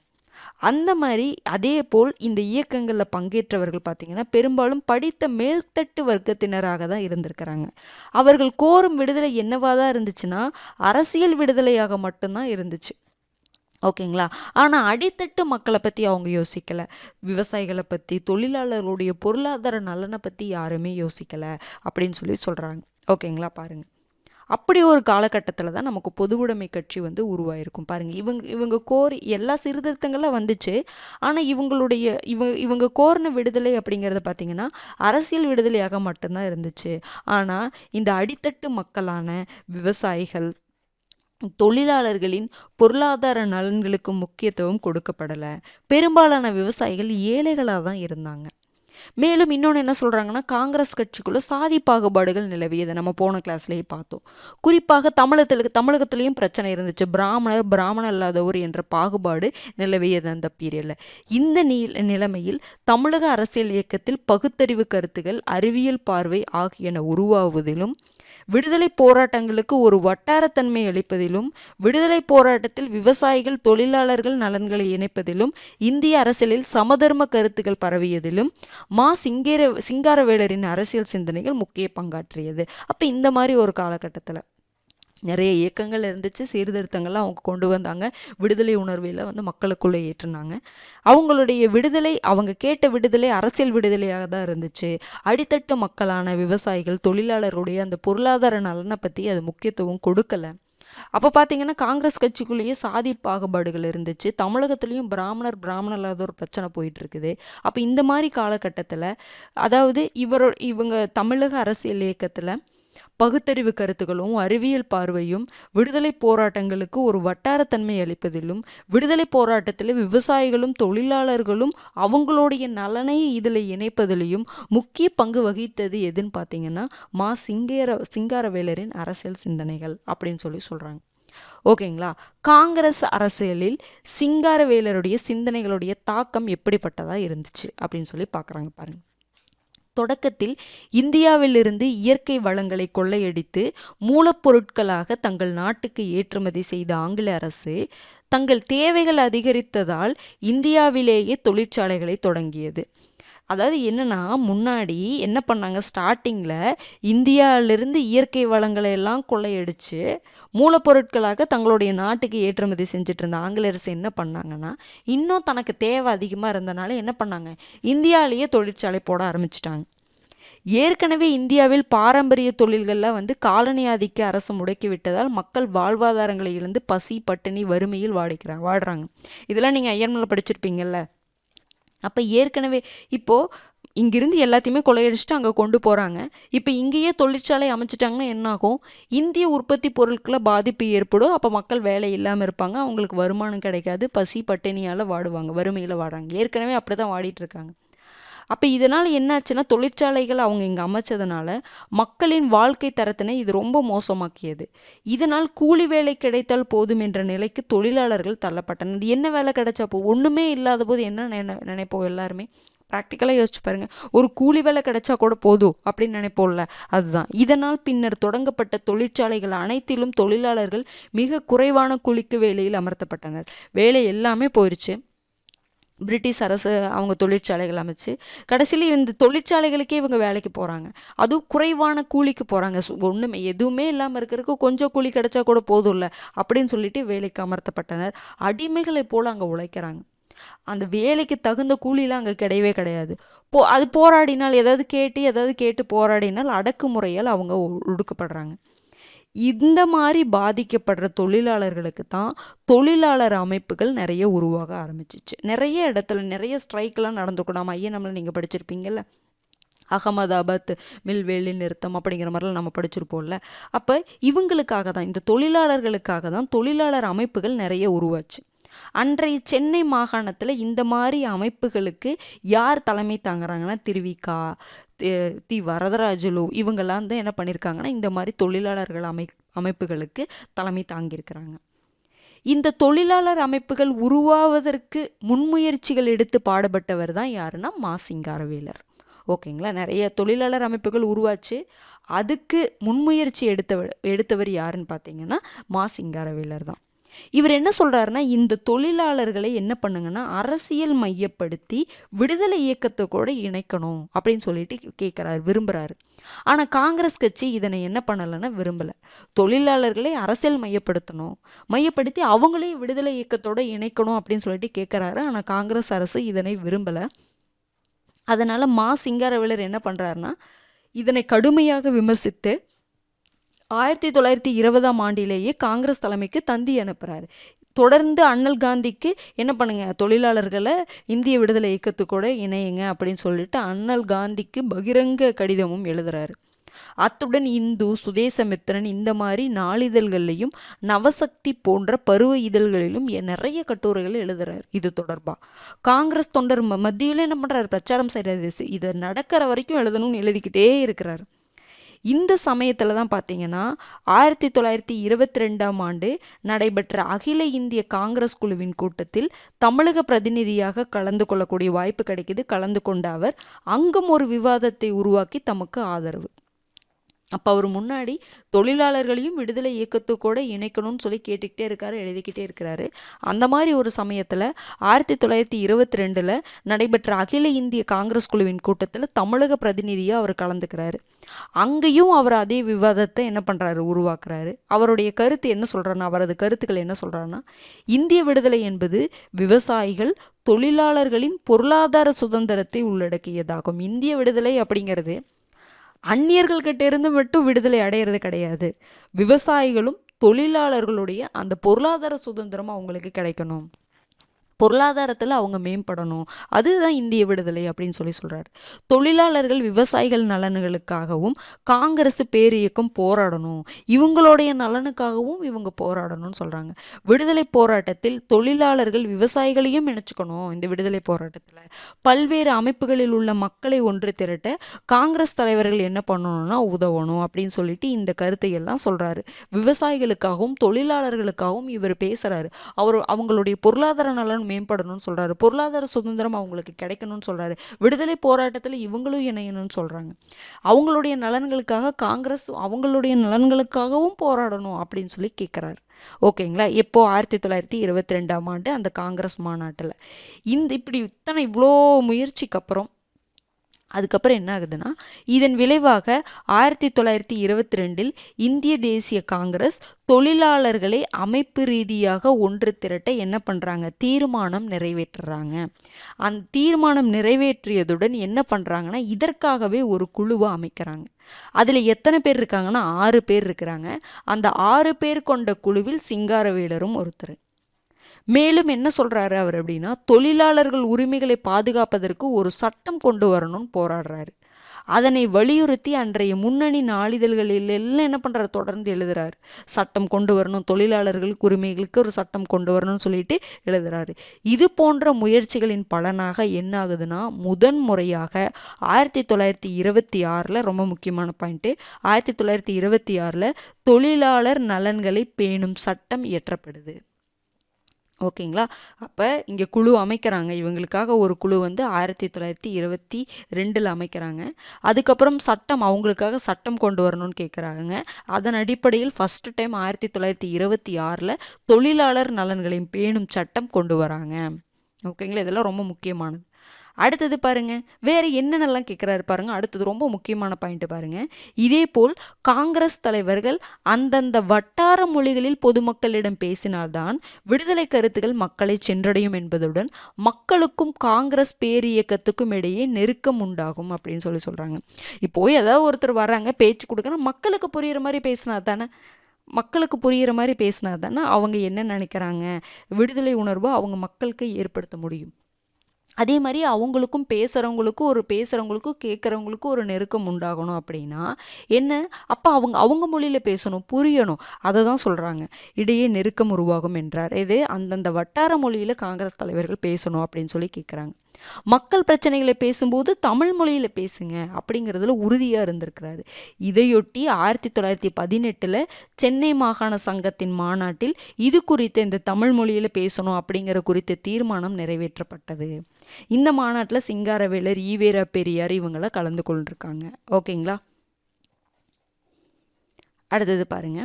அந்த மாதிரி அதே போல் இந்த இயக்கங்களில் பங்கேற்றவர்கள் பார்த்திங்கன்னா பெரும்பாலும் படித்த மேல்தட்டு வர்க்கத்தினராக தான் இருந்திருக்கிறாங்க. அவர்கள் கோரும் விடுதலை என்னவா தான் இருந்துச்சுன்னா அரசியல் விடுதலையாக மட்டும்தான் இருந்துச்சு. ஓகேங்களா? ஆனால் அடித்தட்டு மக்களை பற்றி அவங்க யோசிக்கலை. விவசாயிகளை பற்றி, தொழிலாளர்களுடைய பொருளாதார நலனை பற்றி யாருமே யோசிக்கலை அப்படின்னு சொல்லி சொல்கிறாங்க. ஓகேங்களா? பாருங்கள், அப்படி ஒரு காலகட்டத்தில் தான் நமக்கு பொதுவுடைமை கட்சி வந்து உருவாயிருக்கும். பாருங்கள், இவங்க கோரி எல்லா சீர்திருத்தங்கள்லாம் வந்துச்சு. ஆனால் இவங்க கோரின விடுதலை அப்படிங்கிறத பார்த்திங்கன்னா அரசியல் விடுதலையாக மட்டும்தான் இருந்துச்சு. ஆனால் இந்த அடித்தட்டு மக்களான விவசாயிகள், தொழிலாளர்களின் பொருளாதார நலன்களுக்கு முக்கியத்துவம் கொடுக்கப்படலை. பெரும்பாலான விவசாயிகள் ஏழைகளாக தான் இருந்தாங்க. மேலும் இன்னொன்று என்ன சொல்கிறாங்கன்னா, காங்கிரஸ் கட்சிக்குள்ளே சாதி பாகுபாடுகள் நிலவியதை நம்ம போன கிளாஸ்லேயே பார்த்தோம். குறிப்பாக தமிழகத்துலேயும் பிரச்சனை இருந்துச்சு. பிராமணர் இல்லாதவர் என்ற பாகுபாடு நிலவியது அந்த பீரியடில். இந்த நிலைமையில் தமிழக அரசியல் இயக்கத்தில் பகுத்தறிவு கருத்துகள், அறிவியல் பார்வை ஆகியன உருவாவதிலும், விடுதலை போராட்டங்களுக்கு ஒரு வட்டாரத்தன்மை அளிப்பதிலும், விடுதலை போராட்டத்தில் விவசாயிகள் தொழிலாளர்கள் நலன்களை இணைப்பதிலும், இந்திய அரசியலில் சமதர்ம கருத்துக்கள் பரவியதிலும் சிங்காரவேலரின் அரசியல் சிந்தனைகள் முக்கிய பங்காற்றியது. அப்போ இந்த மாதிரி ஒரு காலகட்டத்தில் நிறைய இயக்கங்கள் இருந்துச்சு, சீர்திருத்தங்கள்லாம் அவங்க கொண்டு வந்தாங்க. விடுதலை உணர்வில் வந்து மக்களுக்குள்ளே ஏற்றினாங்க. அவங்களுடைய விடுதலை, அவங்க கேட்ட விடுதலை அரசியல் விடுதலையாக தான் இருந்துச்சு. அடித்தட்டு மக்களான விவசாயிகள், தொழிலாளருடைய அந்த பொருளாதார நலனை பற்றி அது முக்கியத்துவம் கொடுக்கலை. அப்போ பார்த்தீங்கன்னா காங்கிரஸ் கட்சிக்குள்ளேயே சாதி பாகுபாடுகள் இருந்துச்சு. தமிழகத்துலேயும் பிராமணர் இல்லாத ஒரு பிரச்சனை போயிட்டு இருக்குது. அப்போ இந்த மாதிரி காலகட்டத்தில், அதாவது இவங்க தமிழக அரசியல் இயக்கத்தில் பகுத்தறிவு கருத்துக்களும் அறிவியல் பார்வையும் விடுதலை போராட்டங்களுக்கு ஒரு வட்டாரத்தன்மை அளிப்பதிலும், விடுதலை போராட்டத்தில் விவசாயிகளும் தொழிலாளர்களும் அவங்களுடைய நலனை இதில் இணைப்பதிலையும் முக்கிய பங்கு வகித்தது எதுன்னு பார்த்தீங்கன்னா சிங்காரவேலரின் அரசியல் சிந்தனைகள் அப்படின்னு சொல்லி சொல்கிறாங்க. ஓகேங்களா? காங்கிரஸ் அரசியலில் சிங்காரவேலருடைய சிந்தனைகளுடைய தாக்கம் எப்படிப்பட்டதாக இருந்துச்சு அப்படின்னு சொல்லி பார்க்குறாங்க. பாருங்கள், தொடக்கத்தில் இந்தியாவிலிருந்து இயற்கை வளங்களை கொள்ளையடித்து மூலப்பொருட்களாக தங்கள் நாட்டுக்கு ஏற்றுமதி செய்த ஆங்கில அரசு தங்கள் தேவைகள் அதிகரித்ததால் இந்தியாவிலேயே தொழிற்சாலைகளை தொடங்கியது. அதாவது என்னன்னா, முன்னாடி என்ன பண்ணாங்க, ஸ்டார்டிங்கில் இந்தியாவிலிருந்து இயற்கை வளங்களை எல்லாம் கொள்ளையடித்து மூலப்பொருட்களாக தங்களுடைய நாட்டுக்கு ஏற்றுமதி செஞ்சுட்டு இருந்த ஆங்கில அரசு என்ன பண்ணாங்கன்னா, இன்னும் தனக்கு தேவை அதிகமாக இருந்தனால என்ன பண்ணாங்க, இந்தியாவிலேயே தொழிற்சாலை போட ஆரம்பிச்சிட்டாங்க. ஏற்கனவே இந்தியாவில் பாரம்பரிய தொழில்களில் வந்து காலனி ஆதிக்க அரசு முடக்கி விட்டதால் மக்கள் வாழ்வாதாரங்களை இழந்து பசி, பட்டினி, வறுமையில் வாடுறாங்க. இதெல்லாம் நீங்கள் ஐயர்மலை படிச்சிருப்பீங்கள்ல. அப்போ ஏற்கனவே இப்போது இங்கிருந்து எல்லாத்தையுமே கொள்ளையடிச்சிட்டு அங்கே கொண்டு போகிறாங்க. இப்போ இங்கேயே தொழிற்சாலை அமைச்சிட்டாங்கன்னா என்னாகும், இந்திய உற்பத்தி பொருட்களை பாதிப்பு ஏற்படும். அப்போ மக்கள் வேலை இல்லாமல் இருப்பாங்க, அவங்களுக்கு வருமானம் கிடைக்காது, பசி பட்டினியால் வாடுவாங்க, வறுமையில் வாடுறாங்க. ஏற்கனவே அப்படி தான் வாடிட்டு இருக்காங்க. அப்போ இதனால் என்னாச்சுன்னா, தொழிற்சாலைகள் அவங்க இங்கே அமைச்சதுனால மக்களின் வாழ்க்கை தரத்தினை இது ரொம்ப மோசமாக்கியது. இதனால் கூலி வேலை கிடைத்தால் போதும் என்ற நிலைக்கு தொழிலாளர்கள் தள்ளப்பட்டனர். என்ன வேலை கிடைச்சா ஒன்றுமே இல்லாத போது என்ன நினைப்போம் எல்லாருமே, ப்ராக்டிக்கலாக யோசிச்சு பாருங்கள். ஒரு கூலி வேலை கிடைச்சா கூட போதும் அப்படின்னு நினைப்போம்ல, அதுதான். இதனால் பின்னர் தொடங்கப்பட்ட தொழிற்சாலைகள் அனைத்திலும் தொழிலாளர்கள் மிக குறைவான கூலிக்கு வேலையில் அமர்த்தப்பட்டனர். வேலை எல்லாமே போயிடுச்சு. பிரிட்டிஷ் அரசு அவங்க தொழிற்சாலைகள் அமைச்சு கடைசியில் இந்த தொழிற்சாலைகளுக்கே இவங்க வேலைக்கு போகிறாங்க. அதுவும் குறைவான கூலிக்கு போகிறாங்க. ஒன்றுமே எதுவுமே இல்லாமல் இருக்கிறதுக்கு கொஞ்சம் கூலி கிடைச்சா கூட போதும் இல்லை அப்படின்னு சொல்லிட்டு வேலைக்கு அமர்த்தப்பட்டனர். அடிமைகளை போல் அங்கே உழைக்கிறாங்க. அந்த வேலைக்கு தகுந்த கூலிலாம் அங்கே கிடையவே கிடையாது. அது போராடினால் ஏதாவது கேட்டு போராடினால் அடக்குமுறையால் அவங்க ஒடுக்கப்படுறாங்க. இந்த மாதிரி பாதிக்கப்படுற தொழிலாளர்களுக்கு தான் தொழிலாளர் அமைப்புகள் நிறைய உருவாக ஆரம்பிச்சிச்சு. நிறைய இடத்துல நிறைய ஸ்ட்ரைக்கெலாம் நடந்துக்கூட. நம்ம நம்மளை நீங்கள் படிச்சிருப்பீங்கள்ல, அகமதாபாத் மில் வேலை நிறுத்தம் அப்படிங்கிற மாதிரிலாம் நம்ம படிச்சிருப்போம்ல. அப்போ இவங்களுக்காக தான், இந்த தொழிலாளர்களுக்காக தான் தொழிலாளர் அமைப்புகள் நிறைய உருவாச்சு. அன்றைய சென்னை மாகாணத்தில் இந்த மாதிரி அமைப்புகளுக்கு யார் தலைமை தாங்குறாங்கன்னா, திருவிக்கா, தி வரதராஜலு, இவங்கெல்லாம் தான் என்ன பண்ணியிருக்காங்கன்னா இந்த மாதிரி தொழிலாளர்கள் அமைப்புகளுக்கு தலைமை தாங்கியிருக்கிறாங்க. இந்த தொழிலாளர் அமைப்புகள் உருவாவதற்கு முன்முயற்சிகள் எடுத்து பாடுபட்டவர் தான் யாருன்னா சிங்காரவேலர். ஓகேங்களா? நிறைய தொழிலாளர் அமைப்புகள் உருவாச்சு. அதுக்கு முன்முயற்சி எடுத்தவர் யாருன்னு பார்த்தீங்கன்னா சிங்காரவேலர் தான். இவர் என்ன சொல்றாருன்னா, இந்த தொழிலாளர்களை என்ன பண்ணுங்கன்னா அரசியல் மையப்படுத்தி விடுதலை இயக்கத்தை கூட இணைக்கணும் அப்படின்னு சொல்லிட்டு கேட்குறாரு, விரும்புகிறாரு. ஆனால் காங்கிரஸ் கட்சி இதனை என்ன பண்ணலைன்னா விரும்பலை. தொழிலாளர்களை அரசியல் மையப்படுத்தி அவங்களே விடுதலை இயக்கத்தோட இணைக்கணும் அப்படின்னு சொல்லிட்டு கேட்குறாரு. ஆனால் காங்கிரஸ் அரசு இதனை விரும்பலை. அதனால் சிங்காரவேலர் என்ன பண்ணுறாருன்னா இதனை கடுமையாக விமர்சித்து 1920ஆம் ஆண்டிலேயே காங்கிரஸ் தலைமைக்கு தந்தி அனுப்புகிறாரு. தொடர்ந்து அண்ணல் காந்திக்கு என்ன பண்ணுங்க, தொழிலாளர்களை இந்திய விடுதலை இயக்கத்துக்கூட இணையுங்க அப்படின்னு சொல்லிட்டு அண்ணல் காந்திக்கு பகிரங்க கடிதமும் எழுதுறாரு. அத்துடன் இந்து, சுதேசமித்திரன் இந்த மாதிரி நாளிதழ்கள்லையும் நவசக்தி போன்ற பருவ இதழ்களிலும் நிறைய கட்டுரைகள் எழுதுறாரு. இது தொடர்பாக காங்கிரஸ் தொண்டர் மத்தியில என்ன பண்றாரு, பிரச்சாரம் செய்யறது. இதை நடக்கிற வரைக்கும் எழுதணும்னு எழுதிக்கிட்டே இருக்கிறாரு. இந்த சமயத்தில் தான் பார்த்தீங்கன்னா 1922ஆம் ஆண்டு நடைபெற்ற அகில இந்திய காங்கிரஸ் குழுவின் கூட்டத்தில் தமிழக பிரதிநிதியாக கலந்து கொள்ளக்கூடிய வாய்ப்பு கிடைக்குது. கலந்து கொண்ட அவர் அங்கும் ஒரு விவாதத்தை உருவாக்கி தமக்கு ஆதரவு. அப்போ அவர் முன்னாடி தொழிலாளர்களையும் விடுதலை இயக்கத்துக்கூட இணைக்கணும்னு சொல்லி கேட்டுக்கிட்டே இருக்காரு, எழுதிக்கிட்டே இருக்கிறாரு. அந்த மாதிரி ஒரு சமயத்தில் 1922 நடைபெற்ற அகில இந்திய காங்கிரஸ் குழுவின் கூட்டத்தில் தமிழக பிரதிநிதியாக அவர் கலந்துக்கிறாரு. அங்கேயும் அவர் அதே விவாதத்தை என்ன பண்ணுறாரு, உருவாக்குறாரு. அவருடைய கருத்து என்ன சொல்கிறாருன்னா, அவரது கருத்துக்கள் என்ன சொல்கிறாருன்னா, இந்திய விடுதலை என்பது விவசாயிகள் தொழிலாளர்களின் பொருளாதார சுதந்திரத்தை உள்ளடக்கியதாகும். இந்திய விடுதலை அப்படிங்கிறது அந்நியர்கள்கிட்ட இருந்து மட்டும் விடுதலை அடையிறது கிடையாது. விவசாயிகளும் தொழிலாளர்களுடைய அந்த பொருளாதார சுதந்திரம் அவங்களுக்கு கிடைக்கணும், பொருளாதாரத்தில் அவங்க மேம்படணும், அதுதான் இந்திய விடுதலை அப்படின்னு சொல்கிறார். தொழிலாளர்கள் விவசாயிகள் நலன்களுக்காகவும் காங்கிரஸ் பேரியக்கம் போராடணும், இவங்களுடைய நலனுக்காகவும் இவங்க போராடணும்னு சொல்கிறாங்க. விடுதலை போராட்டத்தில் தொழிலாளர்கள் விவசாயிகளையும் இணைச்சிக்கணும். இந்த விடுதலை போராட்டத்தில் பல்வேறு அமைப்புகளில் உள்ள மக்களை ஒன்று திரட்ட காங்கிரஸ் தலைவர்கள் என்ன பண்ணணும்னா உதவணும் அப்படின்னு சொல்லிட்டு இந்த கருத்தை எல்லாம் சொல்கிறாரு. விவசாயிகளுக்காகவும் தொழிலாளர்களுக்காகவும் இவர் பேசுகிறாரு. அவங்களுடைய பொருளாதார நலன் மேம்படணும்னு சொல்றாரு, பொருளாதார சுதந்திரம் அவங்களுக்கு கிடைக்கணும்னு சொல்றாரு, விடுதலை போராட்டத்தில் இவங்களும் இணையணும்னு சொல்றாங்க. அவங்களுடைய நலன்களுக்காக காங்கிரஸ் அவங்களுடைய நலன்களுக்காகவும் போராடணும் அப்படின்னு சொல்லி கேட்குறாரு. ஓகேங்களா. எப்போ 1922ஆம் ஆண்டு அந்த காங்கிரஸ் மாநாட்டில் இப்படி இவ்வளோ முயற்சிக்கு அப்புறம் அதுக்கப்புறம் என்ன ஆகுதுன்னா, இதன் விளைவாக 1922 இந்திய தேசிய காங்கிரஸ் தொழிலாளர்களை அமைப்பு ரீதியாக ஒன்று திரட்ட என்ன பண்ணுறாங்க, தீர்மானம் நிறைவேற்றுறாங்க. அந்த தீர்மானம் நிறைவேற்றியதுடன் என்ன பண்ணுறாங்கன்னா, இதற்காகவே ஒரு குழுவை அமைக்கிறாங்க. அதில் எத்தனை பேர் இருக்காங்கன்னா 6 பேர் இருக்கிறாங்க. அந்த 6 பேர் கொண்ட குழுவில் சிங்காரவேலரும் ஒருத்தர். மேலும் என்ன சொல்றாரு அவர் அப்படின்னா, தொழிலாளர்கள் உரிமைகளை பாதுகாப்பதற்கு ஒரு சட்டம் கொண்டு வரணும்னு போராடுறாரு. அதனை வலியுறுத்தி அன்றைய முன்னணி நாளிதழ்களில் எல்லாம் என்ன பண்றாரு, தொடர்ந்து எழுதுறாரு. சட்டம் கொண்டு வரணும், தொழிலாளர்களுக்கு உரிமைகளுக்கு ஒரு சட்டம் கொண்டு வரணும்னு சொல்லிட்டு எழுதுறாரு. இது போன்ற முயற்சிகளின் பலனாக என்ன ஆகுதுன்னா, முதன்முறையாக 1926 ரொம்ப முக்கியமான பாயிண்ட், 1926 தொழிலாளர் நலன்களை பேணும் சட்டம் இயற்றப்படுது. ஓகேங்களா. அப்போ இங்கே குழு அமைக்கிறாங்க. இவங்களுக்காக ஒரு குழு 1922 அமைக்கிறாங்க. அதுக்கப்புறம் சட்டம், அவங்களுக்காக சட்டம் கொண்டு வரணும்னு கேட்குறாங்க. அதன் அடிப்படையில் ஃபஸ்ட்டு டைம் 1926 தொழிலாளர் நலன்களை பேணும் சட்டம் கொண்டு வராங்க. ஓகேங்களா. இதெல்லாம் ரொம்ப முக்கியமானது. அடுத்தது பாருங்க, வேற என்னென்னலாம் கேட்குறாரு பாருங்க. அடுத்தது ரொம்ப முக்கியமான பாயிண்ட் பாருங்க. இதே போல் காங்கிரஸ் தலைவர்கள் அந்தந்த வட்டார மொழிகளில் பொதுமக்களிடம் பேசினால்தான் விடுதலை கருத்துக்கள் மக்களை சென்றடையும் என்பதுடன் மக்களுக்கும் காங்கிரஸ் பேரியக்கத்துக்கும் இடையே நெருக்கம் உண்டாகும் அப்படின்னு சொல்றாங்க. இப்போ ஏதாவது ஒருத்தர் வர்றாங்க, பேச்சு கொடுக்கணும், மக்களுக்கு புரியுற மாதிரி பேசினா தானே, மக்களுக்கு புரிகிற மாதிரி பேசினா தானே அவங்க என்ன நினைக்கிறாங்க, விடுதலை உணர்வு அவங்க மக்களுக்கு ஏற்படுத்த முடியும். அதே மாதிரி அவங்களுக்கும் பேசுகிறவங்களுக்கும் கேட்குறவங்களுக்கும் ஒரு நெருக்கம் உண்டாகணும். அப்படின்னா என்ன, அப்போ அவங்க மொழியில் பேசணும், புரியணும். அதை தான் சொல்கிறாங்க, இடையே நெருக்கம் உருவாகும் என்றார். இது அந்தந்த வட்டார மொழியில் காங்கிரஸ் தலைவர்கள் பேசணும் அப்படின்னு சொல்லி கேட்குறாங்க. மக்கள் பிரச்சனைகளை பேசும்போது தமிழ் மொழியில் பேசுங்க அப்படிங்கிறதுல உறுதியாக இருந்திருக்கிறாரு. இதையொட்டி 1918 சென்னை மாகாண சங்கத்தின் மாநாட்டில் இது குறித்த இந்த தமிழ் மொழியில் பேசணும் அப்படிங்கிற குறித்த தீர்மானம் நிறைவேற்றப்பட்டது. இந்த மாநாட்டில் சிங்காரவேலர், ஈவேரா பெரியார் இவங்களை கலந்து கொண்டிருக்காங்க. ஓகேங்களா. அடுத்தது பாருங்க,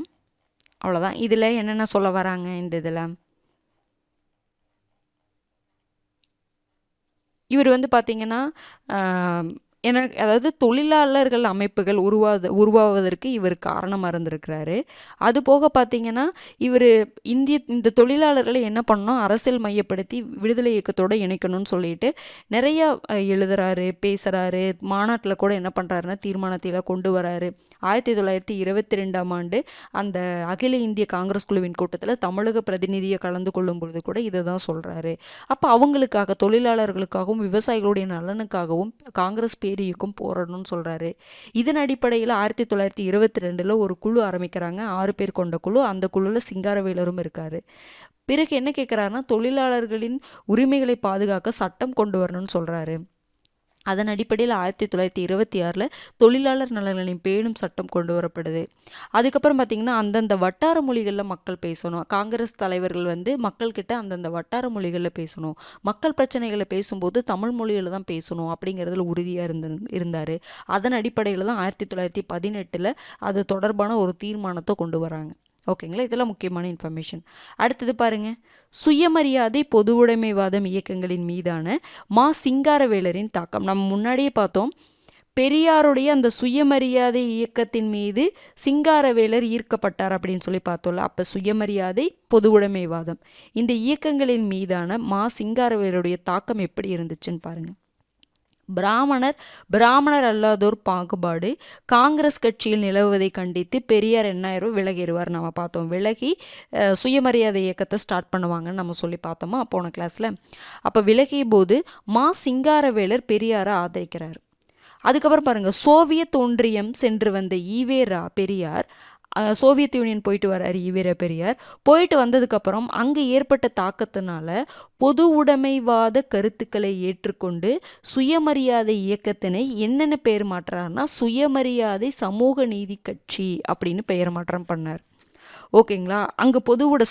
அவ்வளோதான். இதில் என்னென்ன சொல்ல வராங்க இந்த இதில், இவர் வந்து பார்த்திங்கன்னா எனக்கு அதாவது தொழிலாளர்கள் அமைப்புகள் உருவாவதற்கு இவர் காரணமாக இருந்திருக்கிறாரு. அது போக பார்த்திங்கன்னா இவர் இந்த தொழிலாளர்களை என்ன பண்ணணும், அரசியல் மையப்படுத்தி விடுதலை இயக்கத்தோடு இணைக்கணும்னு சொல்லிட்டு நிறையா எழுதுறாரு, பேசுகிறாரு. மாநாட்டில் கூட என்ன பண்ணுறாருன்னா தீர்மானத்தில் கொண்டு வராரு. 1922ஆம் ஆண்டு அந்த அகில இந்திய காங்கிரஸ் குழுவின் கூட்டத்தில் தமிழக பிரதிநிதியை கலந்து கொள்ளும் பொழுது கூட இதை தான் சொல்கிறாரு. அப்போ அவங்களுக்காக, தொழிலாளர்களுக்காகவும் விவசாயிகளுடைய நலனுக்காகவும் காங்கிரஸ் பேரியக்கம் போராடணும்னு சொல்கிறாரு. இதன் அடிப்படையில் 1922 ஒரு குழு ஆரம்பிக்கிறாங்க, 6 பேர் கொண்ட குழு. அந்த குழுவில் சிங்காரவேலரும் இருக்கார். பிறகு என்ன கேட்குறாருன்னா தொழிலாளர்களின் உரிமைகளை பாதுகாக்க சட்டம் கொண்டு வரணும்னு சொல்கிறாரு. அதன் அடிப்படையில் 1926 தொழிலாளர் நலன்களின் பேணும் சட்டம் கொண்டு வரப்படுது. அதுக்கப்புறம் பார்த்திங்கன்னா அந்தந்த வட்டார மொழிகளில் மக்கள் பேசணும். காங்கிரஸ் தலைவர்கள் வந்து மக்கள்கிட்ட அந்தந்த வட்டார மொழிகளில் பேசணும், மக்கள் பிரச்சனைகளை பேசும்போது தமிழ் மொழியில் தான் பேசணும் அப்படிங்கிறதுல உறுதியாக இருந்தார். அதன் அடிப்படையில் தான் 1918 அது தொடர்பான ஒரு தீர்மானத்தை கொண்டு வராங்க. ஓகேங்களா, இதெல்லாம் முக்கியமான இன்ஃபர்மேஷன். அடுத்தது பாருங்கள், சுயமரியாதை பொதுவுடைமைவாதம் இயக்கங்களின் மீதான மா சிங்காரவேலரின் தாக்கம். நம்ம முன்னாடியே பார்த்தோம், பெரியாருடைய அந்த சுயமரியாதை இயக்கத்தின் மீது சிங்காரவேலர் ஈர்க்கப்பட்டார் அப்படின்னு சொல்லி பார்த்தோம்ல. அப்போ சுயமரியாதை பொதுவுடைமைவாதம் இந்த இயக்கங்களின் மீதான மா சிங்காரவேலருடைய தாக்கம் எப்படி இருந்துச்சுன்னு பாருங்கள். பிராமணர் அல்லாதோர் பாகுபாடு காங்கிரஸ் கட்சியில் நிலவுவதை கண்டித்து பெரியார் என்னாயிரம் விலகிடுவார். நம்ம பார்த்தோம், விலகி சுயமரியாதை இயக்கத்தை ஸ்டார்ட் பண்ணுவாங்கன்னு நம்ம சொல்லி பார்த்தோமா போன கிளாஸில். அப்போ விலகிய போது மா சிங்காரவேலர் பெரியாரை ஆதரிக்கிறார். அதுக்கப்புறம் பாருங்கள், சோவியத் ஒன்றியம் சென்று வந்த ஈவேரா பெரியார் சோவியத் யூனியன் போயிட்டு வர்றார். ஈவேரா பெரியார் போயிட்டு வந்ததுக்கப்புறம் அங்கே ஏற்பட்ட தாக்கத்தினால பொது உடைமைவாத கருத்துக்களை ஏற்றுக்கொண்டு சுயமரியாதை இயக்கத்தினை என்னென்ன பெயர் மாற்றாருன்னா சுயமரியாதை சமூக நீதி கட்சி அப்படின்னு பெயர் மாற்றம் பண்ணார். ஓகேங்களா, அங்கே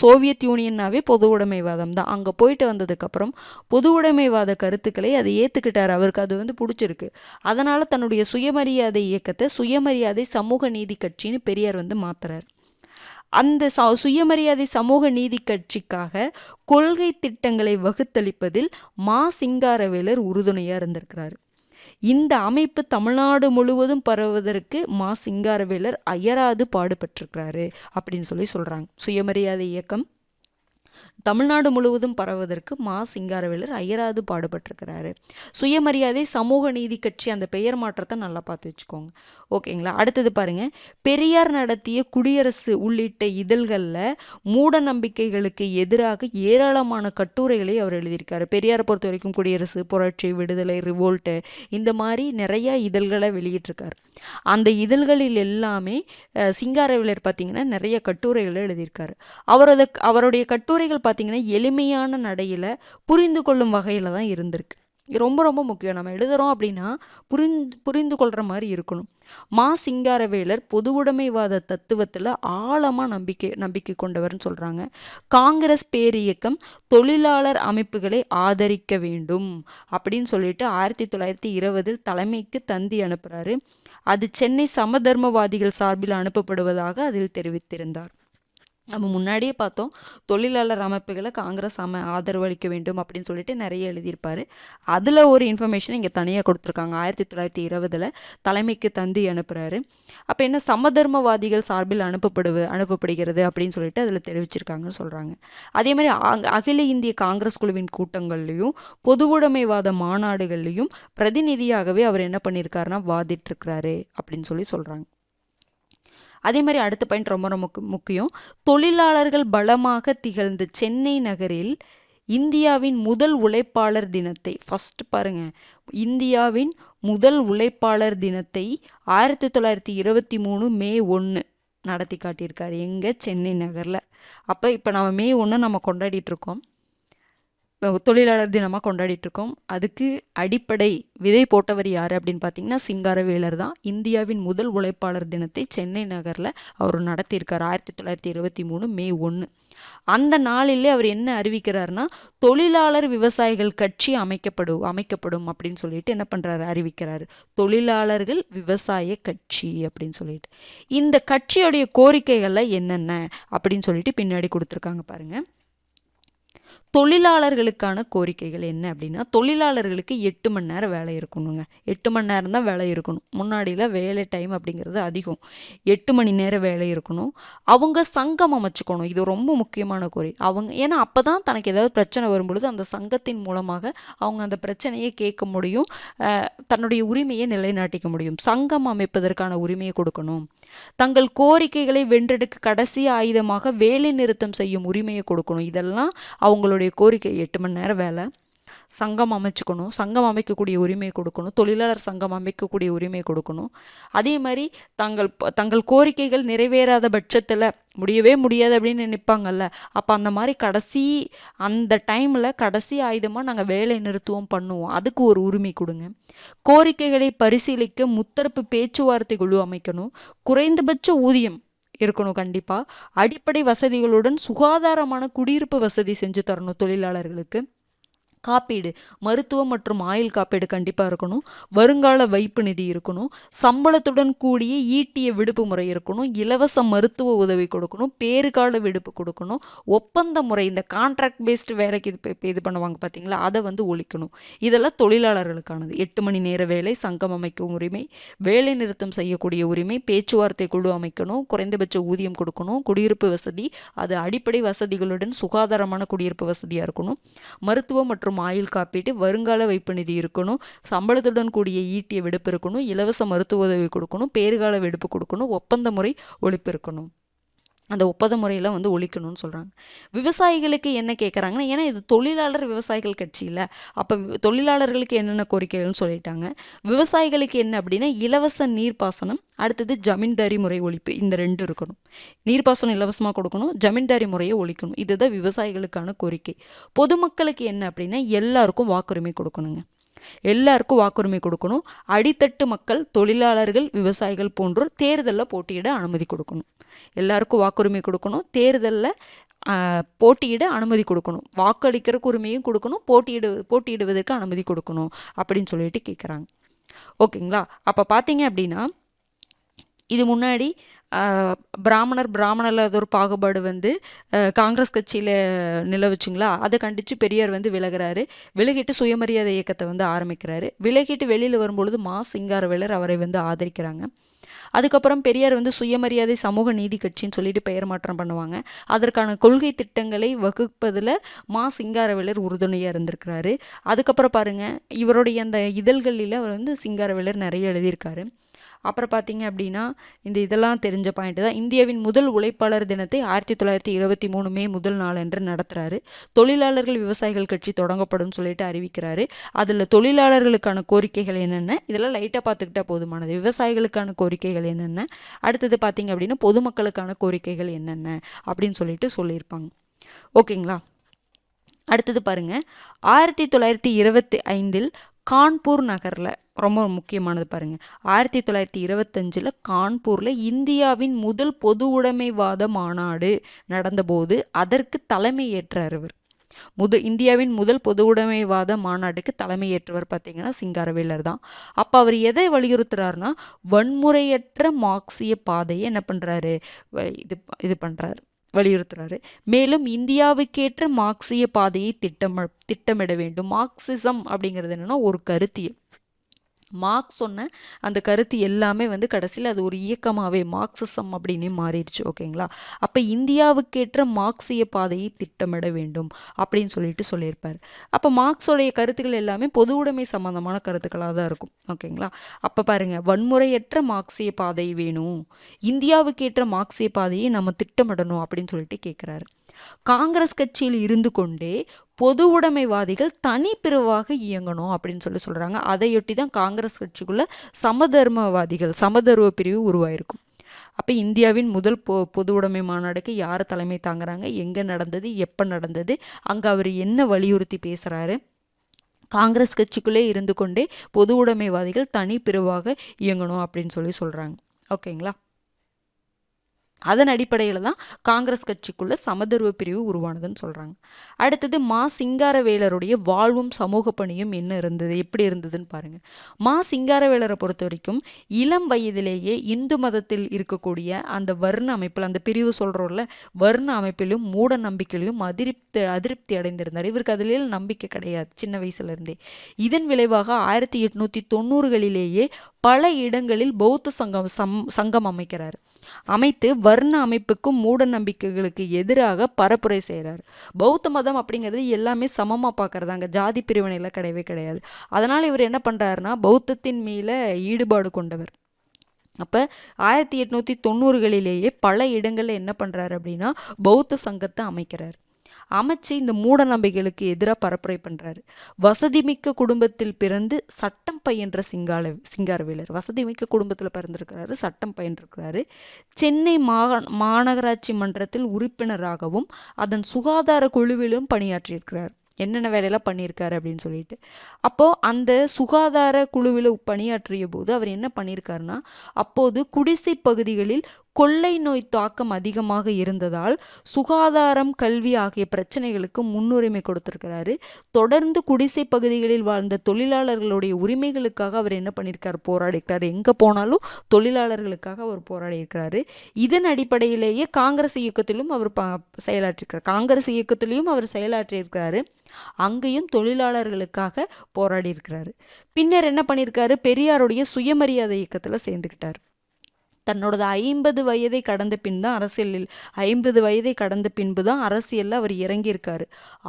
சோவியத் யூனியன்னாவே பொது உடைமைவாதம் தான். அங்கே போயிட்டு வந்ததுக்கப்புறம் பொது உடைமைவாத கருத்துக்களை அதை ஏற்றுக்கிட்டார். அவருக்கு அது வந்து பிடிச்சிருக்கு. அதனால் தன்னுடைய சுயமரியாதை இயக்கத்தை சுயமரியாதை சமூக நீதி கட்சின்னு பெரியார் வந்து மாத்துறார். அந்த சுயமரியாதை சமூக நீதி கட்சிக்காக கொள்கை திட்டங்களை வகுத்தளிப்பதில் மா சிங்காரவேலர் உறுதுணையாக இருந்திருக்கிறார். இந்த அமைப்பு தமிழ்நாடு முழுவதும் பரவுவதற்கு மா சிங்காரவேலர் அயராது பாடுபட்டிருக்கிறாரு அப்படின்னு சொல்கிறாங்க. சுயமரியாதை இயக்கம் தமிழ்நாடு முழுவதும் பரவுவதற்கு மா சிங்காரவேலர் அயராது பாடுபட்டிருக்கிறாரு. சுயமரியாதை சமூக நீதி கட்சி அந்த பெயர் மாற்றத்தை நல்லா பார்த்து வச்சுக்கோங்க. ஓகேங்களா, அடுத்தது பாருங்க, பெரியார் நடத்திய குடியரசு உள்ளிட்ட இதழ்களில் மூட நம்பிக்கைகளுக்கு எதிராக ஏராளமான கட்டுரைகளை அவர் எழுதியிருக்காரு. பெரியாரை பொறுத்த வரைக்கும் குடியரசு, புரட்சி, விடுதலை, ரிவோல்ட்டு இந்த மாதிரி நிறைய இதழ்களை வெளியிட்டிருக்காரு. அந்த இதழ்களில் எல்லாமே சிங்காரவேலர் பார்த்திங்கன்னா நிறைய கட்டுரைகளை எழுதியிருக்காரு. அவருடைய கட்டுரைகள் பார்த்திங்கன்னா எளிமையான நடையில் புரிந்து கொள்ளும் வகையில் தான் இருந்திருக்கு. ரொம்ப ரொம்ப முக்கியம். நம்ம எழுதுகிறோம் அப்படின்னா புரிந்து கொள்கிற மாதிரி இருக்கணும். மா சிங்காரவேலர் பொதுவுடைமைவாத தத்துவத்தில் ஆழமாக நம்பிக்கை கொண்டவர்னு சொல்கிறாங்க. காங்கிரஸ் பேரியக்கம் தொழிலாளர் அமைப்புகளை ஆதரிக்க வேண்டும் அப்படின்னு சொல்லிட்டு 1920 தலைமைக்கு தந்தி அனுப்புகிறாரு. அது சென்னை சமதர்மவாதிகள் சார்பில் அனுப்பப்படுவதாக அதில் தெரிவித்திருந்தார். நம்ம முன்னாடியே பார்த்தோம், தொழிலாளர் அமைப்புகளை காங்கிரஸ் ஆதரவு அளிக்க வேண்டும் அப்படின்னு சொல்லிட்டு நிறைய எழுதியிருப்பார். அதில் ஒரு இன்ஃபர்மேஷன் இங்கே தனியாக கொடுத்துருக்காங்க. 1920 தலைமைக்கு தந்தி அனுப்புகிறாரு. அப்போ என்ன, சமதர்மவாதிகள் சார்பில் அனுப்பப்படுகிறது அப்படின்னு சொல்லிட்டு அதில் தெரிவிச்சிருக்காங்கன்னு சொல்கிறாங்க. அதே மாதிரி அகில இந்திய காங்கிரஸ் குழுவின் கூட்டங்கள்லையும் பொதுவுடைமைவாத மாநாடுகள்லையும் பிரதிநிதியாகவே அவர் என்ன பண்ணியிருக்காருன்னா வாதிட்டிருக்கிறாரு அப்படின்னு சொல்கிறாங்க. அதே மாதிரி அடுத்த பாயிண்ட் ரொம்ப ரொம்ப முக்கியம். தொழிலாளர்கள் பலமாக திகழ்ந்த சென்னை நகரில் இந்தியாவின் முதல் உழைப்பாளர் தினத்தை ஃபஸ்ட்டு பாருங்கள், இந்தியாவின் முதல் உழைப்பாளர் தினத்தை 1923 மே 1 நடத்தி காட்டியிருக்காரு. எங்கே? சென்னை நகரில். அப்போ இப்போ நம்ம மே 1 நம்ம கொண்டாடிட்டு இருக்கோம். தொழிலாளர் தினமாக கொண்டாடிட்டு இருக்கோம். அதுக்கு அடிப்படை விதை போட்டவர் யார் அப்படின்னு பார்த்தீங்கன்னா சிங்காரவேலர் தான். இந்தியாவின் முதல் உழைப்பாளர் தினத்தை சென்னை நகரில் அவர் நடத்தியிருக்கார் 1923 மே 1. அந்த நாளிலே அவர் என்ன அறிவிக்கிறார்னா தொழிலாளர் விவசாயிகள் கட்சி அமைக்கப்படும் அப்படின்னு சொல்லிட்டு என்ன பண்ணுறாரு, அறிவிக்கிறாரு. தொழிலாளர்கள் விவசாய கட்சி அப்படின்னு சொல்லிட்டு இந்த கட்சியோடைய கோரிக்கைகள்லாம் என்னென்ன அப்படின்னு சொல்லிட்டு பின்னாடி கொடுத்துருக்காங்க பாருங்க. தொழிலாளர்களுக்கான கோரிக்கைகள் என்ன அப்படின்னா, தொழிலாளர்களுக்கு 8 மணி நேரம் வேலை இருக்கணுங்க. 8 மணி நேரம் தான் வேலை இருக்கணும். முன்னாடியில் வேலை டைம் அப்படிங்கிறது அதிகம். 8 மணி நேரம் வேலை இருக்கணும். அவங்க சங்கம் அமைச்சுக்கணும். இது ரொம்ப முக்கியமான ஏன்னா அப்போ தான் தனக்கு ஏதாவது பிரச்சனை வரும்பொழுது அந்த சங்கத்தின் மூலமாக அவங்க அந்த பிரச்சனையை கேட்க முடியும், தன்னுடைய உரிமையை நிலைநாட்டிக்க முடியும். சங்கம் அமைப்பதற்கான உரிமையை கொடுக்கணும். தங்கள் கோரிக்கைகளை வென்றெடுக்க கடைசி ஆயுதமாக வேலை நிறுத்தம் செய்யும் உரிமையை கொடுக்கணும். இதெல்லாம் அவங்களுடைய கோரிக்கை. 8 மணி நேரம் வேலை, சங்கம் அமைச்சுக்கணும், சங்கம் அமைக்கக்கூடிய உரிமையை கொடுக்கணும், தொழிலாளர் சங்கம் அமைக்கக்கூடிய உரிமையை கொடுக்கணும். அதே மாதிரி தங்கள் கோரிக்கைகள் நிறைவேறாத பட்சத்தில் முடியவே முடியாது அப்படின்னு நினைப்பாங்கல்ல, அப்போ அந்த மாதிரி அந்த டைமில் கடைசி ஆயுதமாக நாங்கள் வேலை நிறுத்துவோம் பண்ணுவோம், அதுக்கு ஒரு உரிமை கொடுங்க. கோரிக்கைகளை பரிசீலிக்க முத்தரப்பு பேச்சுவார்த்தை குழு அமைக்கணும். குறைந்தபட்ச ஊதியம் இருக்கணும். கண்டிப்பாக அடிப்படை வசதிகளுடன் சுகாதாரமான குடியிருப்பு வசதி செஞ்சு தரணும். தொழிலாளர்களுக்கு காப்பீடு, மருத்துவம் மற்றும் ஆயுள் காப்பீடு கண்டிப்பாக இருக்கணும். வருங்கால வைப்பு நிதி இருக்கணும். சம்பளத்துடன் கூடிய ஈட்டிய விடுப்பு முறை இருக்கணும். இலவச மருத்துவ உதவி கொடுக்கணும். பேறுகால விடுப்பு கொடுக்கணும். ஒப்பந்த முறை, இந்த கான்ட்ராக்ட் பேஸ்டு வேலைக்கு இது பண்ணுவாங்க பார்த்தீங்களா, அதை ஒழிக்கணும். இதெல்லாம் தொழிலாளர்களுக்கானது. 8 மணி நேர வேலை, சங்கம் அமைக்கும் உரிமை, வேலை நிறுத்தம் செய்யக்கூடிய உரிமை, பேச்சுவார்த்தை குழு அமைக்கணும், குறைந்தபட்ச ஊதியம் கொடுக்கணும், குடியிருப்பு வசதி, அது அடிப்படை வசதிகளுடன் சுகாதாரமான குடியிருப்பு வசதியாக இருக்கணும், மருத்துவம் மற்றும் ஆயுள் காப்பீட்டு, வருங்கால வைப்பு நிதி இருக்கணும், சம்பளத்துடன் கூடிய ஈட்டிய விடுப்பு இருக்கணும், இலவச மருத்துவ உதவி கொடுக்கணும், பேறுகால விடுப்பு கொடுக்கணும், ஒப்பந்த முறை ஒழிப்பு இருக்கணும். அந்த ஒப்பந்த முறையெல்லாம் ஒழிக்கணும்னு சொல்கிறாங்க. விவசாயிகளுக்கு என்ன கேட்குறாங்கன்னா, ஏன்னா இது தொழிலாளர் விவசாயிகள் கட்சியில், அப்போ தொழிலாளர்களுக்கு என்னென்ன கோரிக்கைகள்னு சொல்லிட்டாங்க. விவசாயிகளுக்கு என்ன அப்படின்னா இலவச நீர்ப்பாசனம், அடுத்தது ஜமீன்தாரி முறை ஒழிப்பு, இந்த 2 இருக்கணும். நீர்ப்பாசனம் இலவசமாக கொடுக்கணும், ஜமீன்தாரி முறையை ஒழிக்கணும். இதுதான் விவசாயிகளுக்கான கோரிக்கை. பொதுமக்களுக்கு என்ன அப்படின்னா எல்லாருக்கும் வாக்குரிமை கொடுக்கணுங்க. எல்லாருக்கும் வாக்குரிமை கொடுக்கணும். அடித்தட்டு மக்கள், தொழிலாளர்கள், விவசாயிகள் போன்றோர் தேர்தலில் போட்டியிட அனுமதி கொடுக்கணும். எல்லாருக்கும் வாக்குரிமை கொடுக்கணும், தேர்தலில் போட்டியிட அனுமதி கொடுக்கணும், வாக்களிக்கிறதுக்கு உரிமையும் கொடுக்கணும், போட்டியிடுவதற்கு அனுமதி கொடுக்கணும் அப்படின்னு சொல்லிட்டு கேட்குறாங்க. ஓகேங்களா? அப்போ பார்த்தீங்க அப்படின்னா இது முன்னாடி பிராமணரில் அது ஒரு பாகுபாடு காங்கிரஸ் கட்சியில் நிலவுச்சுங்களா, அதை கண்டித்து பெரியார் விலகிறாரு. விலகிட்டு சுயமரியாதை இயக்கத்தை ஆரம்பிக்கிறாரு. விலகிட்டு வெளியில் வரும்பொழுது சிங்காரவேலர் அவரை ஆதரிக்கிறாங்க. அதுக்கப்புறம் பெரியார் சுயமரியாதை சமூக நீதி கட்சின்னு சொல்லிட்டு பெயர் மாற்றம் பண்ணுவாங்க. அதற்கான கொள்கை திட்டங்களை வகுப்பதில் சிங்காரவேலர் உறுதுணையாக இருந்திருக்கிறாரு. அதுக்கப்புறம் பாருங்கள், இவருடைய அந்த இதழ்களில் அவர் சிங்காரவேலர் நிறைய எழுதியிருக்காரு. அப்புறம் பார்த்தீங்க அப்படின்னா இதெல்லாம் தெரிஞ்ச பாயிண்ட் தான். இந்தியாவின் முதல் உழைப்பாளர் தினத்தை 1923 மே 1 என்று நடத்துகிறாரு. தொழிலாளர்கள் விவசாயிகள் கட்சி தொடங்கப்படும் சொல்லிட்டு அறிவிக்கிறாரு. அதில் தொழிலாளர்களுக்கான கோரிக்கைகள் என்னென்ன, இதெல்லாம் லைட்டாக பார்த்துக்கிட்டா போதுமானது. விவசாயிகளுக்கான கோரிக்கைகள் என்னென்ன, அடுத்தது பார்த்தீங்க அப்படின்னா பொதுமக்களுக்கான கோரிக்கைகள் என்னென்ன அப்படின்னு சொல்லியிருப்பாங்க. ஓகேங்களா? அடுத்தது பாருங்க, 1925 கான்பூர் நகரில் ரொம்ப முக்கியமானது பாருங்க, 1925 கான்பூரில் இந்தியாவின் முதல் பொது உடைமைவாத மாநாடு நடந்தபோது அதற்கு தலைமை ஏற்றார் இவர். இந்தியாவின் முதல் பொது உடைமைவாத மாநாட்டுக்கு தலைமை ஏற்றவர் பார்த்தீங்கன்னா சிங்காரவேலர் தான். அப்போ அவர் எதை வலியுறுத்துறாருன்னா வன்முறையற்ற மார்க்சிய பாதையை என்ன பண்ணுறாரு, இது பண்ணுறாரு, வலியுறுத்துறாரு. மேலும் இந்தியாவுக்கேற்ற மார்க்சிய பாதையை திட்டமிட வேண்டும். மார்க்சிசம் அப்படிங்கிறது என்னன்னா ஒரு கருத்தியல். மார்க்ஸ் சொன்ன அந்த கருத்து எல்லாமே கடைசியில் அது ஒரு இயக்கமாகவே மார்க்சிசம் அப்படின்னே மாறிடுச்சு. ஓகேங்களா? அப்போ இந்தியாவுக்கேற்ற மார்க்சிய பாதையை திட்டமிட வேண்டும் அப்படின்னு சொல்லியிருப்பார். அப்போ மார்க்ஸோடைய கருத்துக்கள் எல்லாமே பொது உடைமை சம்பந்தமான கருத்துக்களாக தான் இருக்கும். ஓகேங்களா? அப்போ பாருங்க, வன்முறையற்ற மார்க்சிய பாதை வேணும், இந்தியாவுக்கேற்ற மார்க்சிய பாதையை நம்ம திட்டமிடணும் அப்படின்னு சொல்லிட்டு கேட்குறாரு. காங்கிரஸ் கட்சியில் இருந்து கொண்டே பொது உடைமைவாதிகள் தனிப்பிரிவாக இயங்கணும் அப்படின்னு சொல்றாங்க. அதையொட்டி தான் காங்கிரஸ் கட்சிக்குள்ள சமதர்ம பிரிவு உருவாயிருக்கும். அப்போ இந்தியாவின் முதல் பொது உடைமை மாநாடுக்கு யார் தலைமை தாங்குறாங்க, எங்கே நடந்தது, எப்போ நடந்தது, அங்கே அவர் என்ன வலியுறுத்தி பேசுகிறாரு, காங்கிரஸ் கட்சிக்குள்ளே இருந்து கொண்டே பொது உடைமைவாதிகள் தனி பிரிவாக இயங்கணும் அப்படின்னு சொல்கிறாங்க. ஓகேங்களா. அதன் அடிப்படையில் தான் காங்கிரஸ் கட்சிக்குள்ள சமதர்வ பிரிவு உருவானதுன்னு சொல்கிறாங்க. அடுத்தது சிங்காரவேலருடைய வாழ்வும் சமூக பணியும் என்ன இருந்தது, எப்படி இருந்ததுன்னு பாருங்கள். சிங்காரவேலரை பொறுத்த வரைக்கும் இளம் வயதிலேயே இந்து மதத்தில் இருக்கக்கூடிய அந்த வர்ண அமைப்பில், அந்த பிரிவு சொல்கிறோம்ல, வர்ண அமைப்பிலும் மூட நம்பிக்கையிலும் அதிருப்தி அடைந்திருந்தார். இவருக்கு அதிலே நம்பிக்கை கிடையாது சின்ன வயசுலேருந்தே. இதன் விளைவாக 1890களிலேயே பல இடங்களில் பௌத்த சங்கம் அமைத்து வர்ண அமைப்புக்கும் மூட நம்பிக்கைகளுக்கு எதிராக பரப்புரை செய்கிறார். பௌத்த மதம் அப்படிங்கிறது எல்லாமே சமமாக பார்க்குறதாங்க, ஜாதி பிரிவினையில் கிடையவே கிடையாது. அதனால் இவர் என்ன பண்ணுறாருன்னா பௌத்தத்தின் மேலே ஈடுபாடு கொண்டவர். அப்போ 1890களிலேயே பல இடங்களில் என்ன பண்ணுறாரு அப்படின்னா பௌத்த சங்கத்தை அமைச்சு இந்த மூட நம்பிக்கைகளுக்கு எதிராக பரப்புரை பண்ணுறாரு. வசதிமிக்க குடும்பத்தில் பிறந்து சட்டம் பயின்ற சிங்காரவேலர் வசதிமிக்க குடும்பத்தில் பிறந்திருக்கிறாரு, சட்டம் பயின்றிருக்கிறாரு. சென்னை மாநகராட்சி மன்றத்தில் உறுப்பினராகவும் அதன் சுகாதார குழுவிலும் பணியாற்றியிருக்கிறார். என்னென்ன வேலையெல்லாம் பண்ணியிருக்காரு அப்படின்னு சொல்லிட்டு, அப்போது அந்த சுகாதார குழுவில் பணியாற்றிய போது அவர் என்ன பண்ணியிருக்காருன்னா, அப்போது குடிசை பகுதிகளில் கொள்ளை நோய் தாக்கம் அதிகமாக இருந்ததால் சுகாதாரம், கல்வி ஆகிய பிரச்சனைகளுக்கு முன்னுரிமை கொடுத்திருக்கிறாரு. தொடர்ந்து குடிசை பகுதிகளில் வாழ்ந்த தொழிலாளர்களுடைய உரிமைகளுக்காக அவர் என்ன பண்ணியிருக்காரு, போராடியிருக்காரு. எங்கே போனாலும் தொழிலாளர்களுக்காக அவர் போராடியிருக்கிறாரு. இதன் அடிப்படையிலேயே காங்கிரஸ் இயக்கத்திலும் அவர் செயலாற்றியிருக்கிறாரு. அங்கேயும் தொழிலாளர்களுக்காக போராடி இருக்கிறாரு. பின்னர் என்ன பண்ணியிருக்காரு, பெரியாருடைய சுயமரியாதை இயக்கத்தில் சேர்ந்துக்கிட்டார். தன்னோடது 50 வயதை கடந்த பின் தான் அரசியலில் 50 வயதை கடந்த பின்பு தான் அரசியலில் அவர் இறங்கியிருக்காரு.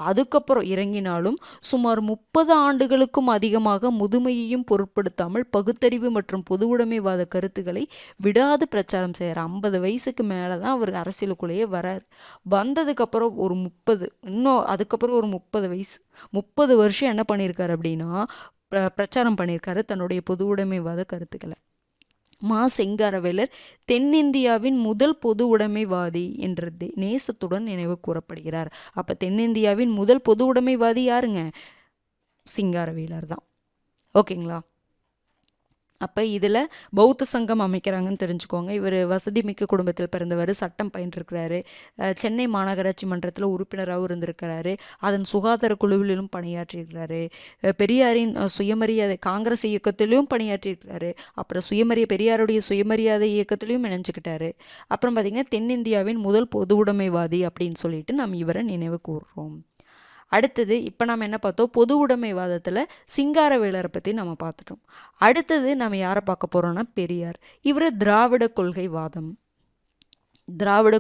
அதுக்கப்புறம் இறங்கினாலும் சுமார் 30 ஆண்டுகளுக்கும் அதிகமாக முதுமையையும் பொருட்படுத்தாமல் பகுத்தறிவு மற்றும் பொது உடைமைவாத கருத்துக்களை விடாது பிரச்சாரம் செய்கிறார். 50 வயசுக்கு மேலே தான் அவர் அரசியலுக்குள்ளேயே வரார். வந்ததுக்கப்புறம் ஒரு 30, இன்னும் அதுக்கப்புறம் ஒரு 30 வயசு, 30 வருஷம் என்ன பண்ணியிருக்காரு அப்படின்னா பிரச்சாரம் பண்ணியிருக்காரு தன்னுடைய பொது உடைமைவாத கருத்துக்களை. சிங்காரவேலர் தென்னிந்தியாவின் முதல் பொது உடைமைவாதி என்ற நேசத்துடன் நினைவு கூறப்படுகிறார். அப்போ தென்னிந்தியாவின் முதல் பொது உடைமைவாதி யாருங்க, சிங்காரவேலர் தான். ஓகேங்களா. அப்போ இதில் பௌத்த சங்கம் அமைக்கிறாங்கன்னு தெரிஞ்சுக்கோங்க. இவர் வசதி மிக்க குடும்பத்தில் பிறந்தவர், சட்டம் பயின்றிருக்கிறாரு, சென்னை மாநகராட்சி மன்றத்தில் உறுப்பினராகவும் இருந்திருக்கிறாரு, அதன் சுகாதார குழுவிலும் பணியாற்றியிருக்கிறாரு, பெரியாரின் சுயமரியாதை காங்கிரஸ் இயக்கத்திலையும் பணியாற்றியிருக்கிறாரு, அப்புறம் பெரியாருடைய சுயமரியாதை இயக்கத்திலையும் இணைஞ்சுக்கிட்டாரு. அப்புறம் பார்த்திங்கன்னா தென்னிந்தியாவின் முதல் பொது உடைமைவாதி அப்படின்னு சொல்லிட்டு நம்ம இவரை நினைவு கூறுறோம். அடுத்தது இப்போ நம்ம என்ன பார்த்தோம், பொது உடைமைவாதத்தில் சிங்காரவேலரை பற்றி நம்ம பார்த்துட்டோம். அடுத்தது நம்ம யாரை பார்க்க போகிறோம்னா பெரியார். இவர் திராவிட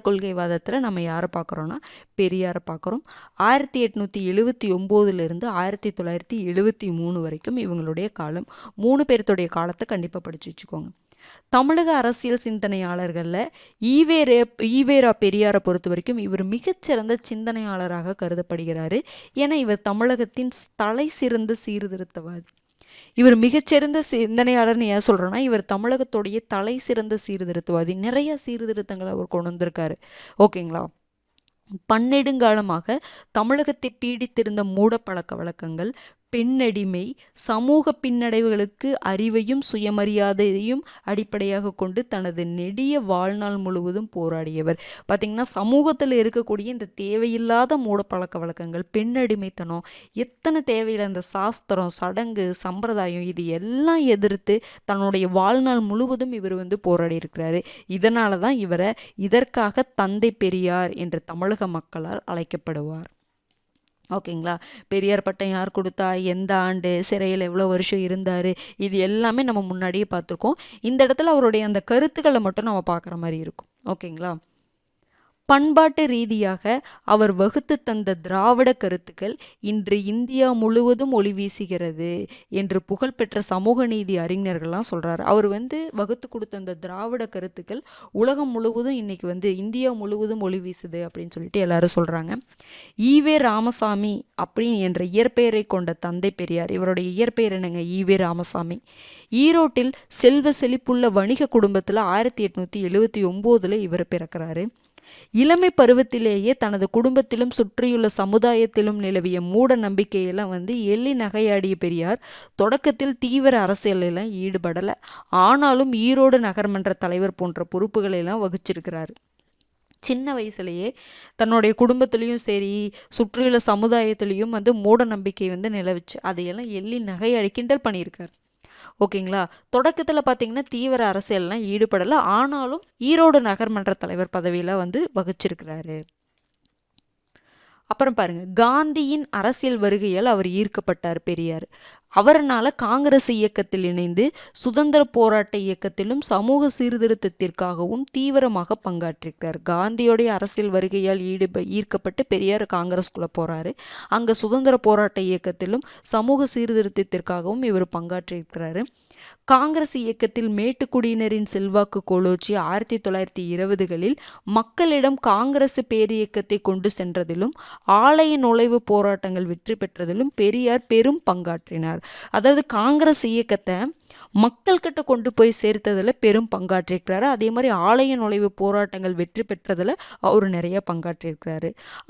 கொள்கைவாதத்தில் நம்ம யாரை பார்க்குறோன்னா பெரியாரை பார்க்குறோம். 1879லேருந்து 1973 வரைக்கும் இவங்களுடைய காலம். 3 பேர்த்துடைய காலத்தை கண்டிப்பாக படித்து வச்சுக்கோங்க. தமிழக அரசியல் சிந்தனையாளர்களில் ஈவேரா பெரியாரை பொறுத்த வரைக்கும் இவர் மிகச்சிறந்த சிந்தனையாளராக கருதப்படுகிறாரு. ஏன்னா இவர் தமிழகத்தின் தலை சிறந்த சீர்திருத்தவாதி. இவர் மிகச்சிறந்த சிந்தனையாளர்னு ஏன் சொல்கிறேன்னா, இவர் தமிழகத்துடைய தலை சிறந்த சீர்திருத்தவாதி. நிறைய சீர்திருத்தங்களை அவர் கொண்டு வந்திருக்காரு. ஓகேங்களா. பன்னெடுங்காலமாக தமிழகத்தை பீடித்திருந்த மூட பழக்க வழக்கங்கள், பெண்ணடிமை, சமூக பின்னடைவுகளுக்கு அறிவையும் சுயமரியாதையையும் அடிப்படையாக கொண்டு தனது நெடிய வாழ்நாள் முழுவதும் போராடியவர். பார்த்திங்கன்னா சமூகத்தில் இருக்கக்கூடிய இந்த தேவையில்லாத மூட பழக்க வழக்கங்கள், பெண்ணடிமைத்தனம், எத்தனை தேவையில்லை அந்த சாஸ்திரம், சடங்கு, சம்பிரதாயம், இது எல்லாம் எதிர்த்து தன்னுடைய வாழ்நாள் முழுவதும் இவர் போராடி இருக்கிறாரு. இதனால தான் இவரை இதற்காக தந்தை பெரியார் என்று தமிழக மக்களால் அழைக்கப்படுவார். ஓகேங்களா. பெரியார் பட்டம் யார் கொடுத்தா, எந்த ஆண்டு, சிறையில் எவ்வளோ வருஷம் இருந்தார், இது எல்லாமே நம்ம முன்னாடியே பார்த்துருக்கோம். இந்த இடத்துல அவருடைய அந்த கருத்துக்களை மட்டும் நம்ம பார்க்குற மாதிரி இருக்கும். ஓகேங்களா. பண்பாட்டு ரீதியாக அவர் வகுத்து தந்த திராவிட கருத்துக்கள் இன்று இந்தியா முழுவதும் ஒளி வீசுகிறது என்று புகழ்பெற்ற சமூக நீதி அறிஞர்கள்லாம் சொல்றாரு. அவர் வகுத்து கொடுத்த அந்த திராவிட கருத்துக்கள் உலகம் முழுவதும் இன்னைக்கு இந்தியா முழுவதும் ஒளி வீசுது அப்படின்னு சொல்லிட்டு எல்லாரும் சொல்றாங்க. ஈவே ராமசாமி அப்படின்னு என்ற இயற்பெயரை கொண்ட தந்தை பெரியார். இவருடைய இயற்பெயர் என்னங்க? ஈவே ராமசாமி. ஈரோட்டில் செல்வ செழிப்புள்ள வணிக குடும்பத்துல 1879 இவர் பிறக்கிறாரு. இளமை பருவத்திலேயே தனது குடும்பத்திலும் சுற்றியுள்ள சமுதாயத்திலும் நிலவிய மூட நம்பிக்கையெல்லாம் எள்ளி நகையாடிய பெரியார் தொடக்கத்தில் தீவிர அரசியலெல்லாம் ஈடுபடலை. ஆனாலும் ஈரோடு நகர்மன்ற தலைவர் போன்ற பொறுப்புகளை எல்லாம் வகிச்சிருக்கிறாரு. சின்ன வயசுலேயே தன்னுடைய குடும்பத்திலையும் சரி சுற்றியுள்ள சமுதாயத்திலையும் மூட நம்பிக்கை நிலவுச்சு. அதையெல்லாம் எள்ளி நகையாடி கிண்டல் பண்ணியிருக்காரு. ஓகேங்களா? தொடக்கத்தில் பார்த்தீங்கன்னா தீவிர அரசியல்லாம் ஈடுபடலை. ஆனாலும் ஈரோடு நகர்மன்ற தலைவர் பதவியில் வகிச்சிருக்கிறாரு. அப்புறம் பாருங்க, காந்தியின் அரசியல் வருகையால் அவர் ஈர்க்கப்பட்டார் பெரியார். அவர்னால காங்கிரஸ் இயக்கத்தில் இணைந்து சுதந்திர போராட்ட இயக்கத்திலும் சமூக சீர்திருத்தத்திற்காகவும் தீவிரமாக பங்காற்றிருக்கிறார். காந்தியோடைய அரசியல் வருகையால் ஈர்க்கப்பட்டு பெரியார் காங்கிரஸ்குள்ள போறாரு. அங்க சுதந்திர போராட்ட இயக்கத்திலும் சமூக சீர்திருத்தத்திற்காகவும் இவர் பங்காற்றிருக்கிறாரு. காங்கிரஸ் இயக்கத்தில் மேட்டுக்குடியினரின் செல்வாக்கு கோலோச்சி 1920களில் மக்களிடம் காங்கிரஸ் பேரியக்கத்தை கொண்டு சென்றதிலும் ஆலய நுழைவு போராட்டங்கள் வெற்றி பெற்றதிலும் பெரியார் பெரும் பங்காற்றினார். அதாவது காங்கிரஸ் இயக்கத்தை மக்கள்கிட்ட கொண்டு போய் சேர்த்ததில் பெரும் பங்காற்றிருக்கிறாரு. அதே மாதிரி ஆலய நுழைவு போராட்டங்கள் வெற்றி பெற்றதில் அவர் நிறைய பங்காற்றிருக்கிறாரு.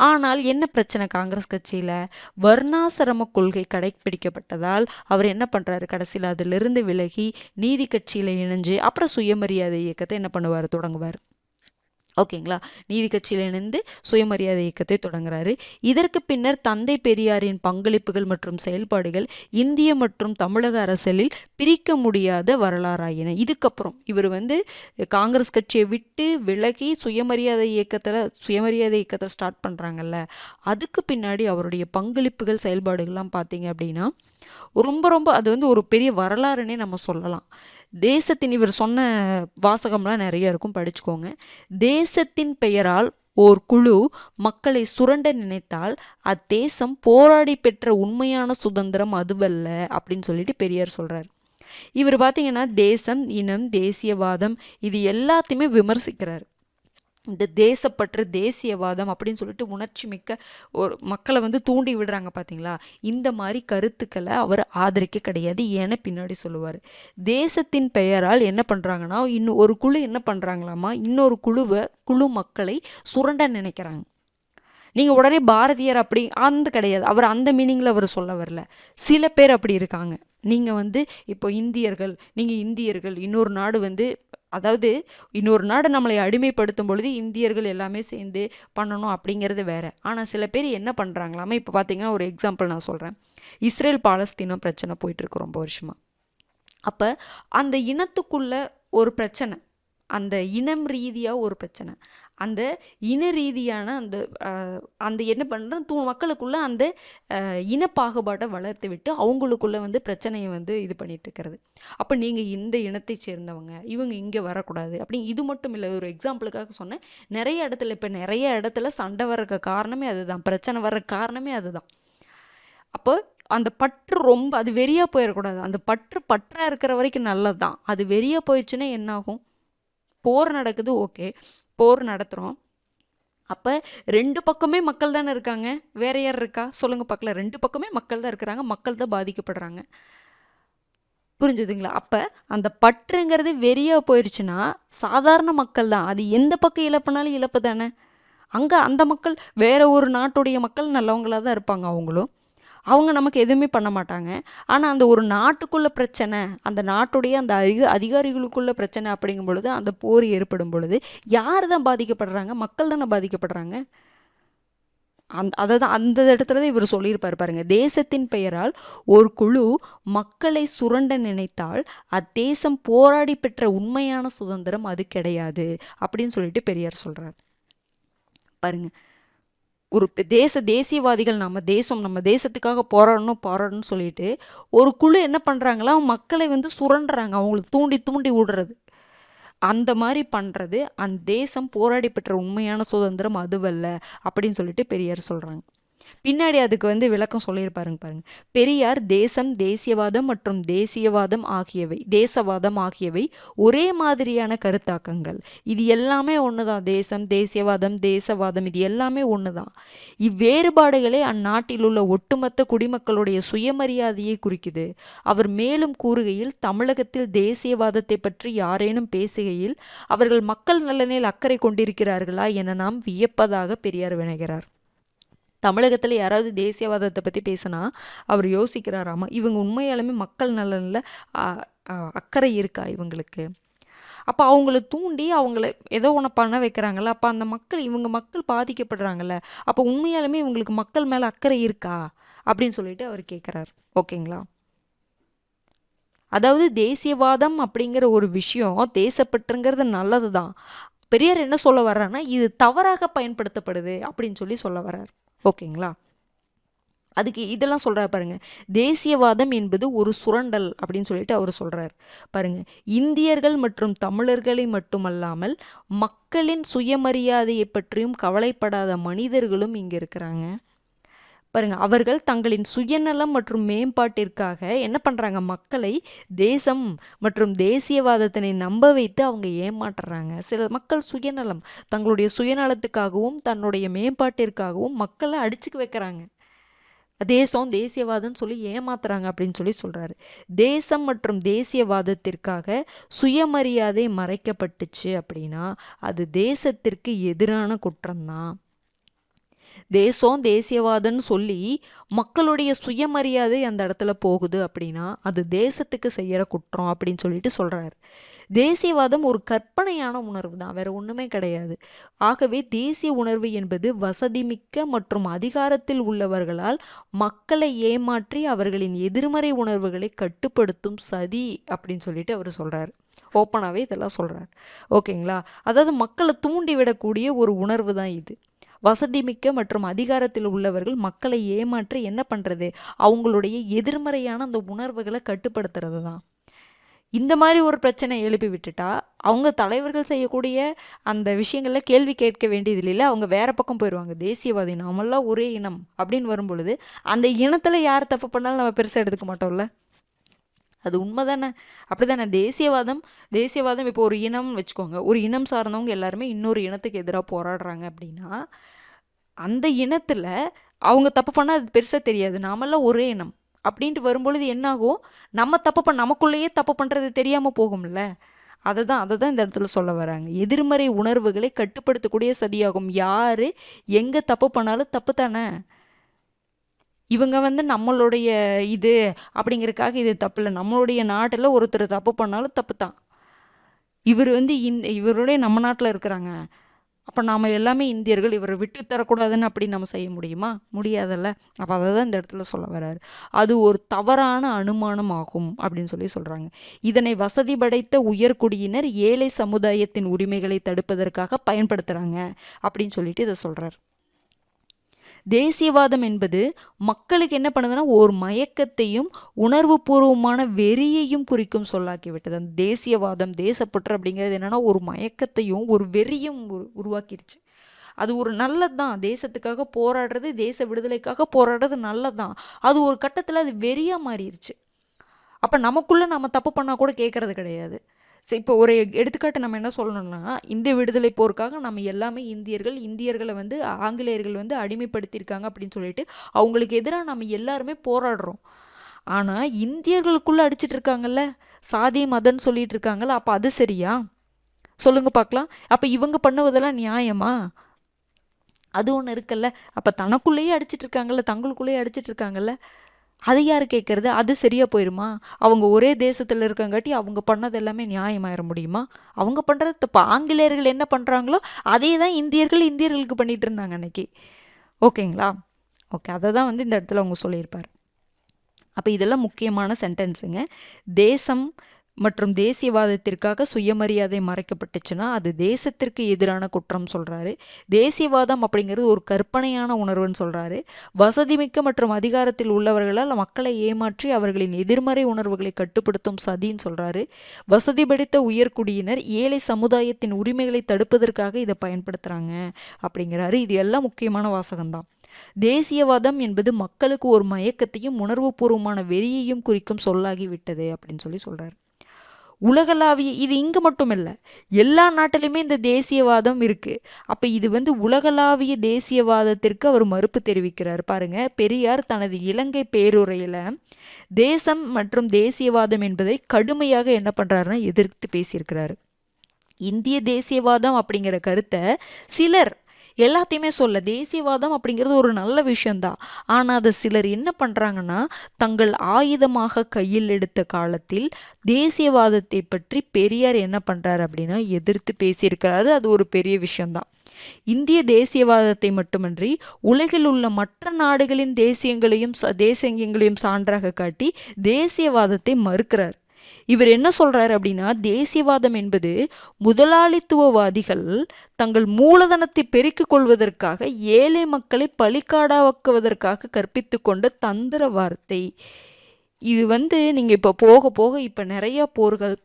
ஆனால் என்ன பிரச்சனை காங்கிரஸ் கட்சியில்? வர்ணாசிரம கொள்கை கடைபிடிக்கப்பட்டதால் அவர் என்ன பண்ணுறாரு? கடைசியில் அதிலிருந்து விலகி நீதி கட்சியில் இணைஞ்சு அப்புறம் சுயமரியாதை இயக்கத்தை என்ன பண்ணுவார்? தொடங்குவார். ஓகேங்களா? நீதி கட்சியில் இணைந்து சுயமரியாதை இயக்கத்தை தொடங்குறாரு. இதற்கு பின்னர் தந்தை பெரியாரின் பங்களிப்புகள் மற்றும் செயல்பாடுகள் இந்திய மற்றும் தமிழக அரசியலில் பிரிக்க முடியாத வரலாறாயின. இதுக்கப்புறம் இவர் காங்கிரஸ் கட்சியை விட்டு விலகி சுயமரியாதை இயக்கத்தை ஸ்டார்ட் பண்ணுறாங்கல்ல, அதுக்கு பின்னாடி அவருடைய பங்களிப்புகள் செயல்பாடுகள்லாம் பார்த்தீங்க அப்படின்னா ரொம்ப அது ஒரு பெரிய வரலாறுன்னே நம்ம சொல்லலாம். தேசத்தின் இவர் சொன்ன வாசகம்லாம் நிறைய இருக்கும், படிச்சுக்கோங்க. தேசத்தின் பெயரால் ஓர் குழு மக்களை சுரண்ட நினைத்தால் அத்தேசம் போராடி பெற்ற உண்மையான சுதந்திரம் அதுவல்ல அப்படின்னு சொல்லிட்டு பெரியார் சொல்றார். இவர் பார்த்தீங்கன்னா தேசம், இனம், தேசியவாதம் இது எல்லாத்தையுமே விமர்சிக்கிறார். இந்த தேசப்பற்று, தேசியவாதம் அப்படின்னு சொல்லிட்டு உணர்ச்சி மிக்க ஒரு மக்களை தூண்டி விடுறாங்க பார்த்தீங்களா? இந்த மாதிரி கருத்துக்களை அவர் ஆதரிக்க கிடையாது. ஏன்னா பின்னாடி சொல்லுவார். தேசத்தின் பெயரால் என்ன பண்ணுறாங்கன்னா இன்னும் ஒரு குழு என்ன பண்ணுறாங்களாமா, இன்னொரு குழு மக்களை சுரண்ட நினைக்கிறாங்க. நீங்கள் உடனே பாரதியார் அப்படி கிடையாது, அவர் அந்த மீனிங்கில் அவர் சொல்ல வரல. சில பேர் அப்படி இருக்காங்க. நீங்கள் இப்போ இந்தியர்கள் இன்னொரு நாடு அதாவது இன்னொரு நாடு நம்மளை அடிமைப்படுத்தும் பொழுது இந்தியர்கள் எல்லாமே சேர்ந்து பண்ணணும் அப்படிங்கிறது வேற. ஆனால் சில பேர் என்ன பண்ணுறாங்களாமா, இப்போ பார்த்தீங்கன்னா ஒரு எக்ஸாம்பிள் நான் சொல்கிறேன். இஸ்ரேல் பாலஸ்தீனம் பிரச்சனை போயிட்டுருக்கு ரொம்ப வருஷமாக. அப்போ அந்த இனத்துக்குள்ள ஒரு பிரச்சனை, அந்த இனம் ரீதியாக ஒரு பிரச்சனை, அந்த இன ரீதியான அந்த என்ன பண்ணுற மக்களுக்குள்ள அந்த இனப்பாகுபாட்டை வளர்த்து விட்டு அவங்களுக்குள்ள பிரச்சனையை இது பண்ணிட்டு இருக்கிறது. அப்போ நீங்கள் இந்த இனத்தை சேர்ந்தவங்க, இவங்க இங்கே வரக்கூடாது அப்படின்னு. இது மட்டும் இல்லை, ஒரு எக்ஸாம்பிளுக்காக சொன்னேன். நிறைய இடத்துல சண்டை வர்ற காரணமே அதுதான், பிரச்சனை வர்ற காரணமே அதுதான். அப்போ அந்த பற்று ரொம்ப அது வெறியாக போயிடக்கூடாது. அந்த பற்றாக இருக்கிற வரைக்கும் நல்லது தான். அது வெறியாக போயிடுச்சுன்னா என்னாகும்? போர் நடக்குது, ஓகே, போர் நடத்துகிறோம். அப்போ ரெண்டு பக்கமே மக்கள் தானே இருக்காங்க, வேற யார் இருக்கா சொல்லுங்க பார்க்கலாம்? ரெண்டு பக்கமே மக்கள் தான் இருக்கிறாங்க, மக்கள் தான் பாதிக்கப்படுறாங்க. புரிஞ்சுதுங்களா? அப்போ அந்த பற்றுங்கிறது வெறியாக போயிடுச்சுன்னா சாதாரண மக்கள் தான், அது எந்த பக்கம் இழப்புனாலும் இழப்பு தானே. அங்கே அந்த மக்கள் வேற ஒரு நாட்டுடைய மக்கள் நல்லவங்களாக தான் இருப்பாங்க, அவங்க நமக்கு எதுவுமே பண்ண மாட்டாங்க. ஆனால் அந்த ஒரு நாட்டுக்குள்ள பிரச்சனை, அந்த நாட்டுடைய அந்த அதிகாரிகளுக்குள்ள பிரச்சனை அப்படிங்கும் பொழுது, அந்த போர் ஏற்படும் பொழுது யார் தான் பாதிக்கப்படுறாங்க? மக்கள் தானே பாதிக்கப்படுறாங்க. அதான் அந்த இடத்துல தான் இவர் சொல்லியிருப்பார் பாருங்க. தேசத்தின் பெயரால் ஒரு குழு மக்களை சுரண்ட நினைத்தால் அத்தேசம் போராடி பெற்ற உண்மையான சுதந்திரம் அது கிடையாது அப்படின்னு சொல்லிட்டு பெரியார் சொல்றார் பாருங்க. ஒரு தேசியவாதிகள் நம்ம தேசத்துக்காக போராடணும்னு சொல்லிட்டு ஒரு குழு என்ன பண்ணுறாங்களா, மக்களை சுரண்டுறாங்க, அவங்களுக்கு தூண்டி விடுறது. அந்த மாதிரி பண்ணுறது அந்த தேசம் போராடி பெற்ற உண்மையான சுதந்திரம் அதுவல்ல அப்படின்னு சொல்லிட்டு பெரியார் சொல்கிறாங்க. பின்னாடி அதுக்கு விளக்கம் சொல்லியிருப்பாருங்க பாருங்க. பெரியார் தேசம், தேசியவாதம் மற்றும் தேசவாதம் ஆகியவை ஒரே மாதிரியான கருத்தாக்கங்கள். இது எல்லாமே ஒன்று தான். தேசம், தேசவாதம் இது எல்லாமே ஒன்று தான். இவ்வேறுபாடுகளே அந்நாட்டில் உள்ள ஒட்டுமொத்த குடிமக்களுடைய சுயமரியாதையை குறிக்குது. அவர் மேலும் கூறுகையில், தமிழகத்தில் தேசியவாதத்தை பற்றி யாரேனும் பேசுகையில் அவர்கள் மக்கள் நலனில் அக்கறை கொண்டிருக்கிறார்களா என நாம் வியப்பதாக பெரியார் வினைகிறார். தமிழகத்தில் யாராவது தேசியவாதத்தை பற்றி பேசினா அவர் யோசிக்கிறாராமா, இவங்க உண்மையாலுமே மக்கள் நலனில் அக்கறை இருக்கா இவங்களுக்கு? அப்போ அவங்கள தூண்டி அவங்கள ஏதோ ஒன்று பண்ண வைக்கிறாங்கல்ல, அப்போ அந்த இவங்க மக்கள் பாதிக்கப்படுறாங்கல்ல, அப்போ உண்மையாலுமே இவங்களுக்கு மக்கள் மேலே அக்கறை இருக்கா அப்படின்னு சொல்லிட்டு அவர் கேட்குறார். ஓகேங்களா? அதாவது தேசியவாதம் அப்படிங்கிற ஒரு விஷயம், தேசப்பற்றுங்கிறது நல்லது தான். பெரியார் என்ன சொல்ல வர்றாருன்னா, இது தவறாக பயன்படுத்தப்படுது அப்படின்னு சொல்ல வர்றார். ஓகேங்களா? அதுக்கு இதெல்லாம் சொல்கிறார் பாருங்க. தேசியவாதம் என்பது ஒரு சுரண்டல் அப்படின்னு சொல்லிட்டு அவர் சொல்கிறார் பாருங்க. இந்தியர்கள் மற்றும் தமிழர்களை மட்டுமல்லாமல் மக்களின் சுயமரியாதையை பற்றியும் கவலைப்படாத மனிதர்களும் இங்கே இருக்கிறாங்க பாருங்க. அவர்கள் தங்களின் சுயநலம் மற்றும் மேம்பாட்டிற்காக என்ன பண்ணுறாங்க? மக்களை தேசம் மற்றும் தேசியவாதத்தினை நம்ப வைத்து அவங்க ஏமாற்றுறாங்க. சில மக்கள் சுயநலம், தங்களுடைய சுயநலத்துக்காகவும் தன்னுடைய மேம்பாட்டிற்காகவும் மக்களை அடிச்சுக்க வைக்கிறாங்க. தேசம், தேசியவாதம்னு சொல்லி ஏமாத்துறாங்க அப்படின்னு சொல்கிறாரு. தேசம் மற்றும் தேசியவாதத்திற்காக சுயமரியாதை மறைக்கப்பட்டுச்சு அப்படின்னா அது தேசத்திற்கு எதிரான குற்றம்தான். தேசம், தேசியவாதம்னு சொல்லி மக்களுடைய சுயமரியாதை அந்த இடத்துல போகுது அப்படின்னா அது தேசத்துக்கு செய்கிற குற்றம் அப்படின்னு சொல்கிறாரு. தேசியவாதம் ஒரு கற்பனையான உணர்வு தான், வேற ஒன்றுமே கிடையாது. ஆகவே தேசிய உணர்வு என்பது வசதிமிக்க மற்றும் அதிகாரத்தில் உள்ளவர்களால் மக்களை ஏமாற்றி அவர்களின் எதிர்மறை உணர்வுகளை கட்டுப்படுத்தும் சதி அப்படின்னு சொல்லிட்டு அவர் சொல்கிறார். ஓப்பனாகவே இதெல்லாம் சொல்கிறார். ஓகேங்களா? அதாவது மக்களை தூண்டி விடக்கூடிய ஒரு உணர்வு தான் இது. வசதிமிக்க மற்றும் அதிகாரத்தில் உள்ளவர்கள் மக்களை ஏமாற்றி என்ன பண்ணுறது? அவங்களுடைய எதிர்மறையான அந்த உணர்வுகளை கட்டுப்படுத்துறது தான். இந்த மாதிரி ஒரு பிரச்சனை எழுப்பி விட்டுட்டா அவங்க தலைவர்கள் செய்யக்கூடிய அந்த விஷயங்களில் கேள்வி கேட்க வேண்டியது இல்லை, அவங்க வேற பக்கம் போயிடுவாங்க. தேசியவாதி, நாமெல்லாம் ஒரே இனம் அப்படின்னு வரும் பொழுது அந்த இனத்தில் யார் தப்பு பண்ணாலும் நம்ம பெருசாக எடுத்துக்க மாட்டோம்ல. அது உண்மை தானே? அப்படி தானே? தேசியவாதம் இப்போ ஒரு இனம்னு வச்சுக்கோங்க. ஒரு இனம் சார்ந்தவங்க எல்லாருமே இன்னொரு இனத்துக்கு எதிராக போராடுறாங்க அப்படின்னா அந்த இனத்தில் அவங்க தப்பு பண்ணால் அது பெருசாக தெரியாது. நாமெல்லாம் ஒரே இனம் அப்படின்ட்டு வரும்பொழுது என்னாகும்? நம்ம நமக்குள்ளேயே தப்பு பண்ணுறது தெரியாமல் போகும்ல. அதை தான் இந்த இடத்துல சொல்ல வராங்க. எதிர்மறை உணர்வுகளை கட்டுப்படுத்தக்கூடிய சதியாகும். யார் எங்கே தப்பு பண்ணாலும் தப்பு தானே. இவங்க நம்மளுடைய இது அப்படிங்கிறதுக்காக இது தப்பு இல்லை. நம்மளுடைய நாட்டில் ஒருத்தர் தப்பு பண்ணாலும் தப்பு தான். இவர் இவருடைய நம்ம நாட்டில் இருக்கிறாங்க, அப்போ நாம் எல்லாமே இந்தியர்கள், இவரை விட்டு தரக்கூடாதுன்னு அப்படி நம்ம செய்ய முடியுமா? முடியாதல்ல. அப்போ அதை தான் இந்த இடத்துல சொல்ல வர்றாரு. அது ஒரு தவறான அனுமானம் ஆகும் அப்படின்னு சொல்கிறாங்க. இதனை வசதி படைத்த உயர்குடியினர் ஏழை சமுதாயத்தின் உரிமைகளை தடுப்பதற்காக பயன்படுத்துகிறாங்க அப்படின்னு சொல்லிட்டு இதை சொல்கிறார். தேசியவாதம் என்பது மக்களுக்கு என்ன பண்ணுதுன்னா ஒரு மயக்கத்தையும் உணர்வு பூர்வமான வெறியையும் குறிக்கும் சொல்லாக்கி விட்டது. அந்த தேசியவாதம், தேசப்பற்று அப்படிங்கிறது என்னன்னா ஒரு மயக்கத்தையும் ஒரு வெறியும் உருவாக்கிடுச்சு. அது ஒரு நல்லது தான். தேசத்துக்காக போராடுறது, தேச விடுதலைக்காக போராடுறது நல்லது தான். அது ஒரு கட்டத்தில் அது வெறியாக மாறிடுச்சு. அப்போ நமக்குள்ளே நம்ம தப்பு பண்ணால் கூட கேட்கறது கிடையாது. சரி, இப்போ ஒரு எடுத்துக்காட்டு நம்ம என்ன சொல்லணும்னா, இந்திய விடுதலை போருக்காக நம்ம எல்லாமே இந்தியர்களை ஆங்கிலேயர்கள் அடிமைப்படுத்தியிருக்காங்க அப்படின்னு சொல்லிட்டு அவங்களுக்கு எதிராக நம்ம எல்லாருமே போராடுறோம். ஆனால் இந்தியர்களுக்குள்ளே அடிச்சிட்டு இருக்காங்கல்ல, சாதி மதம்னு சொல்லிட்டு இருக்காங்கல்ல, அப்போ அது சரியா? சொல்லுங்க பார்க்கலாம். அப்போ இவங்க பண்ணுவதெல்லாம் நியாயமா? அது ஒன்று இருக்குல்ல. அப்போ தனக்குள்ளேயே அடிச்சிட்டு இருக்காங்கல்ல, தங்களுக்குள்ளேயே அடிச்சிட்டு இருக்காங்கல்ல, அது யார் கேட்குறது? அது சரியாக போயிடுமா? அவங்க ஒரே தேசத்தில் இருக்கங்காட்டி அவங்க பண்ணது எல்லாமே நியாயமாயிட முடியுமா? அவங்க பண்ணுறது தப்பு. ஆங்கிலேயர்கள் என்ன பண்ணுறாங்களோ அதே தான் இந்தியர்களுக்கு பண்ணிகிட்டு இருந்தாங்க அன்னைக்கு. ஓகேங்களா? ஓகே, அதை தான் இந்த இடத்துல அவங்க சொல்லியிருப்பார். அப்போ இதெல்லாம் முக்கியமான சென்டென்ஸுங்க. தேசம் மற்றும் தேசியவாதத்திற்காக சுயமரியாதை மறைக்கப்பட்டுச்சுன்னா அது தேசத்திற்கு எதிரான குற்றம் சொல்கிறாரு. தேசியவாதம் அப்படிங்கிறது ஒரு கற்பனையான உணர்வுன்னு சொல்கிறாரு. வசதிமிக்க மற்றும் அதிகாரத்தில் உள்ளவர்களால் மக்களை ஏமாற்றி அவர்களின் எதிர்மறை உணர்வுகளை கட்டுப்படுத்தும் சதின்னு சொல்கிறாரு. வசதி படைத்த உயர்குடியினர் ஏழை சமுதாயத்தின் உரிமைகளை தடுப்பதற்காக இதை பயன்படுத்துகிறாங்க அப்படிங்கிறாரு. இது எல்லாம் முக்கியமான வாசகம்தான். தேசியவாதம் என்பது மக்களுக்கு ஒரு மயக்கத்தையும் உணர்வுபூர்வமான வெறியையும் குறிக்கும் சொல்லாகிவிட்டது அப்படின்னு சொல்கிறார். உலகளாவிய இது இங்கே மட்டும் இல்லை, எல்லா நாட்டிலுமே இந்த தேசியவாதம் இருக்குது. அப்போ இது உலகளாவிய தேசியவாதத்திற்கு அவர் மறுப்பு தெரிவிக்கிறார். பாருங்க, பெரியார் தனது இலங்கை பேருரையில் தேசம் மற்றும் தேசியவாதம் என்பதை கடுமையாக என்ன பண்ணுறாருன்னா எதிர்த்து பேசியிருக்கிறாரு. இந்திய தேசியவாதம் அப்படிங்கிற கருத்தை சிலர் எல்லாத்தையுமே சொல்ல, தேசியவாதம் அப்படிங்கிறது ஒரு நல்ல விஷயந்தான். ஆனால் அதை சிலர் என்ன பண்ணுறாங்கன்னா தங்கள் ஆயுதமாக கையில் எடுத்த காலத்தில் தேசியவாதத்தை பற்றி பெரியார் என்ன பண்ணுறாரு அப்படின்னா எதிர்த்து பேசியிருக்கிறாரு. அது ஒரு பெரிய விஷயந்தான். இந்திய தேசியவாதத்தை மட்டுமன்றி உலகில் உள்ள மற்ற நாடுகளின் தேசியங்களையும் சான்றாக காட்டி தேசியவாதத்தை மறுக்கிறார். இவர் என்ன சொல்றாரு அப்படின்னா, தேசியவாதம் என்பது முதலாளித்துவவாதிகள் தங்கள் மூலதனத்தை பெருக்கிக் கொள்வதற்காக ஏழை மக்களை பலிக்காடாக்குவதற்காக கற்பித்து கொண்ட தந்திர வார்த்தை. இது நீங்கள் இப்போ போக போக இப்போ நிறைய போர்கள்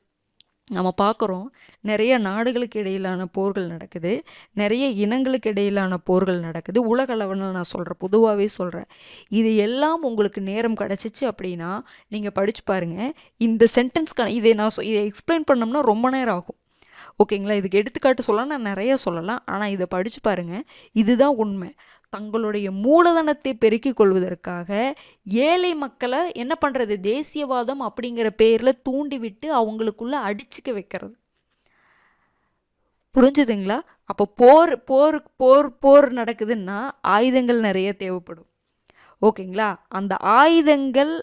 நம்ம பார்க்குறோம். நிறைய நாடுகளுக்கு இடையிலான போர்கள் நடக்குது, நிறைய இனங்களுக்கு இடையிலான போர்கள் நடக்குது. உலக அளவில் நான் சொல்கிறேன், பொதுவாகவே சொல்கிறேன். இது எல்லாம் உங்களுக்கு நேரம் கிடச்சிச்சு அப்படின்னா நீங்கள் படித்து பாருங்கள். இந்த சென்டென்ஸ்க்கான இதை எக்ஸ்பிளைன் பண்ணோம்னா ரொம்ப நேரம் ஆகும். ஓகேங்களா? இதுக்கு எடுத்துக்காட்டு சொல்லலாம், நான் நிறைய சொல்லலாம். ஆனால் இதை படித்து பாருங்கள், இதுதான் உண்மை. தங்களுடைய மூலதனத்தை பெருக்கிக் கொள்வதற்காக ஏழை மக்களை என்ன பண்ணுறது, தேசியவாதம் அப்படிங்கிற பேரில் தூண்டிவிட்டு அவங்களுக்குள்ள அடிச்சுக்க வைக்கிறது. புரிஞ்சுதுங்களா? அப்போ போர் போர் போர் போர் நடக்குதுன்னா ஆயுதங்கள் நிறைய தேவைப்படும். ஓகேங்களா? அந்த ஆயுதங்கள்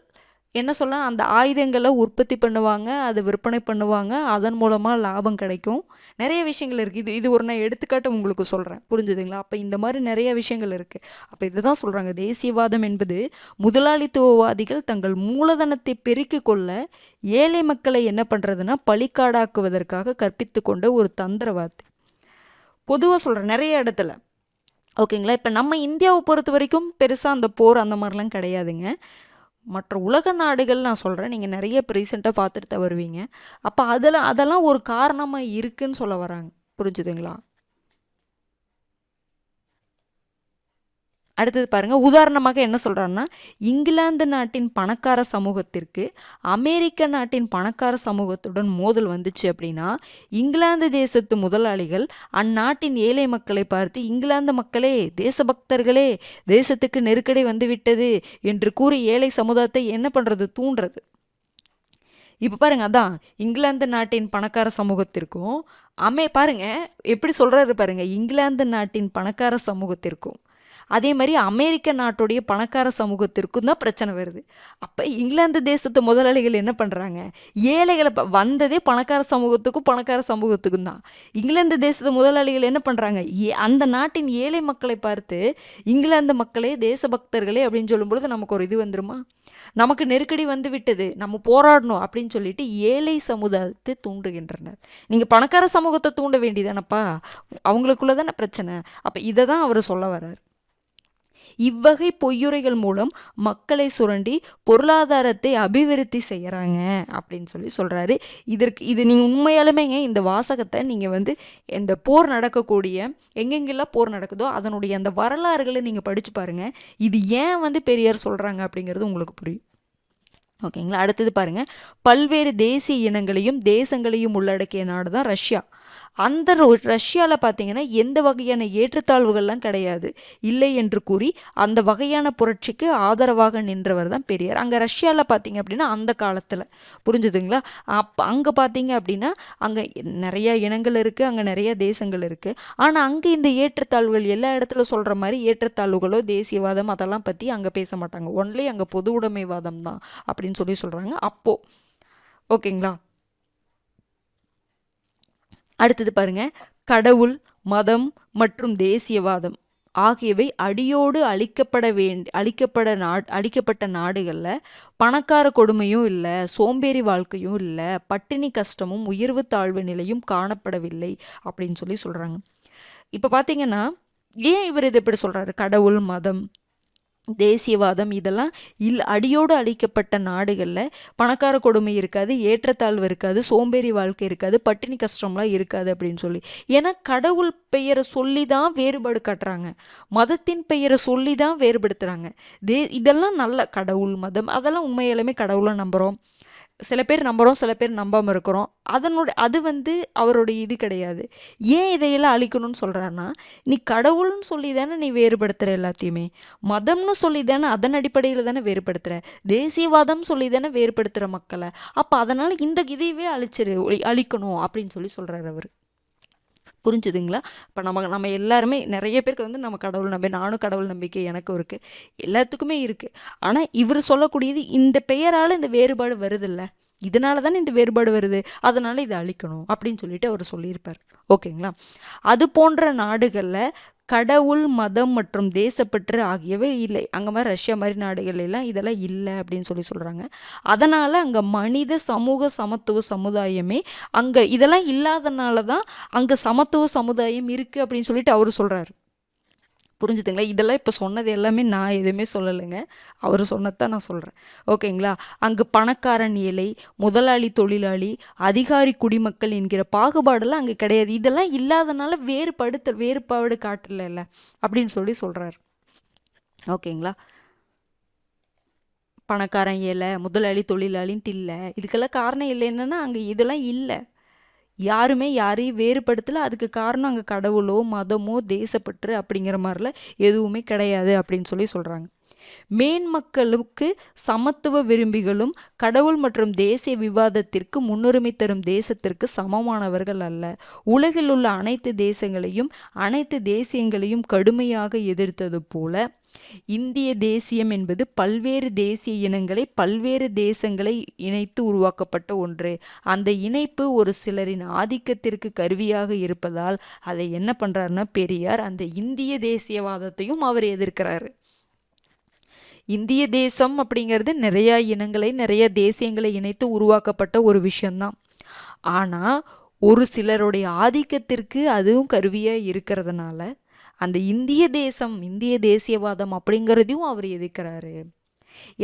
என்ன சொல்லலாம், அந்த ஆயுதங்களை உற்பத்தி பண்ணுவாங்க, அதை விற்பனை பண்ணுவாங்க, அதன் மூலமாக லாபம் கிடைக்கும். நிறைய விஷயங்கள் இருக்குது. இது ஒரு நான் எடுத்துக்காட்டு உங்களுக்கு சொல்கிறேன். புரிஞ்சுதுங்களா? அப்போ இந்த மாதிரி நிறைய விஷயங்கள் இருக்குது. அப்போ இதுதான் சொல்கிறாங்க, தேசியவாதம் என்பது முதலாளித்துவவாதிகள் தங்கள் மூலதனத்தை பெருக்கிக் கொள்ள ஏழை மக்களை என்ன பண்ணுறதுன்னா பலிக்காடாக்குவதற்காக கற்பித்து கொண்ட ஒரு தந்திரவாதி. பொதுவாக சொல்கிறேன் நிறைய இடத்துல. ஓகேங்களா? இப்போ நம்ம இந்தியாவை பொறுத்த வரைக்கும் பெருசாக அந்த போர் அந்த மாதிரிலாம் கிடையாதுங்க. மற்ற உலக நாடுகள் நான் சொல்கிறேன், நீங்கள் நிறைய இப்போ ரீசெண்டாக பார்த்துட்டு தான் வருவீங்க. அப்போ அதெல்லாம் ஒரு காரணமாக இருக்குன்னு சொல்ல வராங்க. புரிஞ்சுதுங்களா? அடுத்தது பாருங்கள், உதாரணமாக என்ன சொல்கிறாருன்னா, இங்கிலாந்து நாட்டின் பணக்கார சமூகத்திற்கு அமெரிக்க நாட்டின் பணக்கார சமூகத்துடன் மோதல் வந்துச்சு அப்படின்னா இங்கிலாந்து தேசத்து முதலாளிகள் அந்நாட்டின் ஏழை மக்களை பார்த்து, இங்கிலாந்து மக்களே, தேசபக்தர்களே, தேசத்துக்கு நெருக்கடி வந்துவிட்டது என்று கூறி ஏழை சமுதாயத்தை என்ன பண்ணுறது, தூண்டுறது. இப்போ பாருங்க, அதான் இங்கிலாந்து நாட்டின் பணக்கார சமூகத்திற்கும் பாருங்க எப்படி சொல்கிறாரு பாருங்க, இங்கிலாந்து நாட்டின் பணக்கார சமூகத்திற்கும் அதே மாதிரி அமெரிக்க நாட்டுடைய பணக்கார சமூகத்திற்கும் தான் பிரச்சனை வருது. அப்போ இங்கிலாந்து தேசத்து முதலாளிகள் என்ன பண்ணுறாங்க, ஏழைகளை வந்ததே பணக்கார சமூகத்துக்கும் தான். இங்கிலாந்து தேசத்து முதலாளிகள் என்ன பண்ணுறாங்க, அந்த நாட்டின் ஏழை மக்களை பார்த்து இங்கிலாந்து மக்களே, தேசபக்தர்களே அப்படின்னு சொல்லும்பொழுது நமக்கு ஒரு இது வந்துருமா, நமக்கு நெருக்கடி வந்து விட்டது, நம்ம போராடணும் அப்படின்னு சொல்லிட்டு ஏழை சமுதாயத்தை தூண்டுகின்றனர். நீங்கள் பணக்கார சமூகத்தை தூண்ட வேண்டியதானப்பா, அவங்களுக்குள்ள தானே பிரச்சனை. அப்போ இதை தான் அவர் சொல்ல வர்றார். இவ்வகை பொய்யுரைகள் மூலம் மக்களை சுரண்டி பொருளாதாரத்தை அபிவிருத்தி செய்கிறாங்க அப்படின்னு சொல்கிறாரு. இது நீங்கள் உண்மையாலுமேங்க இந்த வாசகத்தை நீங்கள் இந்த போர் நடக்கக்கூடிய எங்கெங்கெல்லாம் போர் நடக்குதோ அதனுடைய அந்த வரலாறுகளை நீங்கள் படித்து பாருங்கள். இது ஏன் பெரியார் சொல்கிறாங்க அப்படிங்கிறது உங்களுக்கு புரியும். ஓகேங்களா? அடுத்தது பாருங்கள், பல்வேறு தேசிய இனங்களையும் தேசங்களையும் உள்ளடக்கிய நாடு தான் ரஷ்யா. அந்த ரஷ்யாவில் பார்த்தீங்கன்னா எந்த வகையான ஏற்றத்தாழ்வுகள்லாம் கிடையாது, இல்லை என்று கூறி அந்த வகையான புரட்சிக்கு ஆதரவாக நின்றவர் தான் பெரியார். அங்கே ரஷ்யாவில் பார்த்தீங்க அப்படின்னா அந்த காலத்தில், புரிஞ்சுதுங்களா, அங்கே பார்த்தீங்க அப்படின்னா அங்கே நிறையா இனங்கள் இருக்குது, அங்கே நிறையா தேசங்கள் இருக்குது. ஆனால் அங்கே இந்த ஏற்றத்தாழ்வுகள் எல்லா இடத்துல சொல்கிற மாதிரி ஏற்றத்தாழ்வுகளோ தேசியவாதம் அதெல்லாம் பற்றி அங்கே பேச மாட்டாங்க. ஒன்லி அங்கே பொது உடைமைவாதம் தான் அப்படின்னு சொல்கிறாங்க அப்போது. ஓகேங்களா? அடுத்தது பாருங்க, கடவுள், மதம் மற்றும் தேசியவாதம் ஆகியவை அடியோடு அழிக்கப்பட்ட நாடுகளில் பணக்கார கொடுமையும் இல்லை, சோம்பேறி வாழ்க்கையும் இல்லை, பட்டினி கஷ்டமும் உயர்வு தாழ்வு நிலையும் காணப்படவில்லை அப்படின்னு சொல்கிறாங்க. இப்போ பார்த்தீங்கன்னா ஏன் இவர் இதை இப்படி சொல்கிறாரு? கடவுள், மதம், தேசியவாதம் இதெல்லாம் அடியோடு அழிக்கப்பட்ட நாடுகளில் பணக்கார கொடுமை இருக்காது, ஏற்றத்தாழ்வு இருக்காது, சோம்பேறி வாழ்க்கை இருக்காது, பட்டினி கஷ்டம்லாம் இருக்காது அப்படின்னு சொல்லி. ஏன்னா கடவுள் பெயரை சொல்லி தான் வேறுபாடு காட்டுறாங்க, மதத்தின் பெயரை சொல்லி தான் வேறுபடுத்துகிறாங்க. இதெல்லாம் நல்ல கடவுள், மதம் அதெல்லாம் உண்மையிலுமே கடவுளை நம்புகிறோம். சில பேர் நம்புகிறோம், சில பேர் நம்பாமல் இருக்கிறோம். அது அவருடைய இது கிடையாது. ஏன் இதையெல்லாம் அழிக்கணும்னு சொல்கிறாருன்னா, நீ கடவுள்னு சொல்லி தானே நீ வேறுபடுத்துகிற, எல்லாத்தையுமே மதம்னு சொல்லி தானே அதன் அடிப்படையில் தானே வேறுபடுத்துகிற, தேசியவாதம் சொல்லி தானே வேறுபடுத்துகிற மக்களை. அப்போ அதனால் இதையவே அழிக்கணும் அப்படின்னு சொல்கிறார் அவர். புரிஞ்சுதுங்களா? இப்போ நம்ம எல்லாருமே நிறைய பேருக்கு நம்ம கடவுள் நானும் கடவுள் நம்பிக்கை எனக்கும் இருக்குது, எல்லாத்துக்குமே இருக்குது. ஆனால் இவர் சொல்லக்கூடியது இந்த பெயரால் இந்த வேறுபாடு வருதில்ல, இதனால தானே இந்த வேறுபாடு வருது, அதனால் இதை அழிக்கணும் அப்படின்னு சொல்லிட்டு அவர் சொல்லியிருப்பார். ஓகேங்களா? அது போன்ற நாடுகளில் கடவுள், மதம் மற்றும் தேசப்பற்று ஆகியவை இல்லை. அங்கே மாதிரி ரஷ்யா மாதிரி நாடுகளெல்லாம் இதெல்லாம் இல்லை அப்படின்னு சொல்கிறாங்க. அதனால் அங்கே மனித சமூக சமத்துவ சமுதாயமே அங்கே இதெல்லாம் இல்லாதனால தான் அங்கே சமத்துவ சமுதாயம் இருக்குது அப்படின்னு சொல்லிட்டு அவர் சொல்கிறாரு. புரிஞ்சுதுங்களா? இதெல்லாம் இப்போ சொன்னது எல்லாமே நான் எதுவுமே சொல்லலைங்க, அவர் சொன்னதான் நான் சொல்கிறேன். ஓகேங்களா? அங்கு பணக்காரன், ஏழை, முதலாளி, தொழிலாளி, அதிகாரி, குடிமக்கள் என்கிற பாகுபாடெல்லாம் அங்கே கிடையாது. இதெல்லாம் இல்லாதனால வேறுபாடு காட்டல அப்படின்னு சொல்கிறார். ஓகேங்களா? பணக்காரன், ஏழை, முதலாளி, தொழிலாளின்ட்டு இல்லை. இதுக்கெல்லாம் காரணம் இல்லை. என்னென்னா அங்கே இதெல்லாம் இல்லை, யாருமே யாரையும் வேறுபடுத்தலை. அதுக்கு காரணம் அங்கே கடவுளோ மதமோ தேசப்பற்று அப்படிங்கிற மாதிரிலாம் எதுவுமே கிடையாது அப்படின்னு சொல்கிறாங்க. மேன்மக்களுக்கு சமத்துவ விரும்பிகளும் கடவுள் மற்றும் தேசிய விவாதத்திற்கு முன்னுரிமை தரும் தேசத்திற்கு சமமானவர்கள் அல்ல. உலகில் உள்ள அனைத்து தேசங்களையும் அனைத்து தேசியங்களையும் கடுமையாக எதிர்த்தது போல இந்திய தேசியம் என்பது பல்வேறு தேசிய இனங்களை பல்வேறு தேசங்களை இணைத்து உருவாக்கப்பட்ட ஒன்று. அந்த இணைப்பு ஒரு சிலரின் ஆதிக்கத்திற்கு கருவியாக இருப்பதால் அதை என்ன பண்றாருன்னா பெரியார் அந்த இந்திய தேசியவாதத்தையும் அவர் எதிர்க்கிறாரு. இந்திய தேசம் அப்படிங்கிறது நிறைய இனங்களை நிறைய தேசியங்களை இணைத்து உருவாக்கப்பட்ட ஒரு விஷயம்தான். ஆனால் ஒரு சிலருடைய ஆதிக்கத்திற்கு அதுவும் கருவியாக இருக்கிறதுனால அந்த இந்திய தேசியவாதம் அப்படிங்கிறதையும் அவர் எதிர்க்கிறாரு.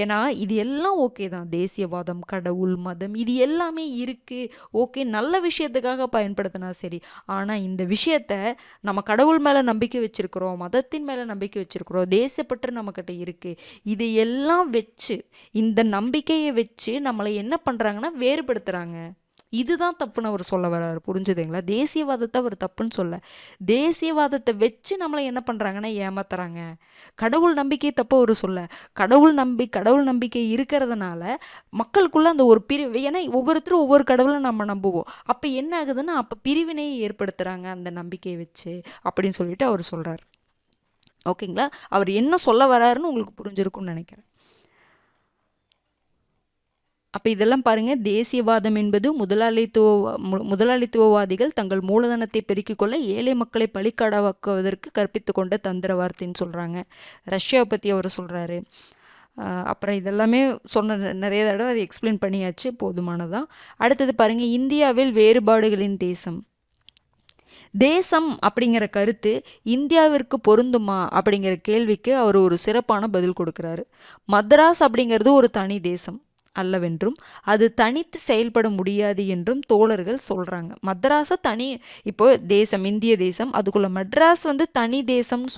ஏன்னா இது எல்லாம் ஓகே தான், தேசியவாதம், கடவுள், மதம் இது எல்லாமே இருக்குது, ஓகே, நல்ல விஷயத்துக்காக பயன்படுத்தினா சரி. ஆனால் இந்த விஷயத்த நம்ம கடவுள் மேலே நம்பிக்கை வச்சுருக்கிறோம், மதத்தின் மேலே நம்பிக்கை வச்சுருக்கிறோம், தேசப்பற்று நம்மக்கிட்ட இருக்குது, இதையெல்லாம் வச்சு இந்த நம்பிக்கையை வச்சு நம்மளை என்ன பண்ணுறாங்கன்னா வேறுபடுத்துகிறாங்க. இதுதான் தப்புன்னு அவர் சொல்ல வர்றாரு. புரிஞ்சுதுங்களா? தேசியவாதத்தை அவர் தப்புன்னு சொல்ல, தேசியவாதத்தை வச்சு நம்மளை என்ன பண்ணுறாங்கன்னா ஏமாத்துறாங்க. கடவுள் நம்பிக்கை தப்பு அவர் சொல்ல, கடவுள் நம்பிக்கை இருக்கிறதுனால மக்களுக்குள்ள அந்த ஒரு பிரிவு, ஏன்னா ஒவ்வொருத்தரும் ஒவ்வொரு கடவுளை நம்ம நம்புவோம், அப்போ என்ன ஆகுதுன்னா அப்போ பிரிவினையை ஏற்படுத்துகிறாங்க அந்த நம்பிக்கையை வச்சு அப்படின்னு சொல்லிட்டு அவர் சொல்கிறார். ஓகேங்களா? அவர் என்ன சொல்ல வர்றாருன்னு உங்களுக்கு புரிஞ்சிருக்கும்னு நினைக்கிறேன். அப்போ இதெல்லாம் பாருங்கள், தேசியவாதம் என்பது முதலாளித்துவவாதிகள் தங்கள் மூலதனத்தை பெருக்கிக் கொள்ள ஏழை மக்களை பலிக்காடாக்குவதற்கு கற்பித்து கொண்ட தந்திர வார்த்தைன்னு சொல்கிறாங்க. ரஷ்யாவை பற்றி அவர் சொல்கிறாரு. அப்புறம் இதெல்லாமே சொன்ன நிறைய தடவை அதை எக்ஸ்பிளைன் பண்ணியாச்சு, போதுமானதான். அடுத்தது பாருங்கள், இந்தியாவில் வேறுபாடுகளின் தேசம் அப்படிங்கிற கருத்து இந்தியாவிற்கு பொருந்துமா அப்படிங்கிற கேள்விக்கு அவர் ஒரு சிறப்பான பதில் கொடுக்குறாரு. மദ്രാஸ் அப்படிங்கிறது ஒரு தனி தேசம் அல்லவென்றும் அது தனித்து செயல்பட முடியாது என்றும் தோழர்கள் சொல்கிறாங்க. மദ്രാஸை இப்போ தேசம், இந்திய தேசம், அதுக்குள்ள மெட்ராஸ் தனி தேசம்னு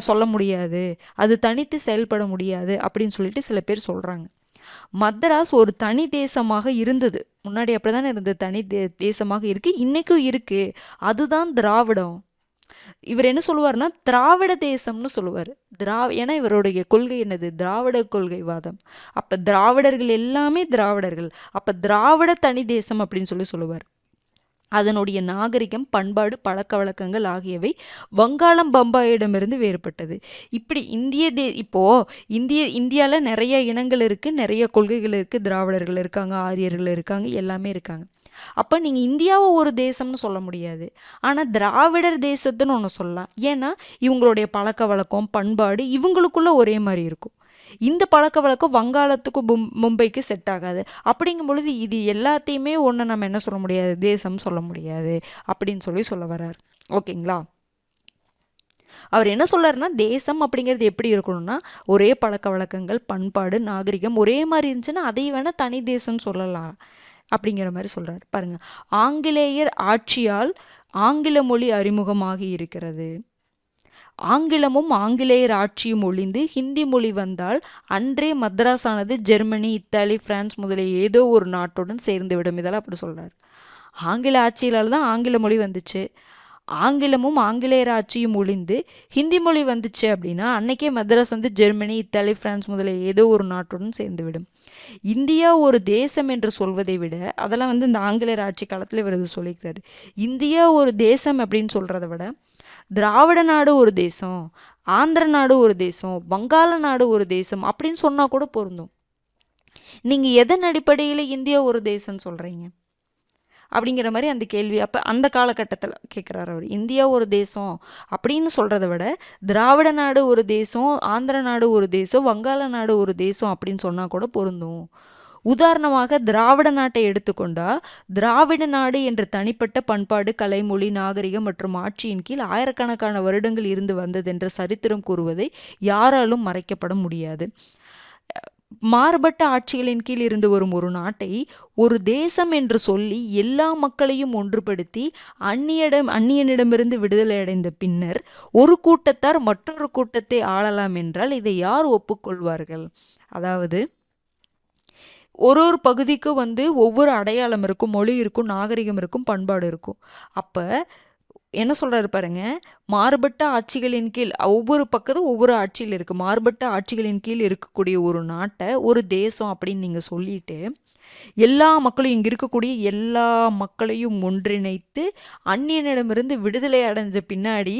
சொல்ல முடியாது, அது தனித்து செயல்பட முடியாது அப்படின்னு சொல்லிட்டு சில பேர் சொல்கிறாங்க. மദ്രാஸ் ஒரு தனி தேசமாக இருந்தது, முன்னாடி அப்படிதானே இருந்தது, தனி தேசமாக இருக்கு, இன்னைக்கும் இருக்கு, அதுதான் திராவிடம். இவர் என்ன சொல்லுவார்னா திராவிட தேசம்னு சொல்லுவார். ஏன்னா இவருடைய கொள்கை என்னது? திராவிட கொள்கைவாதம். அப்போ திராவிடர்கள் எல்லாமே திராவிடர்கள், அப்போ திராவிட தனி தேசம் அப்படின்னு சொல்லுவார். அதனுடைய நாகரிகம், பண்பாடு, பழக்க வழக்கங்கள் ஆகியவை வங்காளம் பம்பாயிடமிருந்து வேறுபட்டது. இப்படி இந்தியாவில் நிறைய இனங்கள் இருக்குது, நிறைய கொள்கைகள் இருக்குது. திராவிடர்கள் இருக்காங்க, ஆரியர்கள் இருக்காங்க, எல்லாமே இருக்காங்க. அப்போ நீங்கள் இந்தியாவை ஒரு தேசம்னு சொல்ல முடியாது. ஆனால் திராவிடர் தேசத்துன்னு ஒன்று சொல்லலாம். ஏன்னா இவங்களுடைய பழக்க வழக்கம், பண்பாடு இவங்களுக்குள்ள ஒரே மாதிரி இருக்கும். இந்த பழக்க வழக்கம் வங்காளத்துக்கும் மும்பைக்கு செட் ஆகாது. அப்படிங்கும் பொழுது இது எல்லாத்தையுமே ஒன்று நம்ம என்ன சொல்ல முடியாது, தேசம் சொல்ல முடியாது அப்படின்னு சொல்ல வர்றார். ஓகேங்களா? அவர் என்ன சொல்றாருன்னா, தேசம் அப்படிங்கிறது எப்படி இருக்கணும்னா, ஒரே பழக்க வழக்கங்கள், பண்பாடு, நாகரிகம் ஒரே மாதிரி இருந்துச்சுன்னா அதை வேணால் தனி தேசம்னு சொல்லலாம் அப்படிங்கிற மாதிரி சொல்றாரு. பாருங்க, ஆங்கிலேயர் ஆட்சியால் ஆங்கில மொழி அறிமுகமாகி இருக்கிறது. ஆங்கிலமும் ஆங்கிலேயர் ஆட்சியும் ஒழிந்து ஹிந்தி மொழி வந்தால் அன்றே மദ്രാஸானது ஜெர்மனி, இத்தாலி, பிரான்ஸ் முதலிய ஏதோ ஒரு நாட்டுடன் சேர்ந்துவிடும். இதெல்லாம் அப்படி சொல்றாரு. ஆங்கில ஆட்சியால் தான் ஆங்கில மொழி வந்துச்சு. ஆங்கிலமும் ஆங்கிலேயர் ஆட்சியும் ஒழிந்து ஹிந்தி மொழி வந்துச்சு அப்படின்னா அன்னைக்கே மദ്രാஸ் ஜெர்மனி, இத்தாலி, பிரான்ஸ் முதலிய ஏதோ ஒரு நாட்டுடன் சேர்ந்துவிடும். இந்தியா ஒரு தேசம் என்று சொல்வதை விட, அதெல்லாம் இந்த ஆங்கிலேயர் ஆட்சி காலத்தில் இவர் இது சொல்லிக்கிறாரு. இந்தியா ஒரு தேசம் அப்படின்னு சொல்கிறத விட திராவிட நாடு ஒரு தேசம், ஆந்திர நாடு ஒரு தேசம், வங்காள நாடு ஒரு தேசம் அப்படின்னு சொன்னால் கூட பொருந்தும். நீங்கள் எதன் அடிப்படையில் இந்தியா ஒரு தேசம்னு சொல்கிறீங்க அப்படிங்கிற மாதிரி அந்த கேள்வி அப்போ அந்த காலகட்டத்தில் கேட்குறாரு அவர். இந்தியா ஒரு தேசம் அப்படின்னு சொல்கிறத விட திராவிட நாடு ஒரு தேசம், ஆந்திர நாடு ஒரு தேசம், வங்காள நாடு ஒரு தேசம் அப்படின்னு சொன்னால் கூட பொருந்தும். உதாரணமாக திராவிட நாட்டை எடுத்துக்கொண்டா, திராவிட நாடு என்ற தனிப்பட்ட பண்பாடு, கலை, மொழி, நாகரிகம் மற்றும் ஆட்சியின் கீழ் ஆயிரக்கணக்கான வருடங்கள் இருந்து வந்ததென்ற சரித்திரம் கூறுவதை யாராலும் மறைக்கப்பட முடியாது. மாறுபட்ட ஆட்சிகளின் கீழ் இருந்து வரும் ஒரு நாட்டை ஒரு தேசம் என்று சொல்லி எல்லா மக்களையும் ஒன்றுபடுத்தி அந்நியனிடமிருந்து விடுதலை அடைந்த பின்னர் ஒரு கூட்டத்தார் மற்றொரு கூட்டத்தை ஆளலாம் என்றால் இதை யார் ஒப்புக்கொள்வார்கள்? அதாவது ஒரு பகுதிக்கு ஒவ்வொரு அடையாளம் இருக்கும், மொழி இருக்கும், நாகரிகம் இருக்கும், பண்பாடு இருக்கும். அப்போ என்ன சொல்கிறாரு பாருங்க, மாறுபட்ட ஆட்சிகளின் கீழ் ஒவ்வொரு பக்கத்தும் ஒவ்வொரு ஆட்சியில் இருக்குது. மாறுபட்ட ஆட்சிகளின் கீழ் இருக்கக்கூடிய ஒரு நாட்டை ஒரு தேசம் அப்படின்னு நீங்கள் சொல்லிட்டு எல்லா மக்களையும், இங்கே இருக்கக்கூடிய எல்லா மக்களையும் ஒன்றிணைத்து அந்நியனிடமிருந்து விடுதலை அடைஞ்ச பின்னாடி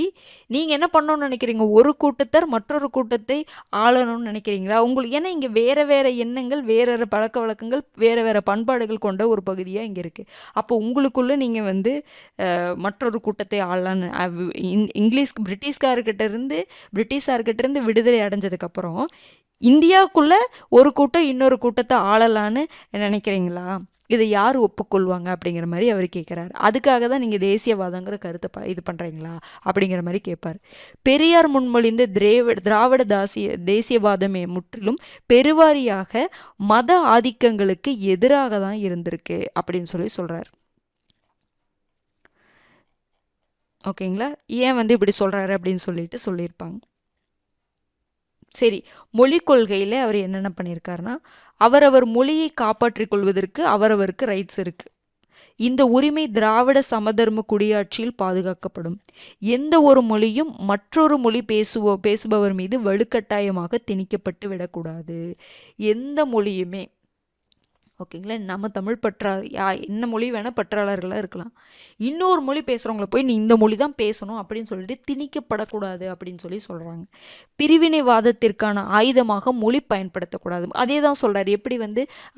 நீங்கள் என்ன பண்ணணும்னு நினைக்கிறீங்க? ஒரு கூட்டத்தார் மற்றொரு கூட்டத்தை ஆளணும்னு நினைக்கிறீங்களா? உங்களுக்கு ஏன்னா இங்கே வேறு வேறு எண்ணங்கள், வேறு வேறு பழக்க வழக்கங்கள், வேறு வேறு பண்பாடுகள் கொண்ட ஒரு பகுதியாக இங்கே இருக்குது. அப்போ உங்களுக்குள்ளே நீங்கள் மற்றொரு கூட்டத்தை ஆளலான்னு பிரிட்டிஷார்கிட்ட இருந்து விடுதலை அடைஞ்சதுக்கப்புறம் இந்தியாவுக்குள்ள ஒரு கூட்டம் இன்னொரு கூட்டத்தை ஆளலான்னு நினைக்கிறீங்களா? இதை யார் ஒப்புக்கொள்வாங்க அப்படிங்கிற மாதிரி அவர் கேட்குறாரு. அதுக்காக தான் நீங்கள் தேசியவாதங்கிற கருத்தை இது பண்ணுறீங்களா அப்படிங்கிற மாதிரி கேட்பார். பெரியார் முன்மொழிந்த திராவிட தேசியவாதமே முற்றிலும் பெருவாரியாக மத ஆதிக்கங்களுக்கு எதிராக தான் இருந்திருக்கு அப்படின்னு சொல்கிறார். ஓகேங்களா? ஏன் இப்படி சொல்கிறாரு அப்படின்னு சொல்லியிருப்பாங்க. சரி, மொழி கொள்கையில் அவர் என்னென்ன பண்ணியிருக்காருன்னா, அவரவர் மொழியை காப்பாற்றிக் கொள்வதற்கு அவரவருக்கு ரைட்ஸ் இருக்குது. இந்த உரிமை திராவிட சமதர்ம குடியாட்சியில் பாதுகாக்கப்படும். எந்த ஒரு மொழியும் மற்றொரு மொழி பேசுபவர் மீது வலுக்கட்டாயமாக திணிக்கப்பட்டு விடக்கூடாது. எந்த மொழியுமே, ஓகேங்களா, நம்ம தமிழ் என்ன மொழி வேணால் பற்றாளர்களாக இருக்கலாம். இன்னொரு மொழி பேசுகிறவங்கள போய் நீ இந்த மொழி தான் பேசணும் அப்படின்னு சொல்லிட்டு திணிக்கப்படக்கூடாது அப்படின்னு சொல்கிறாங்க. பிரிவினைவாதத்திற்கான ஆயுதமாக மொழி பயன்படுத்தக்கூடாது. அதே தான் சொல்கிறார். எப்படி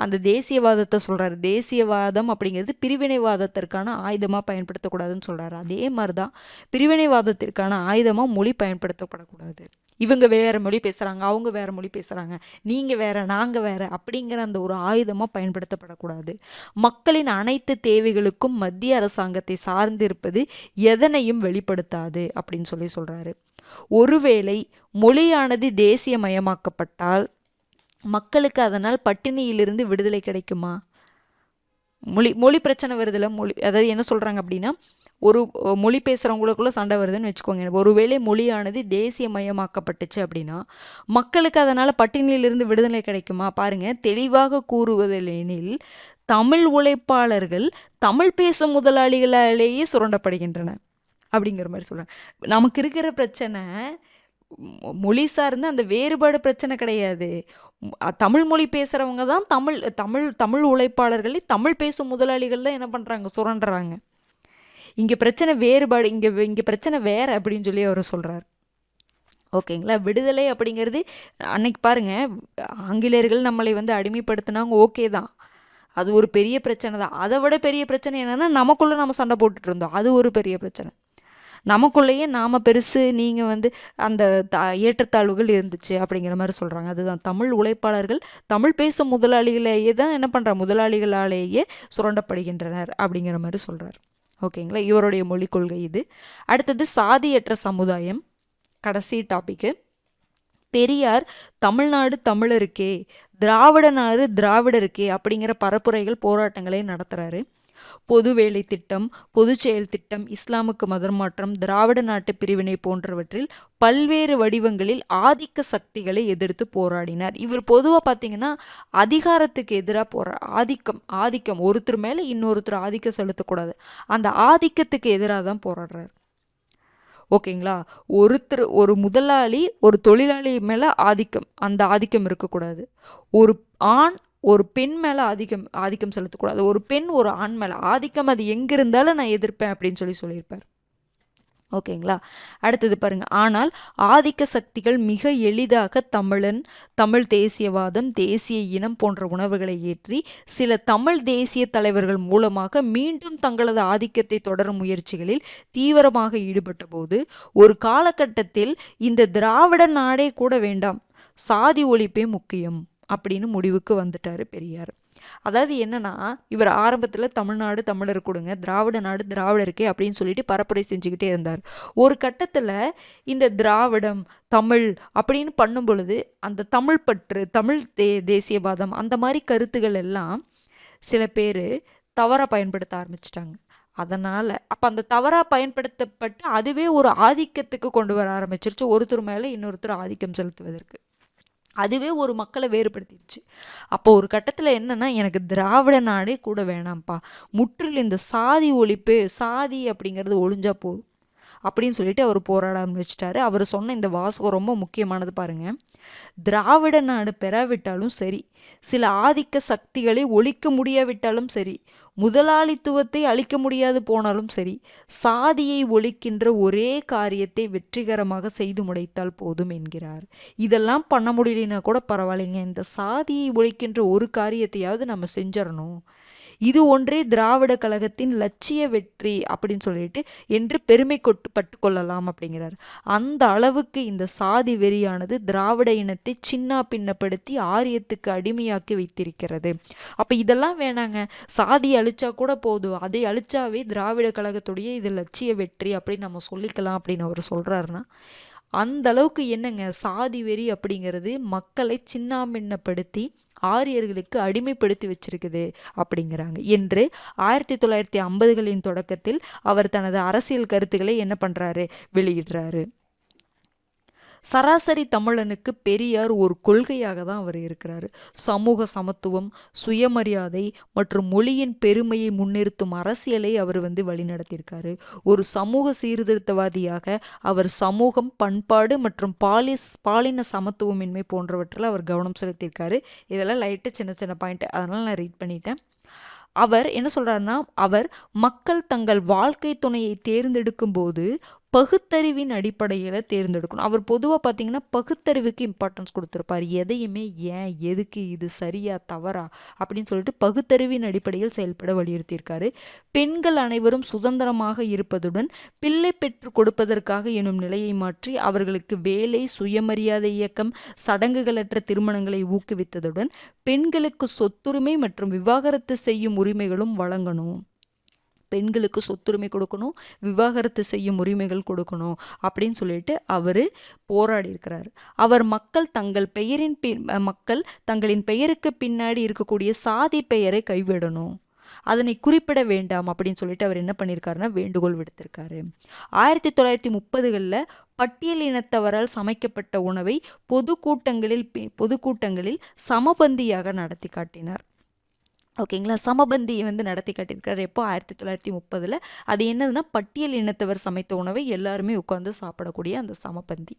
அந்த தேசியவாதத்தை சொல்கிறார், தேசியவாதம் அப்படிங்கிறது பிரிவினைவாதத்திற்கான ஆயுதமாக பயன்படுத்தக்கூடாதுன்னு சொல்கிறாரு. அதே மாதிரி தான் பிரிவினைவாதத்திற்கான ஆயுதமாக மொழி பயன்படுத்தப்படக்கூடாது. இவங்க வேறு மொழி பேசுகிறாங்க, அவங்க வேறு மொழி பேசுகிறாங்க, நீங்கள் வேறு நாங்கள் வேறு அப்படிங்கிற அந்த ஒரு ஆயுதமாக பயன்படுத்தப்படக்கூடாது. மக்களின் அனைத்து தேவைகளுக்கும் மத்திய அரசாங்கத்தை சார்ந்திருப்பது எதனையும் வெளிப்படுத்தாது அப்படின்னு சொல்கிறாரு. ஒருவேளை மொழியானது தேசியமயமாக்கப்பட்டால் மக்களுக்கு அதனால் பட்டினியிலிருந்து விடுதலை கிடைக்குமா? மொழி பிரச்சனை வருதுல்ல, அதாவது என்ன சொல்கிறாங்க அப்படின்னா, ஒரு மொழி பேசுகிறவங்களுக்குள்ள சண்டை வருதுன்னு வச்சுக்கோங்க. ஒருவேளை மொழியானது தேசியமயமாக்கப்பட்டுச்சு அப்படின்னா மக்களுக்கு அதனால் பட்டினியிலிருந்து விடுதலை கிடைக்குமா? பாருங்கள், தெளிவாக கூறுவதில் தமிழ் உழைப்பாளர்கள் தமிழ் பேசும் முதலாளிகளாலேயே சுரண்டப்படுகின்றன அப்படிங்கிற மாதிரி சொல்கிறேன். நமக்கு இருக்கிற பிரச்சனை மொழி சார்ந்து அந்த வேறுபாடு பிரச்சனை கிடையாது. தமிழ் மொழி பேசுகிறவங்க தான் தமிழ் உழைப்பாளர்களை தமிழ் பேசும் முதலாளிகள் தான் என்ன பண்ணுறாங்க, சுரண்டுறாங்க. இங்கே பிரச்சனை வேறுபாடு, இங்கே பிரச்சனை வேறு அப்படின்னு சொல்லி அவர் சொல்கிறார். ஓகேங்களா. விடுதலை அப்படிங்கிறது அன்னைக்கு பாருங்க, ஆங்கிலேயர்கள் நம்மளை வந்து அடிமைப்படுத்தினாங்க, ஓகே தான், அது ஒரு பெரிய பிரச்சனை தான். அதை விட பெரிய பிரச்சனை என்னென்னா நமக்குள்ளே நம்ம சண்டை போட்டுட்டு இருந்தோம், அது ஒரு பெரிய பிரச்சனை. நமக்குள்ளேயே நாம் பெருசு, நீங்கள் வந்து அந்த ஏற்றத்தாழ்வுகள் இருந்துச்சு அப்படிங்கிற மாதிரி சொல்கிறாங்க. அதுதான் தமிழ் உழைப்பாளர்கள், தமிழ் பேசும் முதலாளிகளையே தான் என்ன பண்ணுற, முதலாளிகளாலேயே சுரண்டப்படுகின்றனர் அப்படிங்கிற மாதிரி சொல்கிறார். ஓகேங்களா. இவருடைய மொழிக் கொள்கை இது. அடுத்தது சாதியற்ற சமுதாயம், கடைசி டாபிக்கு. பெரியார் தமிழ்நாடு தமிழருக்கே, திராவிட நாடு திராவிடருக்கே அப்படிங்கிற பரப்புரைகள் போராட்டங்களை நடத்துகிறாரு. பொது வேலை திட்டம், பொது செயல் திட்டம், இஸ்லாமுக்கு மதமாற்றம், திராவிட நாட்டு பிரிவினை போன்றவற்றில் பல்வேறு வடிவங்களில் ஆதிக்க சக்திகளை எதிர்த்து போராடினார். இவர் பொதுவாக பார்த்தீங்கன்னா அதிகாரத்துக்கு எதிராக ஆதிக்கம் ஒருத்தர் மேலே இன்னொருத்தர் ஆதிக்கம் செலுத்தக்கூடாது, அந்த ஆதிக்கத்துக்கு எதிராக தான் போராடுறார். ஓகேங்களா. ஒரு முதலாளி ஒரு தொழிலாளி மேலே அந்த ஆதிக்கம் இருக்கக்கூடாது. ஒரு ஆண் ஒரு பெண் மேலே ஆதிக்கம் செலுத்தக்கூடாது. ஒரு பெண் ஒரு ஆண் மேலே ஆதிக்கம், அது எங்கே இருந்தாலும் நான் எதிர்ப்பேன் அப்படின்னு சொல்லியிருப்பார். ஓகேங்களா. அடுத்தது பாருங்க. ஆனால் ஆதிக்க சக்திகள் மிக எளிதாக தமிழ் தேசியவாதம், தேசிய இனம் போன்ற உணர்வுகளை ஏற்றி சில தமிழ் தேசிய தலைவர்கள் மூலமாக மீண்டும் தங்களது ஆதிக்கத்தை தொடரும் முயற்சிகளில் தீவிரமாக ஈடுபட்ட போது ஒரு காலகட்டத்தில் இந்த திராவிட நாடே கூட வேண்டாம், சாதி ஒழிப்பே முக்கியம் அப்படின்னு முடிவுக்கு வந்துட்டாரு பெரியார். அதாவது என்னன்னா, இவர் ஆரம்பத்தில் தமிழ்நாடு தமிழர் கொடுங்க, திராவிட நாடு திராவிடருக்கே அப்படின்னு சொல்லிட்டு பரப்புரை செஞ்சுக்கிட்டே இருந்தார். ஒரு கட்டத்தில் இந்த திராவிடம் தமிழ் அப்படின்னு பண்ணும் பொழுது அந்த தமிழ் பற்று, தமிழ் தேசியவாதம், அந்த மாதிரி கருத்துகள் எல்லாம் சில பேர் தவறாக பயன்படுத்த ஆரம்பிச்சிட்டாங்க. அதனால் அப்போ அந்த தவறாக பயன்படுத்தப்பட்டு அதுவே ஒரு ஆதிக்கத்துக்கு கொண்டு வர ஆரம்பிச்சிருச்சு, ஒருத்தர் மேலே இன்னொருத்தர் ஆதிக்கம் செலுத்துவதற்கு. அதுவே ஒரு மக்களை வேறுபடுத்திடுச்சு. அப்போ ஒரு கட்டத்தில் என்னன்னா, எனக்கு திராவிட நாடே கூட வேணாம்ப்பா, முற்றிலும் இந்த சாதி ஒழிப்பு, சாதி அப்படிங்கிறது ஒழிஞ்சா போதும் அப்படின்னு சொல்லிட்டு அவர் போராட ஆரம்பிச்சிட்டாரு. அவர் சொன்ன இந்த வாசகம் ரொம்ப முக்கியமானது பாருங்க. திராவிட நாடு பெறாவிட்டாலும் சரி, சில ஆதிக்க சக்திகளை ஒழிக்க முடியாவிட்டாலும் சரி, முதலாளித்துவத்தை அழிக்க முடியாது போனாலும் சரி, சாதியை ஒழிக்கின்ற ஒரே காரியத்தை வெற்றிகரமாக செய்து முடித்தால் போதும் என்கிறார். இதெல்லாம் பண்ண முடியலன்னா கூட பரவாயில்லைங்க, இந்த சாதியை ஒழிக்கின்ற ஒரு காரியத்தையாவது நம்ம செஞ்சிடணும், இது ஒன்றே திராவிட கழகத்தின் லட்சிய வெற்றி அப்படின்னு சொல்லிட்டு என்று பெருமை பட்டு கொள்ளலாம் அப்படிங்கிறார். அந்த அளவுக்கு இந்த சாதி வெறியானது திராவிட இனத்தை சின்ன பின்னப்படுத்தி ஆரியத்துக்கு அடிமையாக்கி வைத்திருக்கிறது. அப்போ இதெல்லாம் வேணாங்க, சாதி அழிச்சா கூட போதும், அதை அழிச்சாவே திராவிட கழகத்துடைய இது லட்சிய வெற்றி அப்படின்னு நம்ம சொல்லிக்கலாம் அப்படின்னு அவர் சொல்கிறாருன்னா, அந்த அளவுக்கு என்னங்க சாதி வெறி அப்படிங்கிறது மக்களை சின்னாபின்னப்படுத்தி ஆரியர்களுக்கு அடிமைப்படுத்தி வச்சிருக்குது அப்படிங்கிறாங்க என்று 1950களின் தொடக்கத்தில் அவர் தனது அரசியல் கருத்துக்களை என்ன பண்ணுறாரு, வெளியிடுறாரு. சராசரி தமிழனுக்கு பெரியார் ஒரு கொள்கையாக தான் அவர் இருக்கிறாரு. சமூக சமத்துவம், சுயமரியாதை மற்றும் மொழியின் பெருமையை முன்னிறுத்தும் அரசியலை அவர் வழிநடத்தியிருக்காரு. ஒரு சமூக சீர்திருத்தவாதியாக அவர் சமூகம், பண்பாடு மற்றும் பாலின சமத்துவமின்மை போன்றவற்றில் அவர் கவனம் செலுத்தியிருக்காரு. இதெல்லாம் லைட்டு சின்ன சின்ன பாயிண்ட், அதனால் நான் ரீட் பண்ணிட்டேன். அவர் என்ன சொல்கிறாருன்னா, அவர் மக்கள் தங்கள் வாழ்க்கை துணையை தேர்ந்தெடுக்கும் போது பகுத்தறிவின் அடிப்படையில் தேர்ந்தெடுக்கணும். அவர் பொதுவாக பார்த்தீங்கன்னா பகுத்தறிவுக்கு இம்பார்ட்டன்ஸ் கொடுத்துருப்பார். எதையுமே ஏன், எதுக்கு, இது சரியா தவறா அப்படின்னு சொல்லிட்டு பகுத்தறிவின் அடிப்படையில் செயல்பட வலியுறுத்தியிருக்காரு. பெண்கள் அனைவரும் சுதந்திரமாக இருப்பதுடன் பிள்ளை பெற்று கொடுப்பதற்காக எனும் நிலையை மாற்றி அவர்களுக்கு வேலை, சுயமரியாதை இயக்கம், சடங்குகளற்ற திருமணங்களை ஊக்குவித்ததுடன் பெண்களுக்கு சொத்துரிமை மற்றும் விவாகரத்து செய்யும் உரிமைகளும் வழங்கணும். பெண்களுக்கு சொத்துரிமை கொடுக்கணும், விவாகரத்து செய்யும் உரிமைகள் கொடுக்கணும் அப்படின்னு சொல்லிட்டு அவர் போராடி இருக்கிறார். அவர் மக்கள் தங்களின் பெயருக்கு பின்னாடி இருக்கக்கூடிய சாதி பெயரை கைவிடணும், அதனை குறிப்பிட வேண்டாம் அப்படின்னு சொல்லிட்டு அவர் என்ன பண்ணியிருக்காருன்னா வேண்டுகோள் விடுத்திருக்காரு. 1930களில் பட்டியல் இனத்தவரால் சமைக்கப்பட்ட உணவை பொதுக்கூட்டங்களில் சமபந்தியாக நடத்தி காட்டினார். ஓகேங்களா. சமபந்தியை வந்து நடத்தி காட்டியிருக்காரு. எப்போ 1930. அது என்னதுன்னா பட்டியல் இனத்தவர் சமைத்த உணவை எல்லாருமே உட்காந்து சாப்பிடக்கூடிய அந்த சமபந்தி.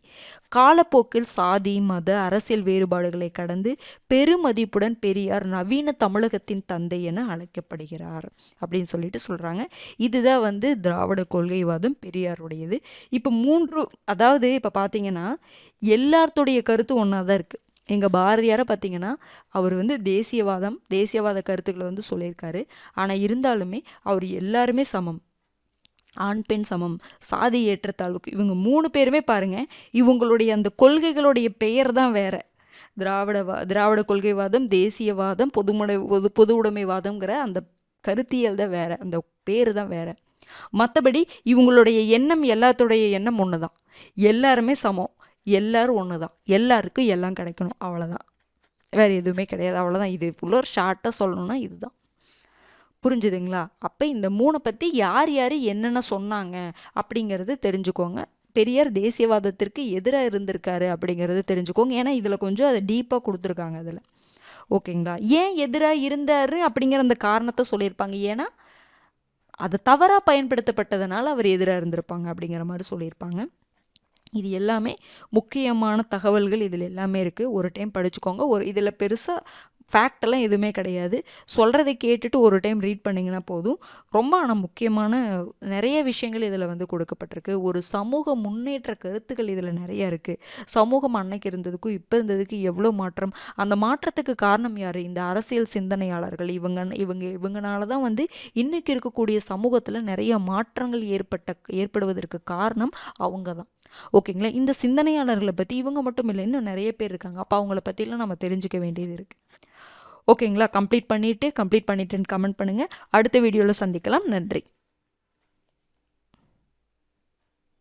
காலப்போக்கில் சாதி மத அரசியல் வேறுபாடுகளை கடந்து பெருமதிப்புடன் பெரியார் நவீன தமிழகத்தின் தந்தை என அழைக்கப்படுகிறார் அப்படின்னு சொல்லிட்டு சொல்கிறாங்க. இதுதான் வந்து திராவிட கொள்கைவாதம் பெரியாருடையது. இப்போ அதாவது இப்போ பார்த்தீங்கன்னா எல்லாத்துடைய கருத்து ஒன்றா தான் இருக்குது. எங்கள் பாரதியாரை பார்த்தீங்கன்னா அவர் வந்து தேசியவாத கருத்துக்களை வந்து சொல்லியிருக்காரு. ஆனால் இருந்தாலுமே அவர் எல்லாருமே சமம், ஆண் பெண் சமம், சாதி ஏற்றத்தாழ்வுக்கு இவங்க 3 பேருமே பாருங்கள், இவங்களுடைய அந்த கொள்கைகளுடைய பெயர் தான் வேற. திராவிட கொள்கைவாதம், தேசியவாதம், பொது உடைமைவாதம்ங்கிற அந்த கருத்தியல் தான் வேற, அந்த பேர் தான் வேற. மற்றபடி இவங்களுடைய எண்ணம் எல்லாத்துடைய எண்ணம் ஒன்று தான். எல்லாருமே சமம், எல்லாரும் ஒன்று தான், எல்லாருக்கும் எல்லாம் கிடைக்கணும், அவ்வளோதான். வேறு எதுவுமே கிடையாது, அவ்வளோதான். இது ஃபுல்லாக ஒரு ஷார்ட்டாக சொல்லணும்னா இதுதான். புரிஞ்சுதுங்களா? அப்போ இந்த 3 பற்றி யார் யார் என்னென்ன சொன்னாங்க அப்படிங்கிறது தெரிஞ்சுக்கோங்க. பெரியார் தேசியவாதத்திற்கு எதிராக இருந்திருக்காரு அப்படிங்கிறது தெரிஞ்சுக்கோங்க. ஏன்னா இதில் கொஞ்சம் அதை டீப்பாக கொடுத்துருக்காங்க அதில். ஓகேங்களா? ஏன் எதிராக இருந்தார் அப்படிங்கிற அந்த காரணத்தை சொல்லியிருப்பாங்க. ஏன்னா அதை தவறாக பயன்படுத்தப்பட்டதுனால அவர் எதிராக இருந்திருப்பாங்க அப்படிங்கிற மாதிரி சொல்லியிருப்பாங்க. இது எல்லாமே முக்கியமான தகவல்கள் இதில் எல்லாமே இருக்குது. ஒரு டைம் படிச்சுக்கோங்க. இதில் பெருசாக ஃபேக்டெல்லாம் எதுவுமே கிடையாது. சொல்கிறதை கேட்டுட்டு ஒரு டைம் ரீட் பண்ணிங்கன்னா போதும். ரொம்ப ஆனால் முக்கியமான நிறைய விஷயங்கள் இதில் வந்து கொடுக்கப்பட்டிருக்கு. ஒரு சமூக முன்னேற்ற கருத்துக்கள் இதில் நிறையா இருக்குது. சமூகம் அன்னைக்கு இருந்ததுக்கும் இப்போ இருந்ததுக்கு எவ்வளோ மாற்றம், அந்த மாற்றத்துக்கு காரணம் யார்? இந்த அரசியல் சிந்தனையாளர்கள். இவங்கனால தான் வந்து இன்றைக்கி இருக்கக்கூடிய சமூகத்தில் நிறைய மாற்றங்கள் ஏற்படுவதற்கு காரணம் அவங்க தான். ஓகேங்களா? இந்த சிந்தனையாளர்களை பற்றி இவங்க மட்டும் இல்லை, இன்னும் நிறைய பேர் இருக்காங்க. அப்போ அவங்கள பற்றிலாம் நம்ம தெரிஞ்சுக்க வேண்டியது இருக்குது. ஓகேங்களா? கம்ப்ளீட் பண்ணிவிட்டுன்னு கமெண்ட் பண்ணுங்கள். அடுத்த வீடியோவில் சந்திக்கலாம். நன்றி.